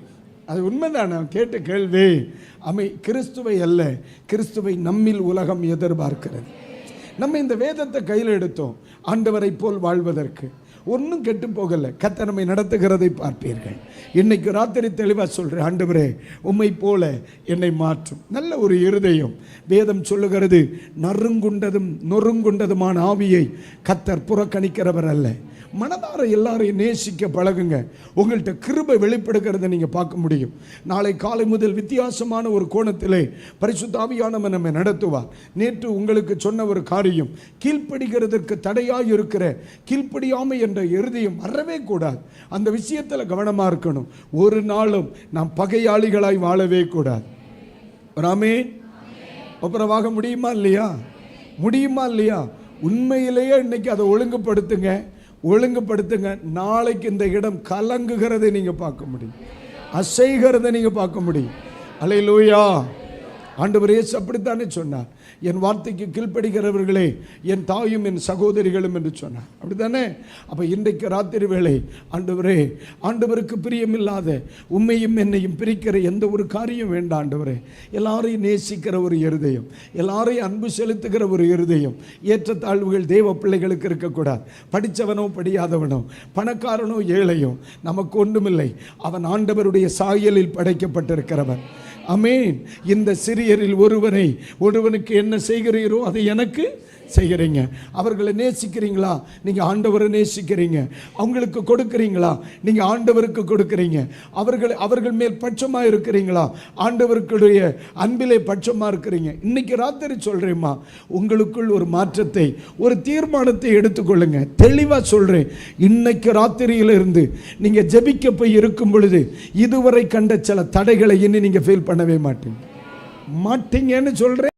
Speaker 1: அது உண்மைதான். நான் கேட்ட கேள்வி கிறிஸ்துவை அல்ல, கிறிஸ்துவை நம்மில் உலகம் எதிர்பார்க்கிறது. நம்ம இந்த வேதத்தை கையில் எடுத்தோம் ஆண்டவரை போல் வாழ்வதற்கு. ஒன்றும் கெட்டு போகலை, கர்த்தர் நம்மை நடத்துகிறதை பார்ப்பீர்கள். இன்னைக்கு ராத்திரி தெளிவாக சொல்கிறேன், ஆண்டவரே உம்மை போல என்னை மாற்றும் நல்ல ஒரு இருதயம். வேதம் சொல்லுகிறது, நொறுங்குண்டதுமான ஆவியை கர்த்தர் புறக்கணிக்கிறவர் அல்ல. மனதார எல்லாரையும் நேசிக்க பழகுங்க. உங்கள்கிட்ட கிருபை வெளிப்படுகிறத நீங்கள் பார்க்க முடியும். நாளை காலை முதல் வித்தியாசமான ஒரு கோணத்திலே பரிசுத்த ஆவியானவர் நம்மை நடத்துவார். நேற்று உங்களுக்கு சொன்ன ஒரு காரியம், கீழ்ப்படுகிறதற்கு தடையாக இருக்கிற கீழ்ப்படியாமை என்ற இருதயம் வரவே கூடாது. அந்த விஷயத்தில் கவனமாக இருக்கணும். ஒரு நாளும் நாம் பகையாளிகளாய் வாழவே கூடாது. ஆமென். அப்புறமாக முடியுமா இல்லையா? முடியுமா இல்லையா? உண்மையிலேயே இன்னைக்கு அதை ஒழுங்குபடுத்துங்க. நாளைக்கு இந்த இடம் கலங்குகிறதை நீங்க பார்க்க முடியும், அசைகிறதை நீங்க பார்க்க முடியும். அல்லேலூயா. ஆண்டவர் இயேசு அப்படித்தானே சொன்னார், என் வார்த்தைக்கு கீழ்ப்படுகிறவர்களே என் தாயும் என் சகோதரிகளும் என்று சொன்னார். அப்படித்தானே? அப்போ இன்றைக்கு ராத்திரி வேளை ஆண்டவரே, ஆண்டவருக்கு பிரியமில்லாத உண்மையும் என்னையும் பிரிக்கிற எந்த ஒரு காரியம் வேண்டாம் ஆண்டவரே. எல்லாரையும் நேசிக்கிற ஒரு இருதயம், எல்லாரையும் அன்பு செலுத்துகிற ஒரு இருதயம். ஏற்றத்தாழ்வுகள் தேவ பிள்ளைகளுக்கு இருக்கக்கூடாது. படித்தவனோ படியாதவனோ, பணக்காரனோ ஏழையோ, நமக்கு ஒன்றுமில்லை. அவன் ஆண்டவருடைய சாயலில் படைக்கப்பட்டிருக்கிறவன். ஆமென். இந்த சிறியரில் ஒருவனுக்கு என்ன செய்கிறீரோ அதை எனக்கு செய்கிறீங்க. அவர்களை நேசிக்கிறீங்களா? நீங்கள் ஆண்டவரை நேசிக்கிறீங்க. அவங்களுக்கு கொடுக்குறீங்களா? நீங்கள் ஆண்டவருக்கு கொடுக்குறீங்க. அவர்கள் மேல் பட்சமாக இருக்கிறீங்களா? ஆண்டவருக்குடைய அன்பிலே பட்சமாக இருக்கிறீங்க. இன்னைக்கு ராத்திரி சொல்கிறேம்மா, உங்களுக்குள் ஒரு மாற்றத்தை, ஒரு தீர்மானத்தை எடுத்துக்கொள்ளுங்க. தெளிவாக சொல்கிறேன், இன்னைக்கு ராத்திரியிலிருந்து நீங்கள் ஜெபிக்க போய் இருக்கும் பொழுது இதுவரை கண்ட சில தடைகளை இனி நீங்கள் ஃபீல் பண்ணவே மாட்டீங்கன்னு சொல்கிறேன்.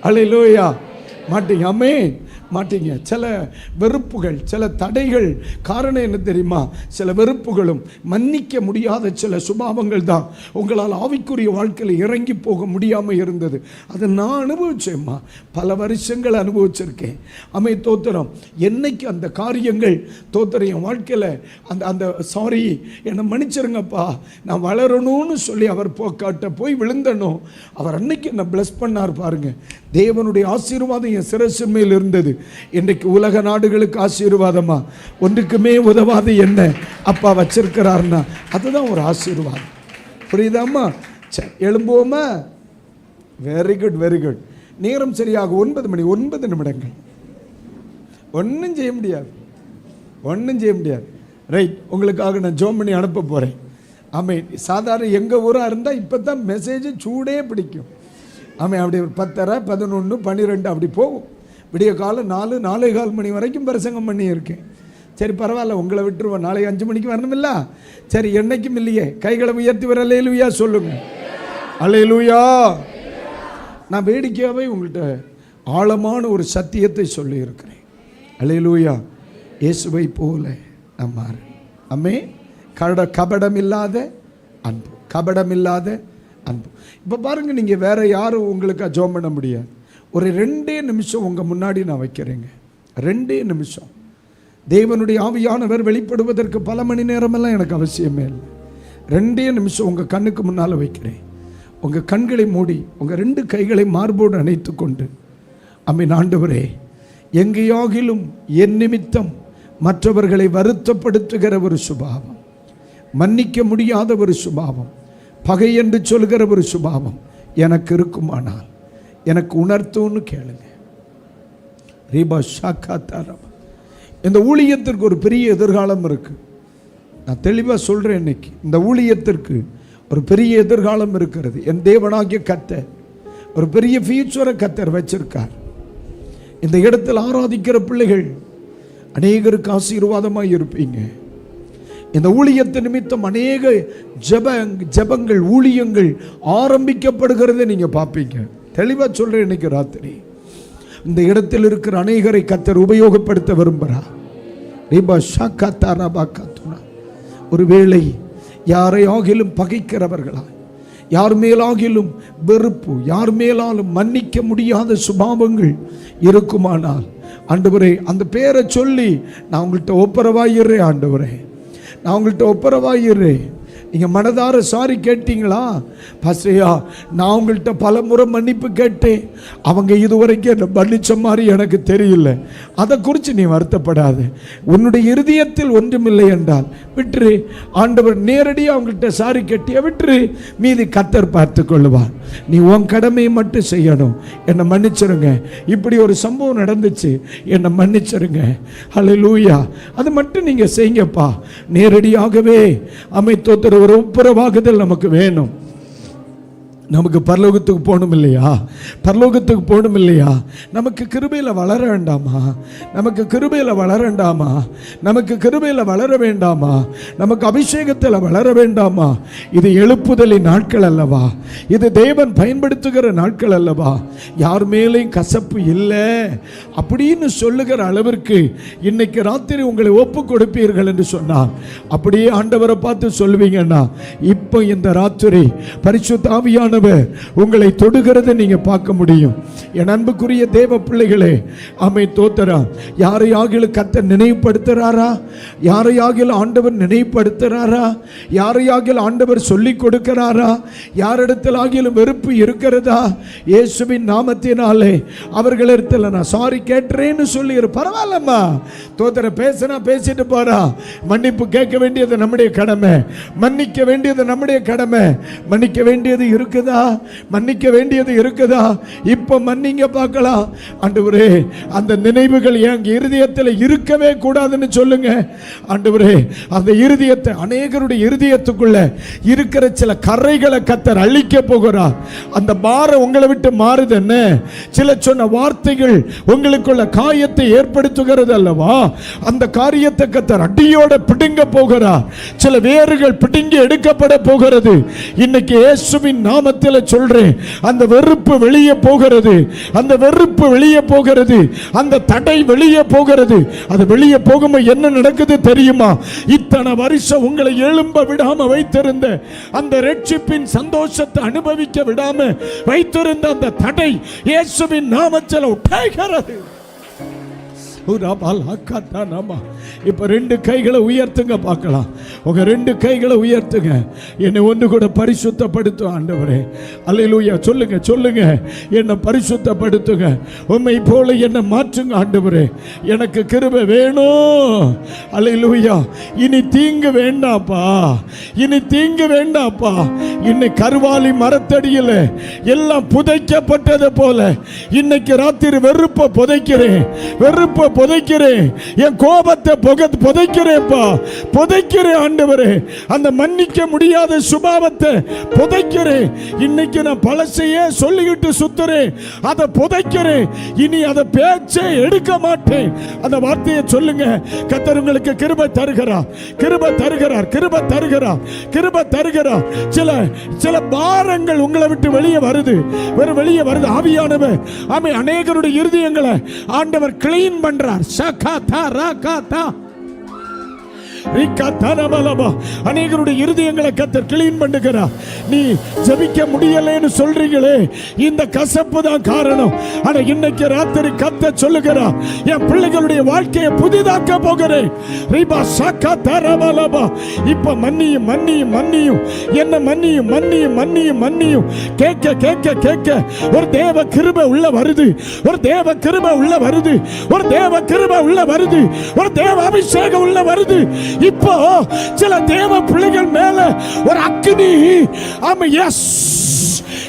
Speaker 1: அல்லேலூயா. மாட்டீங்க. ஆமென். மாட்டீங்க. சில வெறுப்புகள், சில தடைகள் காரணம் என்ன தெரியுமா? சில வெறுப்புகளும் மன்னிக்க முடியாத சில சுபாவங்கள் தான் உங்களால் ஆவிக்குரிய வாழ்க்கையில் இறங்கி போக முடியாமல் இருந்தது. அதை நான் அனுபவிச்சேம்மா, பல வருஷங்கள் அனுபவிச்சிருக்கேன். அமை தோத்திரம். என்னைக்கு அந்த காரியங்கள் தோத்திரம் என் வாழ்க்கையில் அந்த அந்த சாரி என்னை மன்னிச்சிருங்கப்பா, நான் வளரணும்னு சொல்லி அவர் போக்காட்ட போய் விழுந்தனும், அவர் அன்னைக்கு என்னை பிளஸ் பண்ணார் பாருங்க. தேவனுடைய ஆசீர்வாதம் என் சிரசு மேல் இருந்தது. இன்றைக்கு உலக நாடுகளுக்கு ஆசீர்வாதமா, ஒன்றுக்குமே உதவாது என்ன அப்பா வச்சிருக்கிறார்னா அதுதான் ஒரு ஆசீர்வாதம். புரியுதாம்மா? சரி, எழும்புவோமா? Very good, very good. நேரம் சரியாக 9 மணி 9 நிமிடங்கள். ஒன்றும் செய்ய முடியாது, ஒன்றும் செய்ய முடியாது. ரைட், உங்களுக்காக நான் ஜோம் பண்ணி அனுப்ப போகிறேன். ஆமாம், சாதாரண எங்கள் ஊராக இருந்தால் இப்போ தான் மெசேஜ் சூடே பிடிக்கும். ஆமாம், அப்படி ஒரு 10:30, 11, 12 அப்படி போகும். விடிய காலம் 4, 4:15 மணி வரைக்கும் பிரசங்கம் பண்ணியிருக்கேன். சரி, பரவாயில்ல, உங்களை விட்டுருவோம். நாளைக்கு 5 மணிக்கு வரணுமில்ல? சரி, என்னைக்கும் இல்லையே. கைகளை உயர்த்தி வர அல்லேலூயா சொல்லுங்க. அல்லேலூயா. நான் வேடிக்கையாகவே உங்கள்கிட்ட ஆழமான ஒரு சத்தியத்தை சொல்லியிருக்கிறேன். அல்லேலூயா. இயேசுவை போல நம்ம அம்மே கபடம் இல்லாத அன்பு, கபடம் இல்லாத அன்பு. இப்போ பாருங்க, நீங்கள் வேற யாரும் உங்களுக்கு ஜெபம் பண்ண முடியாது. ஒரு 2 நிமிஷம் உங்கள் முன்னாடி நான் வைக்கிறேங்க. 2 நிமிஷம். தேவனுடைய ஆவியானவர் வெளிப்படுவதற்கு பல மணி நேரமெல்லாம் எனக்கு அவசியமே இல்லை. 2 நிமிஷம் உங்கள் கண்ணுக்கு முன்னால் வைக்கிறேன். உங்கள் கண்களை மூடி உங்கள் 2 கைகளை மார்போடு அணைத்து கொண்டு, ஆமென். ஆண்டவரே, எங்கேயாகிலும் என் நிமித்தம் மற்றவர்களை வருத்தப்படுத்துகிற ஒரு சுபாவம், மன்னிக்க முடியாத ஒரு சுபாவம், பகை என்று சொல்கிற ஒரு சுபாவம் எனக்கு இருக்குமானால் எனக்கு உணர்த்துன்னு கேளுங்க. ரீபா ஷாக்கா தாரபா. இந்த ஊழியத்திற்கு ஒரு பெரிய எதிர்காலம் இருக்கு. நான் தெளிவாக சொல்கிறேன். இன்னைக்கு இந்த ஊழியத்திற்கு ஒரு பெரிய எதிர்காலம் இருக்கிறது. என் தேவனாகிய கர்த்தர் ஒரு பெரிய ஃபியூச்சரை கர்த்தர் வச்சிருக்கார். இந்த இடத்தில் ஆராதிக்கிற பிள்ளைகள் அநேகருக்கு ஆசீர்வாதமாக இருப்பீங்க. இந்த ஊழியத்து நிமித்தம் அநேக ஜெபங்கள், ஊழியங்கள் ஆரம்பிக்கப்படுகிறத நீங்கள் பார்ப்பீங்க. தெளிவாக சொல்கிறேன். இன்னைக்கு ராத்திரி இந்த இடத்தில் இருக்கிற அநேகரை கர்த்தர் உபயோகப்படுத்த விரும்புகிறார். ஒருவேளை யாரை ஆகிலும் பகைக்கிறவர்களா, யார் மேலாகிலும் வெறுப்பு, யார் மேலாலும் மன்னிக்க முடியாத சுபாவங்கள் இருக்குமானால், ஆண்டவரே, அந்த பேரை சொல்லி நான் உங்கள்கிட்ட ஒப்புரவாயிடுறேன். ஆண்டவரே, நான் உங்கள்கிட்ட ஒப்புரவாயிடுறேன். நீங்கள் மனதார சாரி கேட்டீங்களா? பாஸ்டரையா, நான் உங்கள்கிட்ட பல முறை மன்னிப்பு கேட்டேன், அவங்க இதுவரைக்கும் என்னை மன்னிச்ச மாதிரி எனக்கு தெரியல. அதை குறித்து நீ வருத்தப்படாது. உன்னுடைய இருதயத்தில் ஒன்றுமில்லை என்றால் விட்டுரு. ஆண்டவர் நேரடியாக அவங்கள்ட்ட சாரி கேட்டிய விட்டுரு. மீதி கர்த்தர் பார்த்து கொள்ளுவார். நீ உன் கடமையை மட்டும் செய்யணும். என்னை மன்னிச்சிருங்க, இப்படி ஒரு சம்பவம் நடந்துச்சு, என்னை மன்னிச்சிருங்க. அல்லேலூயா. அது மட்டும் நீங்கள் செய்யுங்கப்பா. நேரடியாகவே அமைத்தோத்தர் ஒரு ஒப்புரவாகுதல் நமக்கு வேணும். நமக்கு பரலோகத்துக்கு போகணும் இல்லையா? பரலோகத்துக்கு போகணும் இல்லையா? நமக்கு கிருபையில் வளர வேண்டாமா? நமக்கு கிருபையில் வளர வேண்டாமா? நமக்கு கிருபையில் வளர வேண்டாமா? நமக்கு அபிஷேகத்தில் வளர வேண்டாமா? இது எழுப்புதலின் நாட்கள் அல்லவா? இது தேவன் பயன்படுத்துகிற நாட்கள் அல்லவா? யார் மேலேயும் கசப்பு இல்லை அப்படின்னு சொல்லுகிற அளவிற்கு இன்னைக்கு ராத்திரி உங்களை ஒப்பு கொடுப்பீர்கள் என்று சொன்னார். அப்படியே ஆண்டவரை பார்த்து சொல்லுவீங்கன்னா, இப்போ இந்த ராத்திரி பரிசுத்த ஆவியான உங்களை தொடுகிறதை நீங்க பார்க்க முடியும். என் அன்புக்குரிய தேவ பிள்ளைகளே, ஆமை தோத்தரா, யாரையாகிலும் கர்த்தர் நினைவுபடுத்துறாரா? யாரையாகிலும் ஆண்டவர் நினைவுபடுத்துறாரா? யாரையாகிலும் ஆண்டவர் சொல்லிக் கொடுக்கிறாரா? யாரிடத்தில் ஆகிலும் வெறுப்பு இருக்கிறதா? இயேசுவின் நாமத்தினாலே அவர்களிடத்தில் நான் சாரி கேட்டுறேன்னு சொல்லி, பரவாயில்லம்மா, தோத்தர பேசினா பேசிட்டு போறா. மன்னிப்பு கேட்க வேண்டியது நம்முடைய கடமை, மன்னிக்க வேண்டியது நம்முடைய கடமை. மன்னிக்க வேண்டியது இருக்குதா? மன்னிக்க வேண்டியது இருக்குதா? இப்ப மன்னிங்க பார்க்கலாம். ஆண்டவரே, அந்த நினைவுகள் என் இருதயத்தில் இருக்கவே கூடாதுன்னு சொல்லுங்க. ஆண்டவரே, அந்த இருதயத்தை, அநேகருடைய இருதயத்துக்குள்ள இருக்கிற சில கரைகளை கர்த்தர் அழிக்க போகிறார். அந்த பாரம் உங்களை விட்டு மாறுது. என்ன சில சொன்ன வார்த்தைகள் உங்களுக்குள்ள காயத்தை ஏற்படுத்துகிறது அல்லவா? அந்த காரியத்தை கர்த்தர் அடியோட பிடுங்க போகிறார். சில வேர்கள் பிடுங்கி எடுக்கப்பட போகிறது. இன்னைக்கு இயேசுவின் நாமத்தில் நாமத்தில் சொல்றேன், அந்த வெறுப்பு வெளியே போகிறது, அந்த வெறுப்பு வெளியே போகிறது, அந்த தடை வெளியே போகிறது. அது வெளியே போகும்போது என்ன நடக்குது தெரியுமா? இத்தனை வருஷம் உங்களை எழும்ப விடாம வைத்திருந்த அந்த ரட்சிப்பின் சந்தோஷத்தை அனுபவிக்க விடாம வைத்திருந்த அந்த தடை இயேசுவின் நாமத்தில் உடைகிறது. இப்ப 2 கைகளை உயர்த்துங்க பார்க்கலாம். உங்க 2 கைகளை உயர்த்துங்க. என்னை ஒன்று கூட பரிசுத்தப்படுத்தும் ஆண்டவரே. அல்லேலூயா. சொல்லுங்க சொல்லுங்க, என்னை பரிசுத்தப்படுத்துங்க. உம்மை போல என்னை மாற்றுங்க ஆண்டவரே. எனக்கு கிருபை வேணும். அல்லேலூயா. இனி தீங்கு வேண்டாப்பா, இனி தீங்கு வேண்டாப்பா. இன்னைக்கு கருவாலி மரத்தடியில் எல்லாம் புதைக்கப்பட்டது போல இன்னைக்கு ராத்திரி வெறுப்பை புதைக்கிறேன், வெறுப்பை புதைக்கிறேன், என் கோபத்தை புதைக்கிறேன்ப்பா, புதைக்கிறேன் ஆண்டவரே. அந்த மன்னிக்க முடியாத சுபாவத்தை புதைக்கிறேன். இன்னைக்கு நான் பழசையே சொல்லிக்கிட்டு சுத்துறேன், அதை புதைக்கிறேன். இனி அதை பேச்சே எடுக்க மாட்டேன். அந்த வார்த்தையை சொல்லுங்க. கர்த்தர் உங்களுக்கு கிருபை தருகிறார், கிருபை தருகிறார், கிருபை தருகிறார், கிருபை தருகிறார். சில பாரங்கள் உங்களை விட்டு வெளியே வருது, வெளியே வருது. ஆவியானவர் ஆமே அநேகருடைய இருதயங்களை ஆண்டவர் கிளீன் பண்றார். சகாதா ராகாதா அநேகருடைய இருதயங்களை கர்த்தர் கிளீன் பண்ணுகிறார். நீ ஜெபிக்க முடியலன்னு சொல்றீங்களே, இந்த கசப்பு தான் காரணம். ஆனா இன்னைக்கு ராத்திரி கர்த்தர் சொல்லுகிறார், என் பிள்ளைகளுடைய வாழ்க்கையை புதிதாக்க போகிறேன். இப்ப மன்னியும் மன்னியும் மன்னியும், என்ன மன்னியும் மன்னியும் மன்னியும் மன்னியும். கேட்க கேட்க கேட்க ஒரு தேவ கிருபை உள்ள வருது, ஒரு தேவ கிருபை உள்ள வருது, ஒரு தேவ கிருபை உள்ள வருது, ஒரு தேவ அபிஷேகம் உள்ள வருது. இப்போ சில தேவ பிள்ளைகள் மேல ஒரு அக்கினி, ஆமா எஸ்,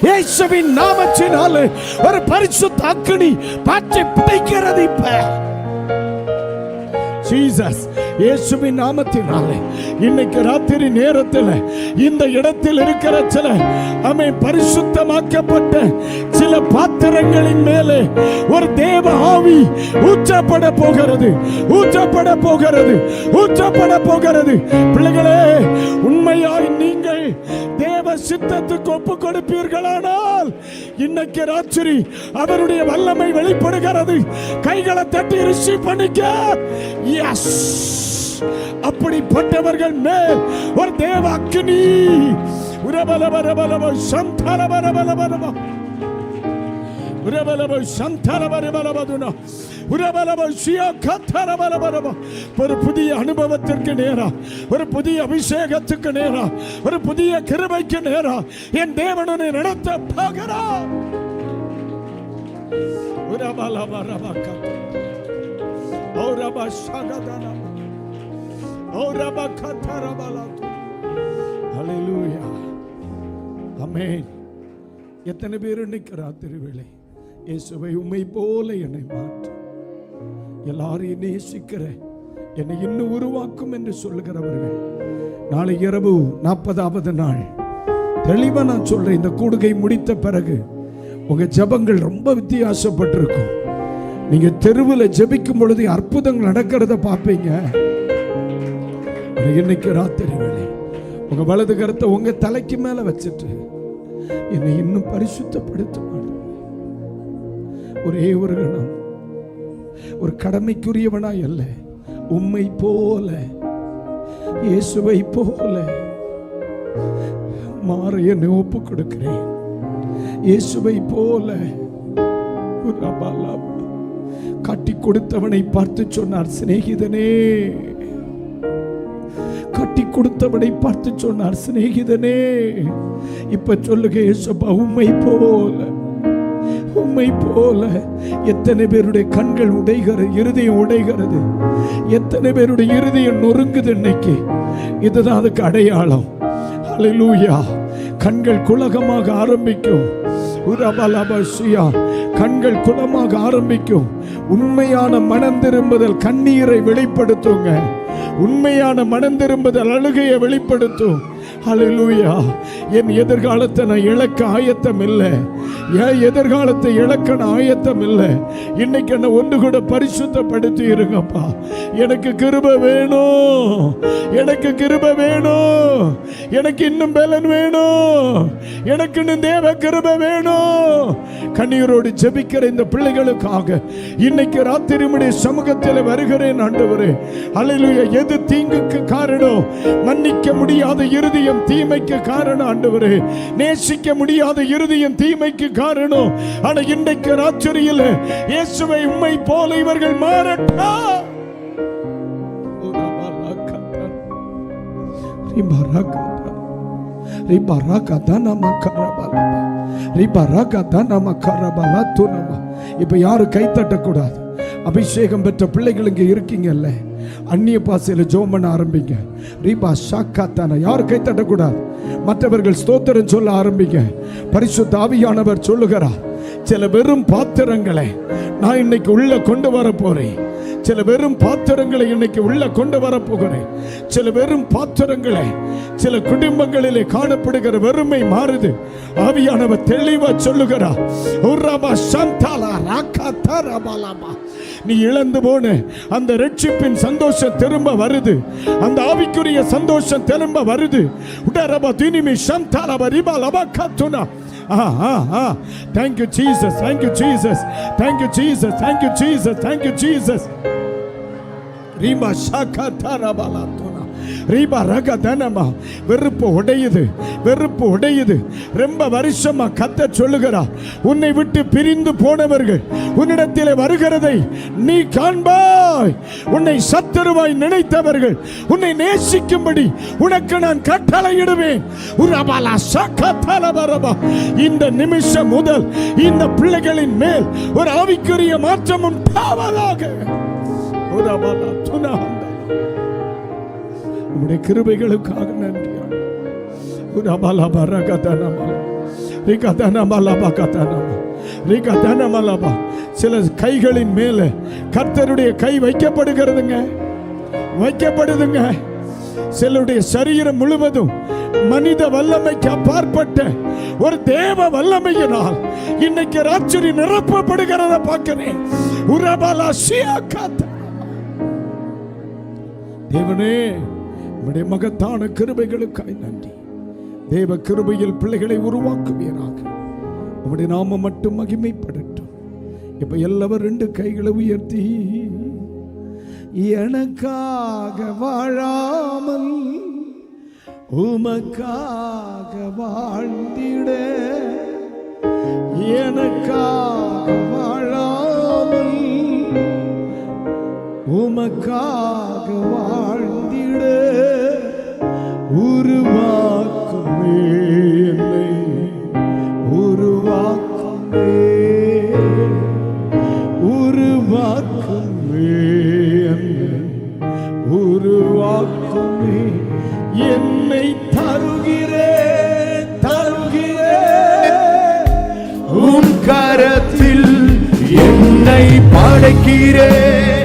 Speaker 1: இயேசுவின் நாமத்தினாலே ஒரு பரிசுத்த அக்கினி பற்றி பிடிக்கிறது. இப்ப ஜீசஸ் இயேசுவின் நாமத்தினாலே இன்னைக்கு ராத்திரி நேரத்தில் இந்த இடத்தில் இருக்கிற சில பரிசுத்தமாக்கப்பட்ட சில பாத்திரங்களின் மேலே ஒரு தேவ ஆவி ஊற்றப்பட போகிறது, ஊற்றப்பட போகிறது, ஊற்றப்பட போகிறது. பிள்ளைகளே, உண்மையாய் நீங்கள் தேவ சித்தத்துக்கு ஒப்பு கொடுப்பீர்களானால் இன்னைக்கு ராத்திரி அவருடைய வல்லமை வெளிப்படுகிறது. கைகளை தட்டி ரிசீவ் பண்ணிக்க. எஸ், அப்படிப்பட்டவர்கள் மேல் ஒரு தேவ அக்கினி ஒரு புதிய அனுபவத்திற்கு நேரா, ஒரு புதிய அபிஷேகத்துக்கு நேரா, ஒரு புதிய கிருபைக்கு நேரா என் தேவனை நடத்த போகிறார். எத்தனை பேர் இன்னைக்கு ராத்திரி வேளை இயேசுவை உம்மை போல என்னை மாற்று, எல்லாரையும் நேசிக்கிற என்னை இன்னும் உருவாக்கும் என்று சொல்லுகிறவர்கள், நாளை இரவு 40வது நாள் தெளிவா நான் சொல்றேன். இந்த கூடுகை முடித்த பிறகு உங்க ஜெபங்கள் ரொம்ப வித்தியாசப்பட்டிருக்கும். நீங்க தெருவில் ஜெபிக்கும் பொழுது அற்புதங்கள் நடக்கிறத பார்ப்பீங்க. இன்னைக்கு ராத்திரி வேளை உங்க வலது கரத்தை உங்க தலைக்கு மேல வச்சுட்டு என்னை இன்னும் பரிசுத்தப்படுத்த ஒரே ஒரு கணம், ஒரு கடமைக்குரியவனாய் அல்ல, உம்மை போல இயேசுவை போல மாற என்னை ஒப்பு கொடுக்கிறேன். இயேசுவை போல கட்டி கொடுத்தவனை பார்த்து சொன்னார், சிநேகிதனே. கட்டி கொடுத்தவனை பார்த்து சொன்னார், சிநேகிதனே. இப்ப சொல்லுங்க, இயேசுப்பா உம்மை போல, உம்மை போல. எத்தனை பேருடைய கண்கள் உடைகிறது, இருதயம் உடைகிறது, எத்தனை பேருடைய இருதயம் நொறுங்குது இன்னைக்கு. இதுதான் அதுக்கு அடையாளம். ஹல்லேலூயா. கண்கள் குலகமாக ஆரம்பிக்கும், கண்கள் குலமாக ஆரம்பிக்கும். உண்மையான மனம் திரும்புதல் கண்ணீரை வெளிப்படுத்துங்க, உண்மையான மனம் திரும்புதல் அழுகையை வெளிப்படுத்தும். ஹல்லேலூயா. என் எதிர்காலத்தை நான் இழக்க ஆயத்தம் இல்லை, என் எதிர்காலத்தை இழக்க நான் ஆயத்தம் இல்லை. இன்னைக்கு என்ன ஒன்று கூட பரிசுத்தப்படுத்தி இருங்கப்பா. எனக்கு கிருபை வேணும், எனக்கு கிருபை வேணும், எனக்கு இன்னும் பலன் வேணும், எனக்கு இன்னும் தேவ கிருபை வேணும். கண்ணீரோடு ஜெபிக்கிற இந்த பிள்ளைகளுக்காக இன்னைக்கு ராத்திரி உம்முடைய சமூகத்தில் வருகிறேன் ஆண்டவரே. அல்லேலூயா. எது தீங்குக்கு காரணம்? மன்னிக்க முடியாத இருதயம் தீமைக்கு காரணம் ஆண்டவரே. நேசிக்க முடியாத இருதயம் தீமைக்கு காரணம். ஆனா இன்றைக்கு ராத்திரியில் இயேசுவை உம்மை போல இவர்கள் மாறட்டா. இப்ப யாரு கை தட்டக்கூடாது. அபிஷேகம் பெற்ற பிள்ளைகள் இங்க இருக்கீங்கல்ல, அந்நிய பாசையில ஜெபம் பண்ண ஆரம்பிங்க. ரீபா ஷாக்காத்தான யாரும் கை தட்டக்கூடாது. மற்றவர்கள் ஸ்தோத்திரம் சொல்ல ஆரம்பிங்க. பரிசுத்த ஆவியானவர் சொல்லுகிறார், சில வெறும் பாத்திரங்களை நான் இன்னைக்கு உள்ள கொண்டு வர போறேன். சில வெறும் பாத்திரங்களை இன்னைக்கு உள்ள கொண்டு வர போகிறேன். சில வெறும் பாத்திரங்களை, சில குடும்பங்களிலே காணப்படுகிற வெறுமை மாறுது. ஆவியானவர் தெளிவா சொல்லுகிறார், நீ இழந்து போன அந்த ரட்சிப்பின் சந்தோஷம் திரும்ப வருது. அந்த ஆவிக்குரிய சந்தோஷம் திரும்ப வருது. உடரபா தினிமி சந்தாலபா ரிபாலபா கத்துனா. Thank you Jesus, thank you Jesus, thank you Jesus, thank you Jesus, thank you Jesus. Rima shakatara balatuna. ரீபா ரகதனமா. வெறுப்பு உடையுது, வெறுப்பு உடையுது. ரொம்ப வருஷமா கத்த சொல்லுகிறார், உன்னை விட்டு பிரிந்து போனவர்கள் உன்னிடத்திலே வருகிறதை நீ காண்பாய். உன்னை சத்துருவாய் நினைத்தவர்கள் உன்னை நேசிக்கும்படி உனக்கு நான் கட்டளையிடுவேன். இந்த நிமிஷம் முதல் இந்த பிள்ளைகளின் மேல் ஒரு ஆவிக்குரிய மாற்றம் உண்டாவதாக. உம்முடைய கிருபைகளுக்காக நன்றி. சில கைகளின் மேல கர்த்தருடைய கை வைக்கப்படுகிறதுங்க, வைக்கப்படுதுங்க. சிலருடைய சரீரம் முழுவதும் மனித வல்லமைக்கு அப்பாற்பட்ட ஒரு தேவ வல்லமையினால் இன்னைக்கு ராத்திரி நிரப்பப்படுகிறத பார்க்கிறேன். தேவனே, உம்முடைய மகத்தான கிருபைகளுக்காய் நன்றி. தேவ கிருபையில் பிள்ளைகளை உருவாக்குவீராக. உம்முடைய நாமம் மட்டும் மகிமைப்படட்டும். இப்ப எல்லாரும் ரெண்டு கைகளை உயர்த்தி, எனக்காக வாழாமல் உமக்காக வாழ்ந்திட, எனக்காக வாழாமல் உமக்காக வாழ்ந்திட, உருவாக்குமே என்னை, உருவாக்குமே, உருவாக்குமே என்னை, உருவாக்குமே என்னை. தருகிறேன், தருகிறேன், உம் கரத்தில் என்னை படைக்கிறேன்.